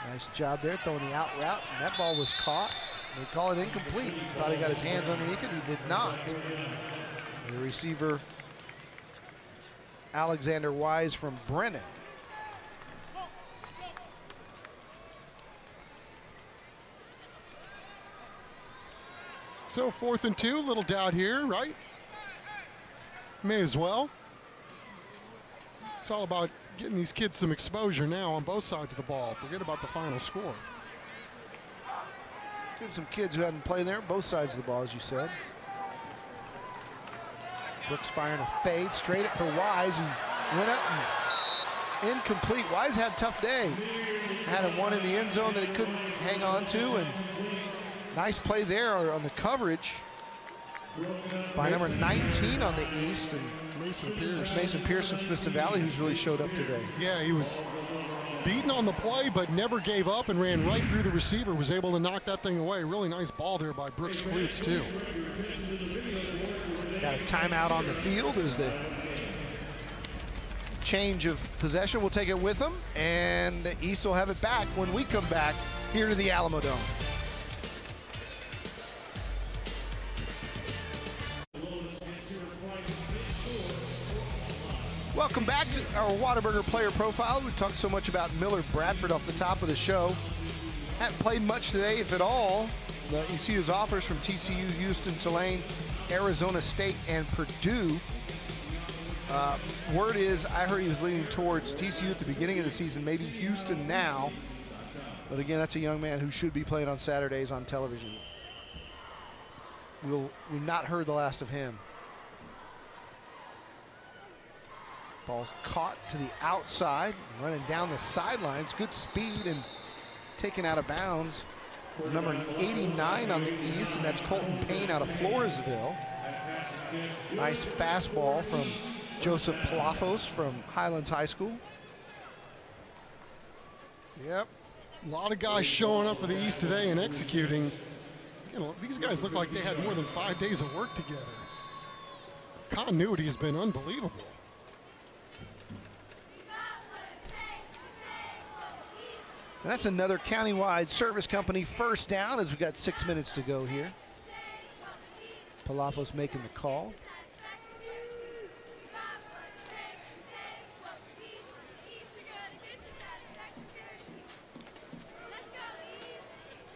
Nice job there throwing the out route, and that ball was caught. They call it incomplete. Thought he got his hands underneath it. He did not. The receiver, Alexander Wise from Brennan. So 4th and 2, little doubt here, right? May as well. It's all about getting these kids some exposure now on both sides of the ball. Forget about the final score. Getting some kids who hadn't played there, both sides of the ball, as you said. Brooks firing a fade straight up for Wise, who went up and incomplete. Wise had a tough day. Had a one in the end zone that he couldn't hang on to, and nice play there on the coverage by number 19 on the East, and Mason Pierce from Smithson Valley, who's really showed up today. Yeah, he was beaten on the play, but never gave up and ran right through the receiver, was able to knock that thing away. Really nice ball there by Brooks Klutz, too. Got a timeout on the field as the change of possession. We'll take it with them, and the East will have it back when we come back here to the Alamo Dome. Welcome back to our Whataburger player profile. We talked so much about Miller Bradford off the top of the show. Haven't played much today, if at all. You see his offers from TCU, Houston, Tulane, Arizona State, and Purdue. Word is, I heard he was leaning towards TCU at the beginning of the season, maybe Houston now. But again, that's a young man who should be playing on Saturdays on television. We've not heard the last of him. Ball's caught to the outside, running down the sidelines. Good speed and taken out of bounds. Number 89 on the East, and that's Colton Payne out of Floresville. Nice fastball from Joseph Palafos from Highlands High School. Yep, a lot of guys showing up for the East today and executing. You know, these guys look like they had more than 5 days of work together. Continuity has been unbelievable. And that's another countywide service company first down as we've got 6 minutes to go here. Palafos making the call.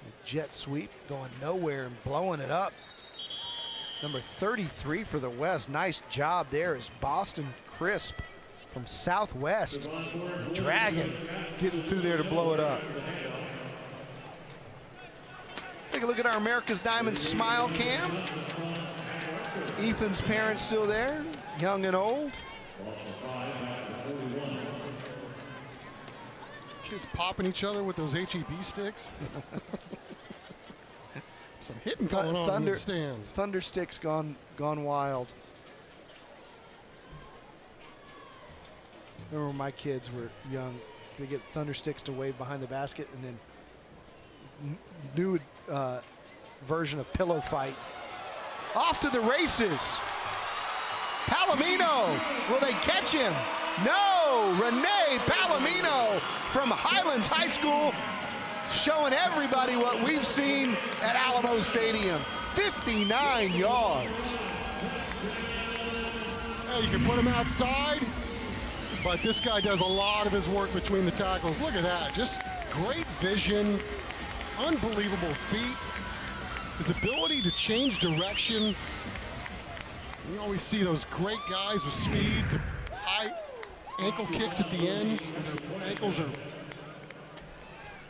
The jet sweep going nowhere and blowing it up. Number 33 for the West. Nice job there is Boston Crisp from Southwest. Dragon getting through there to blow it up. Take a look at our America's Diamond Smile Cam. Ethan's parents still there, young and old. Kids popping each other with those HEB sticks. Some hitting going on in the stands. Thunder sticks gone wild. Remember when my kids were young, they get thunder sticks to wave behind the basket, and then new version of pillow fight. Off to the races. Palomino, will they catch him? No, Renee Palomino from Highlands High School, showing everybody what we've seen at Alamo Stadium. 59 yards. Hey, you can put him outside, but this guy does a lot of his work between the tackles. Look at that, just great vision, unbelievable feet. His ability to change direction. You always see those great guys with speed, the high ankle kicks at the end, where their ankles are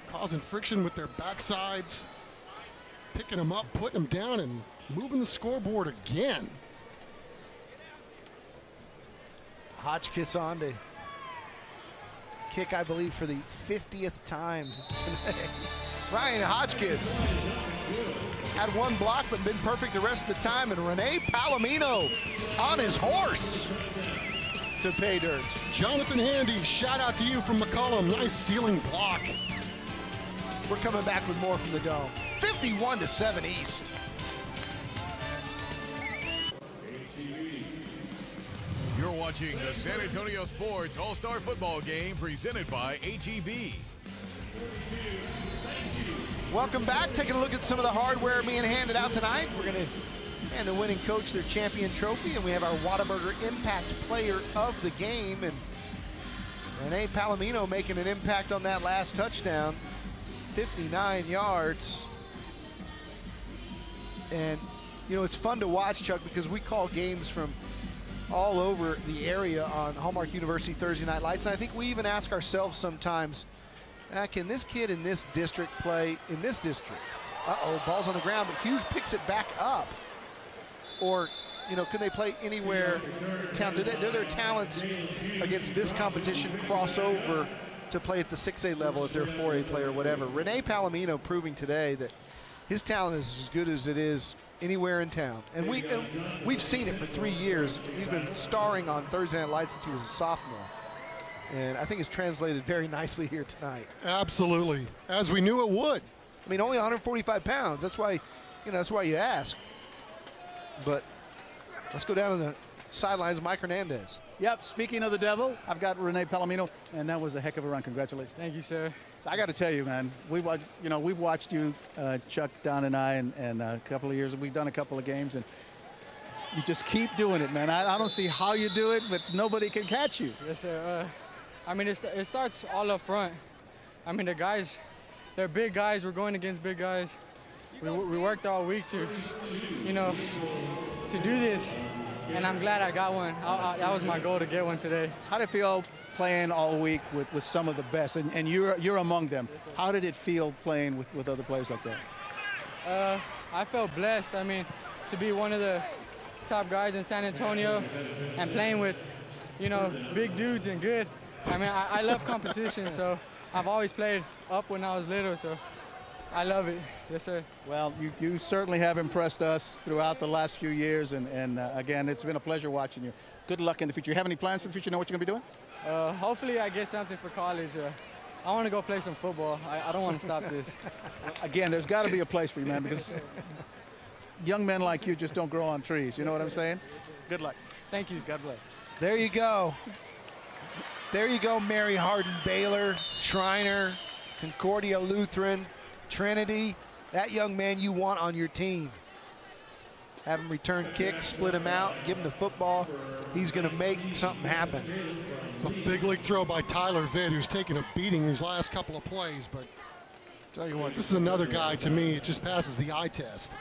causing friction with their backsides, picking them up, putting them down, and moving the scoreboard again. Hotchkiss on to kick, I believe, for the 50th time today. Ryan Hotchkiss had one block but been perfect the rest of the time, and Renee Palomino on his horse to pay dirt. Jonathan Handy, shout out to you from McCollum. Nice ceiling block. We're coming back with more from the Dome. 51-7 East. You're watching the San Antonio Sports All-Star Football Game presented by HEB. Welcome back. Taking a look at some of the hardware being handed out tonight. We're going to hand the winning coach their champion trophy, and we have our Whataburger Impact Player of the Game. And Renee Palomino making an impact on that last touchdown. 59 yards. And, you know, it's fun to watch, Chuck, because we call games from all over the area on Hallmark University Thursday Night Lights. And I think we even ask ourselves sometimes, can this kid in this district play in this district? Uh-oh, ball's on the ground, but Hughes picks it back up. Or, you know, can they play anywhere in town? Do their talents against this competition cross over to play at the 6A level if they're a 4A player or whatever? Rene Palomino proving today that his talent is as good as it is anywhere in town. And we've seen it for 3 years. He's been starring on Thursday Night Lights since he was a sophomore. And I think it's translated very nicely here tonight. Absolutely, as we knew it would. I mean, only 145 pounds. That's why, that's why you ask. But let's go down to the sidelines. Mike Hernandez. Yep, speaking of the devil, I've got Rene Palomino, and that was a heck of a run. Congratulations. Thank you, sir. So I got to tell you, man, we've watched you, Chuck, Don, and I, and a couple of years, and we've done a couple of games, and you just keep doing it, man. I don't see how you do it, but nobody can catch you. Yes, sir. I mean, it starts all up front. I mean, the guys, they're big guys. We're going against big guys. We worked all week to do this, and I'm glad I got one. That was my goal, to get one today. How did it feel playing all week with some of the best, and you're among them? How did it feel playing with other players like that? I felt blessed. I mean, to be one of the top guys in San Antonio and playing with, big dudes and good. I mean, I love competition, so I've always played up when I was little, so I love it. Yes, sir. Well, you certainly have impressed us throughout the last few years, and again, it's been a pleasure watching you. Good luck in the future. You have any plans for the future? Know what you're going to be doing? Hopefully I get something for college. I want to go play some football. I don't want to stop this. Again, there's got to be a place for you, man, because young men like you just don't grow on trees. You know what I'm saying? Good luck. Thank you. God bless. There you go. There you go, Mary Hardin Baylor, Shriner, Concordia Lutheran, Trinity. That young man you want on your team. Have him return kicks, split him out, give him the football. He's going to make something happen. It's a big league throw by Tyler Vitt, who's taken a beating in his last couple of plays. But tell you what, this is another guy, to me, it just passes the eye test.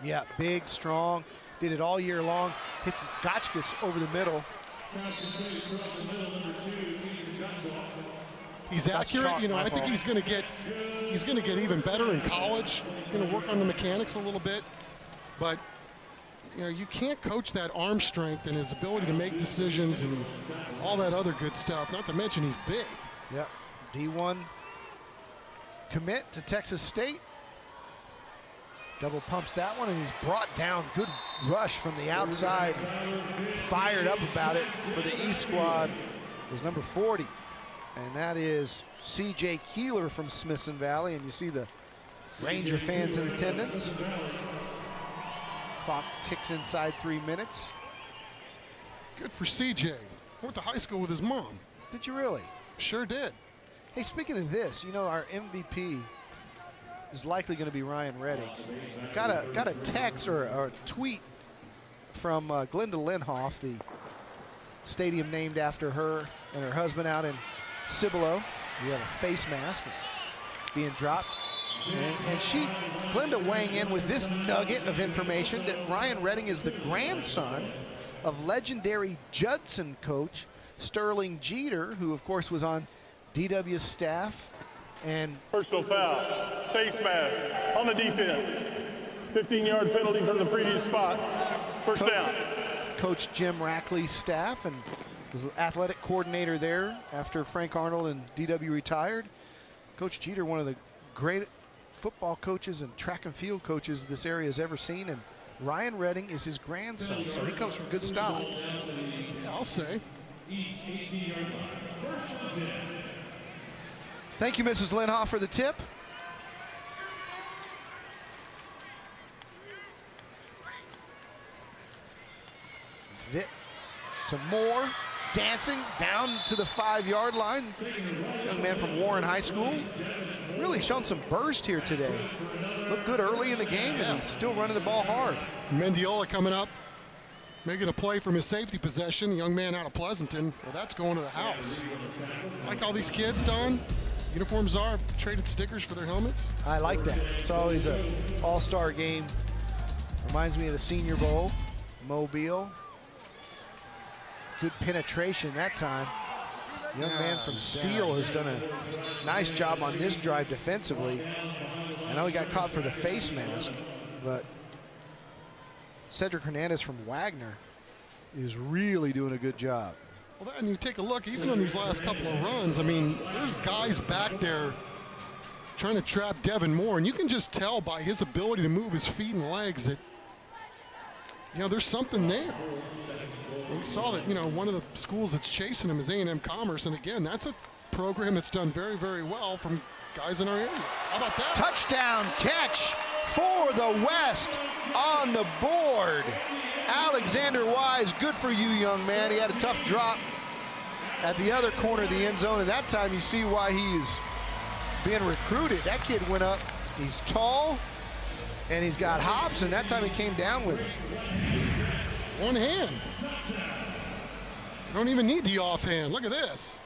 Yeah, big, strong, did it all year long. Hits Gotchkis over the middle. He's accurate, I think he's going to get even better in college. Going to work on the mechanics a little bit. But, you can't coach that arm strength and his ability to make decisions and all that other good stuff, not to mention he's big. Yep, D1 commit to Texas State. Double pumps that one, and he's brought down. Good rush from the outside. Fired up about it for the East squad is number 40. And that is C.J. Keeler from Smithson Valley. And you see the Ranger fans in attendance. Clock ticks inside 3 minutes. Good for C.J. Went to high school with his mom. Did you really? Sure did. Hey, speaking of this, our MVP is likely going to be Ryan Redding. Got a text or a tweet from Glenda Linhoff, the stadium named after her and her husband out in Cibolo. We have a face mask being dropped. And Glenda weighing in with this nugget of information that Ryan Redding is the grandson of legendary Judson coach Sterling Jeter, who of course was on DW's staff. And personal foul, face mask on the defense. 15-yard penalty from the previous spot. First down. Coach Jim Rackley's staff and was the athletic coordinator there after Frank Arnold and DW retired. Coach Jeter, one of the great football coaches and track and field coaches this area has ever seen, and Ryan Redding is his grandson, so he comes from good stock. Yeah, I'll say. Thank you, Mrs. Linhoff, for the tip. Vitt to Moore, dancing down to the 5-yard line. Young man from Warren High School. Really shown some burst here today. Looked good early in the game, and he's still running the ball hard. Mendiola coming up, making a play from his safety possession. The young man out of Pleasanton. Well, that's going to the house. Like all these kids, Don, uniforms are traded stickers for their helmets. I like that. It's always an all-star game. Reminds me of the Senior Bowl, Mobile. Good penetration that time. Young man from Steele has done a nice job on this drive defensively. I know he got caught for the face mask, but Cedric Hernandez from Wagner is really doing a good job. Well, and you take a look, even on these last couple of runs, I mean, there's guys back there trying to trap Devin Moore, and you can just tell by his ability to move his feet and legs that, you know, there's something there. We saw that, you know, one of the schools that's chasing him is A&M Commerce, and again, that's a program that's done very, very well from guys in our area. How about that? Touchdown catch for the West on the board. Alexander Wise, good for you, young man. He had a tough drop at the other corner of the end zone, and that time you see why he's being recruited. That kid went up, he's tall, and he's got hops, and that time he came down with it. One hand. Don't even need the offhand. Look at this.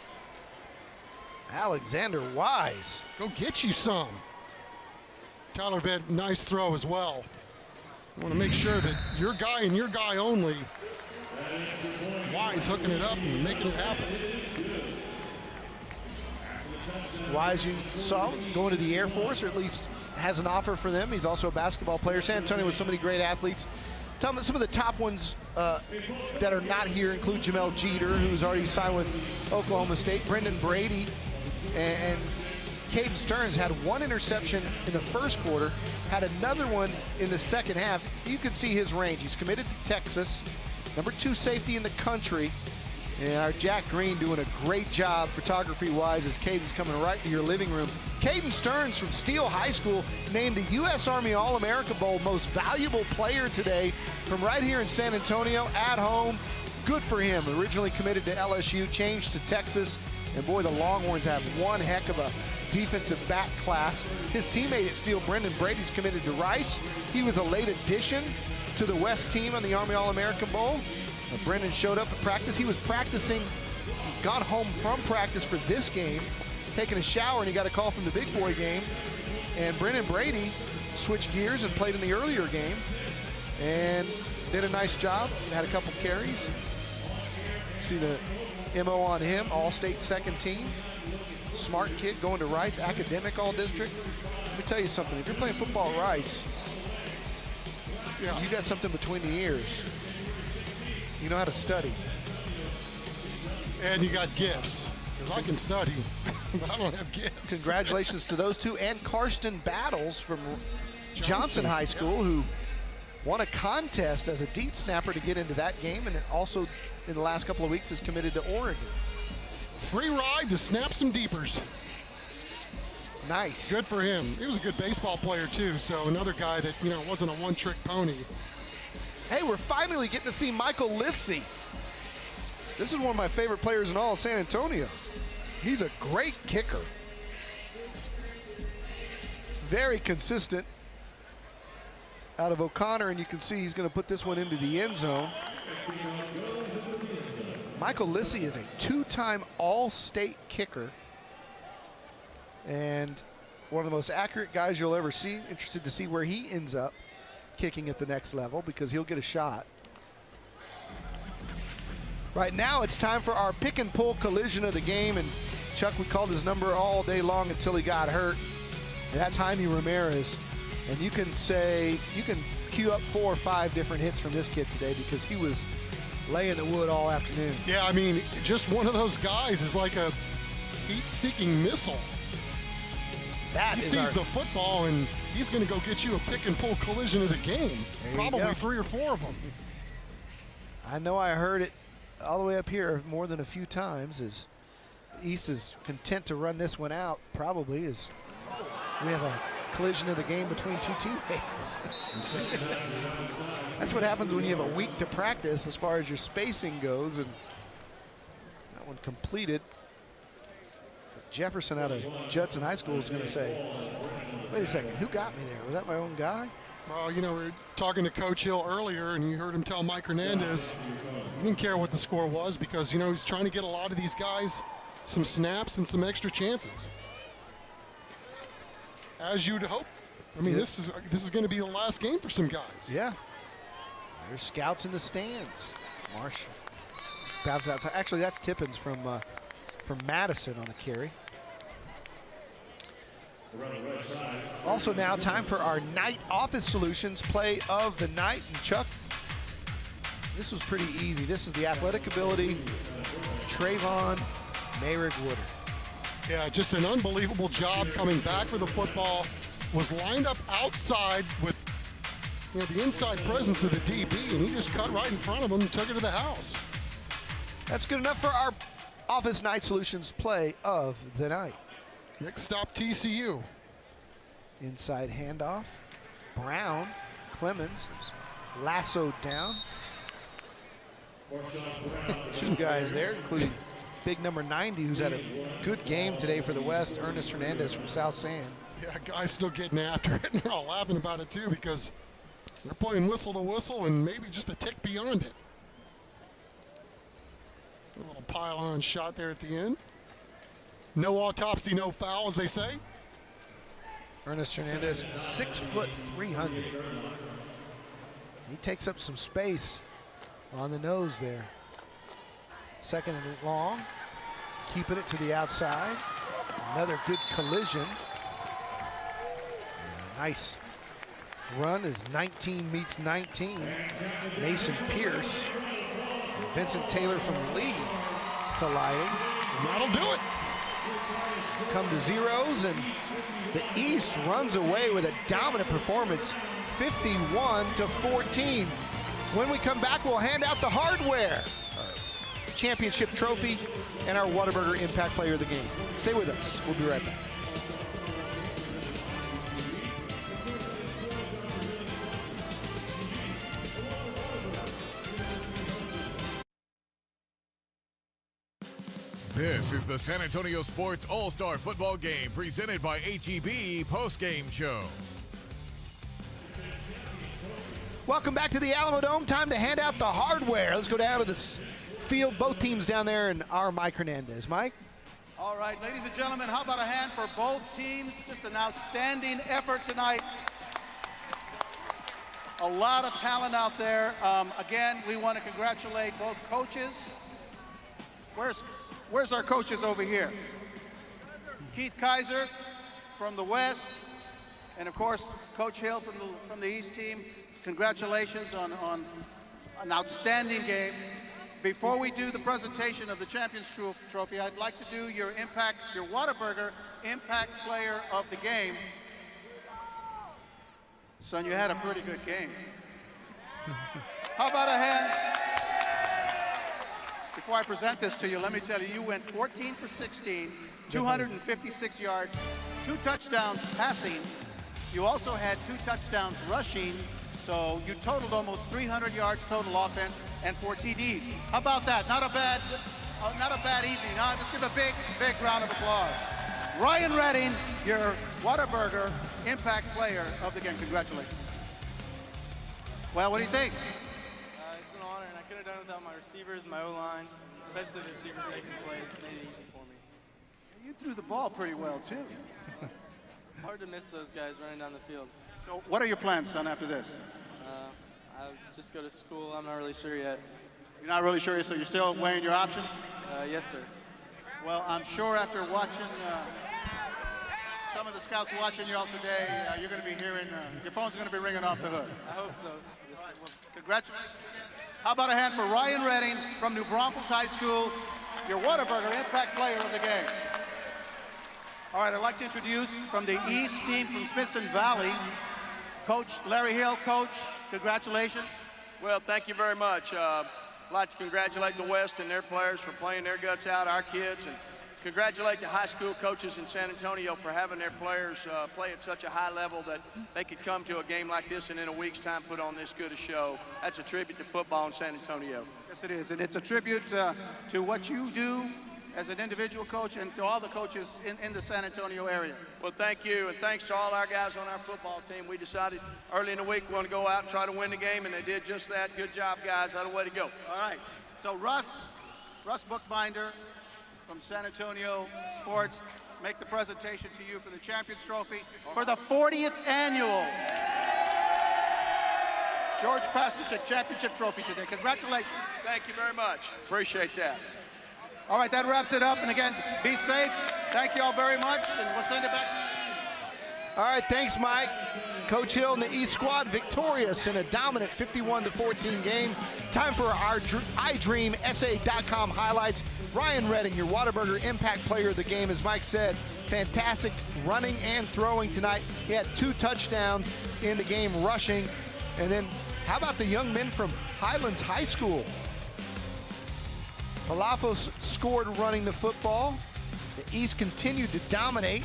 Alexander Wise. Go get you some. Tyler Vett, nice throw as well. You want to make sure that your guy and your guy only. Wise hooking it up and making it happen. Wise, you saw, going to the Air Force, or at least has an offer for them. He's also a basketball player. San Antonio with so many great athletes. Some of the top ones that are not here include Jamel Jeter, who's already signed with Oklahoma State. Brendan Brady and Caden Stearns had one interception in the first quarter, had another one in the second half. You can see his range. He's committed to Texas, #2 safety in the country. And our Jack Green doing a great job photography-wise as Caden's coming right to your living room. Caden Stearns from Steele High School named the U.S. Army All-America Bowl most valuable player today from right here in San Antonio at home. Good for him. Originally committed to LSU, changed to Texas. And boy, the Longhorns have one heck of a defensive back class. His teammate at Steele, Brendan Brady's committed to Rice. He was a late addition to the West team on the Army All-American Bowl. Brendan showed up at practice. He was practicing, got home from practice for this game, taking a shower, and he got a call from the big boy game. And Brendan Brady switched gears and played in the earlier game and did a nice job. Had a couple carries. See the MO on him, All-State second team. Smart kid going to Rice, academic all-district. Let me tell you something. If you're playing football at Rice, you got something between the ears. You know how to study. And you got gifts, because I can study, but I don't have gifts. Congratulations to those two, and Karsten Battles from Johnson High School, who won a contest as a deep snapper to get into that game, and also in the last couple of weeks is committed to Oregon. Free ride to snap some deepers. Nice. Good for him. He was a good baseball player too, so another guy that, you know, wasn't a one-trick pony. Hey, we're finally getting to see Michael Lissy. This is one of my favorite players in all of San Antonio. He's a great kicker. Very consistent out of O'Connor, and you can see he's going to put this one into the end zone. Michael Lissy is a two-time All-State kicker and one of the most accurate guys you'll ever see. Interested to see where he ends up kicking at the next level, because he'll get a shot. Right now it's time for our pick and pull collision of the game, and Chuck, we called his number all day long until he got hurt. And that's Jaime Ramirez. And you can queue up 4 or 5 different hits from this kid today, because he was laying the wood all afternoon. Yeah, I mean, just one of those guys is like a heat-seeking missile. He sees the football, and he's going to go get you a pick-and-pull collision of the game. Probably 3 or 4 of them. I know I heard it all the way up here more than a few times, as East is content to run this one out, probably, as we have a collision of the game between two teammates. That's what happens when you have a week to practice as far as your spacing goes, and that one completed. Jefferson out of Judson High School is going to say, wait a second, who got me there? Was that my own guy? Well, you know, we were talking to Coach Hill earlier, and you heard him tell Mike Hernandez he didn't care what the score was, because, you know, he's trying to get a lot of these guys some snaps and some extra chances. As you'd hope. I mean, this is going to be the last game for some guys. Yeah. There's scouts in the stands. Marshall. Bounce outside. Actually, that's Tippins from Madison on the carry. Also now time for our Night Office Solutions play of the night. And Chuck, this was pretty easy. This is the athletic ability of Trayvon Mayrig-Woodard. Yeah, just an unbelievable job coming back with the football. Was lined up outside with the inside presence of the DB, and he just cut right in front of him and took it to the house. That's good enough for our Office Night Solutions play of the night. Next stop, TCU. Inside handoff. Brown, Clemens, lassoed down. Some guys there, including big number 90, who's had a good game today for the West, Ernest Hernandez from South San. Yeah, guys still getting after it, and they're all laughing about it too because they're playing whistle to whistle and maybe just a tick beyond it. A little pile-on shot there at the end. No autopsy, no foul, as they say. Ernest Hernandez, 6 foot 300. He takes up some space on the nose there. Second and long, keeping it to the outside. Another good collision. Nice run as 19 meets 19. Mason Pierce, Vincent Taylor from Lee colliding. That'll do it. Come to zeros, and the East runs away with a dominant performance, 51-14. When we come back, we'll hand out the hardware, our championship trophy, and our Whataburger Impact Player of the Game. Stay with us. We'll be right back. This is the San Antonio Sports All-Star Football Game presented by HEB Postgame Show. Welcome back to the Alamo Dome. Time to hand out the hardware. Let's go down to this field. Both teams down there, and our Mike Hernandez. Mike? All right, ladies and gentlemen, how about a hand for both teams? Just an outstanding effort tonight. A lot of talent out there. Again, we want to congratulate both coaches. Where's our coaches over here? Keith Kaiser from the West, and of course, Coach Hill from the East team. Congratulations on an outstanding game. Before we do the presentation of the Champions Trophy, I'd like to do your Whataburger Impact Player of the Game. Son, you had a pretty good game. How about a hand? Before I present this to you, let me tell you, you went 14 for 16, 256 yards, 2 touchdowns passing. You also had 2 touchdowns rushing, so you totaled almost 300 yards total offense and 4 TDs. How about that? Not a bad evening. Let's give a big round of applause. Ryan Redding, your Whataburger Impact Player of the Game. Congratulations. Well, what do you think? It's an honor, and I could have done it without my receivers, my O-line, especially the receivers making plays. Made it easy for me. You threw the ball pretty well, too. It's hard to miss those guys running down the field. So what are your plans, son, after this? I'll just go to school. I'm not really sure yet. You're not really sure, so you're still weighing your options? Yes, sir. Well, I'm sure after watching some of the scouts watching you all today, you're going to be hearing, your phone's going to be ringing off the hook. I hope so. Yes, all right, well, congratulations. How about a hand for Ryan Redding from New Braunfels High School, your Whataburger Impact Player of the Game. All right, I'd like to introduce from the East team from Smithson Valley, Coach Larry Hill. Coach, congratulations. Well, thank you very much. I'd like to congratulate the West and their players for playing their guts out, our kids, and congratulate the high school coaches in San Antonio for having their players play at such a high level that they could come to a game like this and in a week's time put on this good a show. That's a tribute to football in San Antonio. Yes, it is, and it's a tribute to what you do as an individual coach and to all the coaches in the San Antonio area. Well, thank you, and thanks to all our guys on our football team. We decided early in the week we want to go out and try to win the game, and they did just that. Good job, guys. That's the way to go. All right. So Russ Bookbinder from San Antonio Sports, make the presentation to you for the Champions Trophy for the 40th annual George Pasnicek championship trophy today. Congratulations. Thank you very much. Appreciate that. All right, that wraps it up. And again, be safe. Thank you all very much, and we'll send it back. All right, thanks, Mike. Coach Hill and the East squad victorious in a dominant 51-14 game. Time for our iDreamSA.com highlights. Ryan Redding, your Whataburger Impact Player of the game, as Mike said, fantastic running and throwing tonight. He had 2 touchdowns in the game rushing. And then how about the young men from Highlands High School? Palafos scored running the football. The East continued to dominate.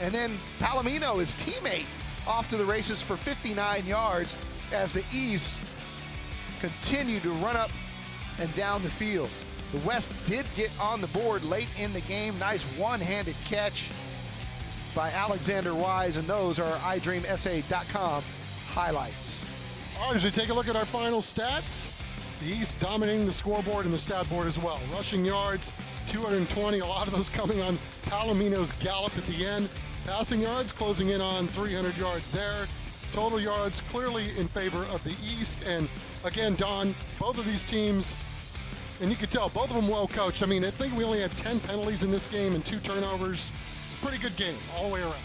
And then Palomino, his teammate, off to the races for 59 yards as the East continued to run up and down the field. The West did get on the board late in the game. Nice one-handed catch by Alexander Wise, and those are iDreamSA.com highlights. All right, as we take a look at our final stats, the East dominating the scoreboard and the stat board as well. Rushing yards, 220, a lot of those coming on Palomino's gallop at the end. Passing yards closing in on 300 yards there. Total yards clearly in favor of the East. And again, Don, both of these teams, and you could tell, both of them well coached. I mean, I think we only had 10 penalties in this game and 2 turnovers. It's a pretty good game all the way around.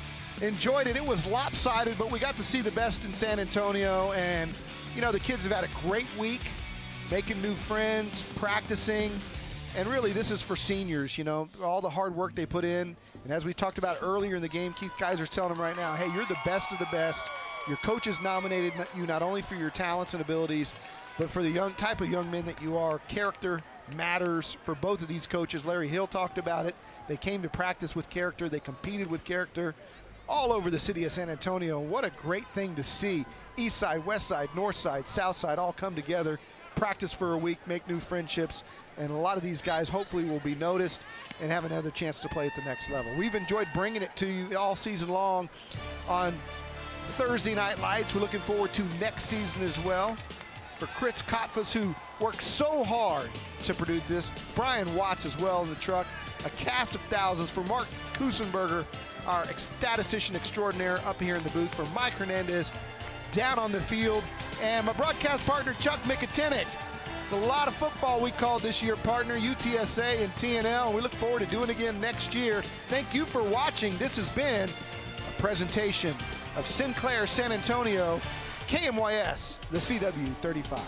Enjoyed it. It was lopsided, but we got to see the best in San Antonio. And, you know, the kids have had a great week, making new friends, practicing. And really, this is for seniors, you know, all the hard work they put in. And as we talked about earlier in the game, Keith Kaiser's telling them right now, hey, you're the best of the best. Your coaches nominated you not only for your talents and abilities, but for the type of young men that you are. Character matters for both of these coaches. Larry Hill talked about it. They came to practice with character. They competed with character all over the city of San Antonio. What a great thing to see. East side, west side, north side, south side all come together, practice for a week, make new friendships. And a lot of these guys hopefully will be noticed and have another chance to play at the next level. We've enjoyed bringing it to you all season long on Thursday Night Lights. We're looking forward to next season as well. For Chris Kotfas, who worked so hard to produce this, Brian Watts as well in the truck, a cast of thousands. For Mark Kusenberger, our statistician extraordinaire up here in the booth. For Mike Hernandez down on the field, and my broadcast partner Chuck Mikatinik. It's a lot of football we called this year, partner, UTSA and TNL. We look forward to doing it again next year. Thank you for watching. This has been a presentation of Sinclair San Antonio, KMYS, the CW35.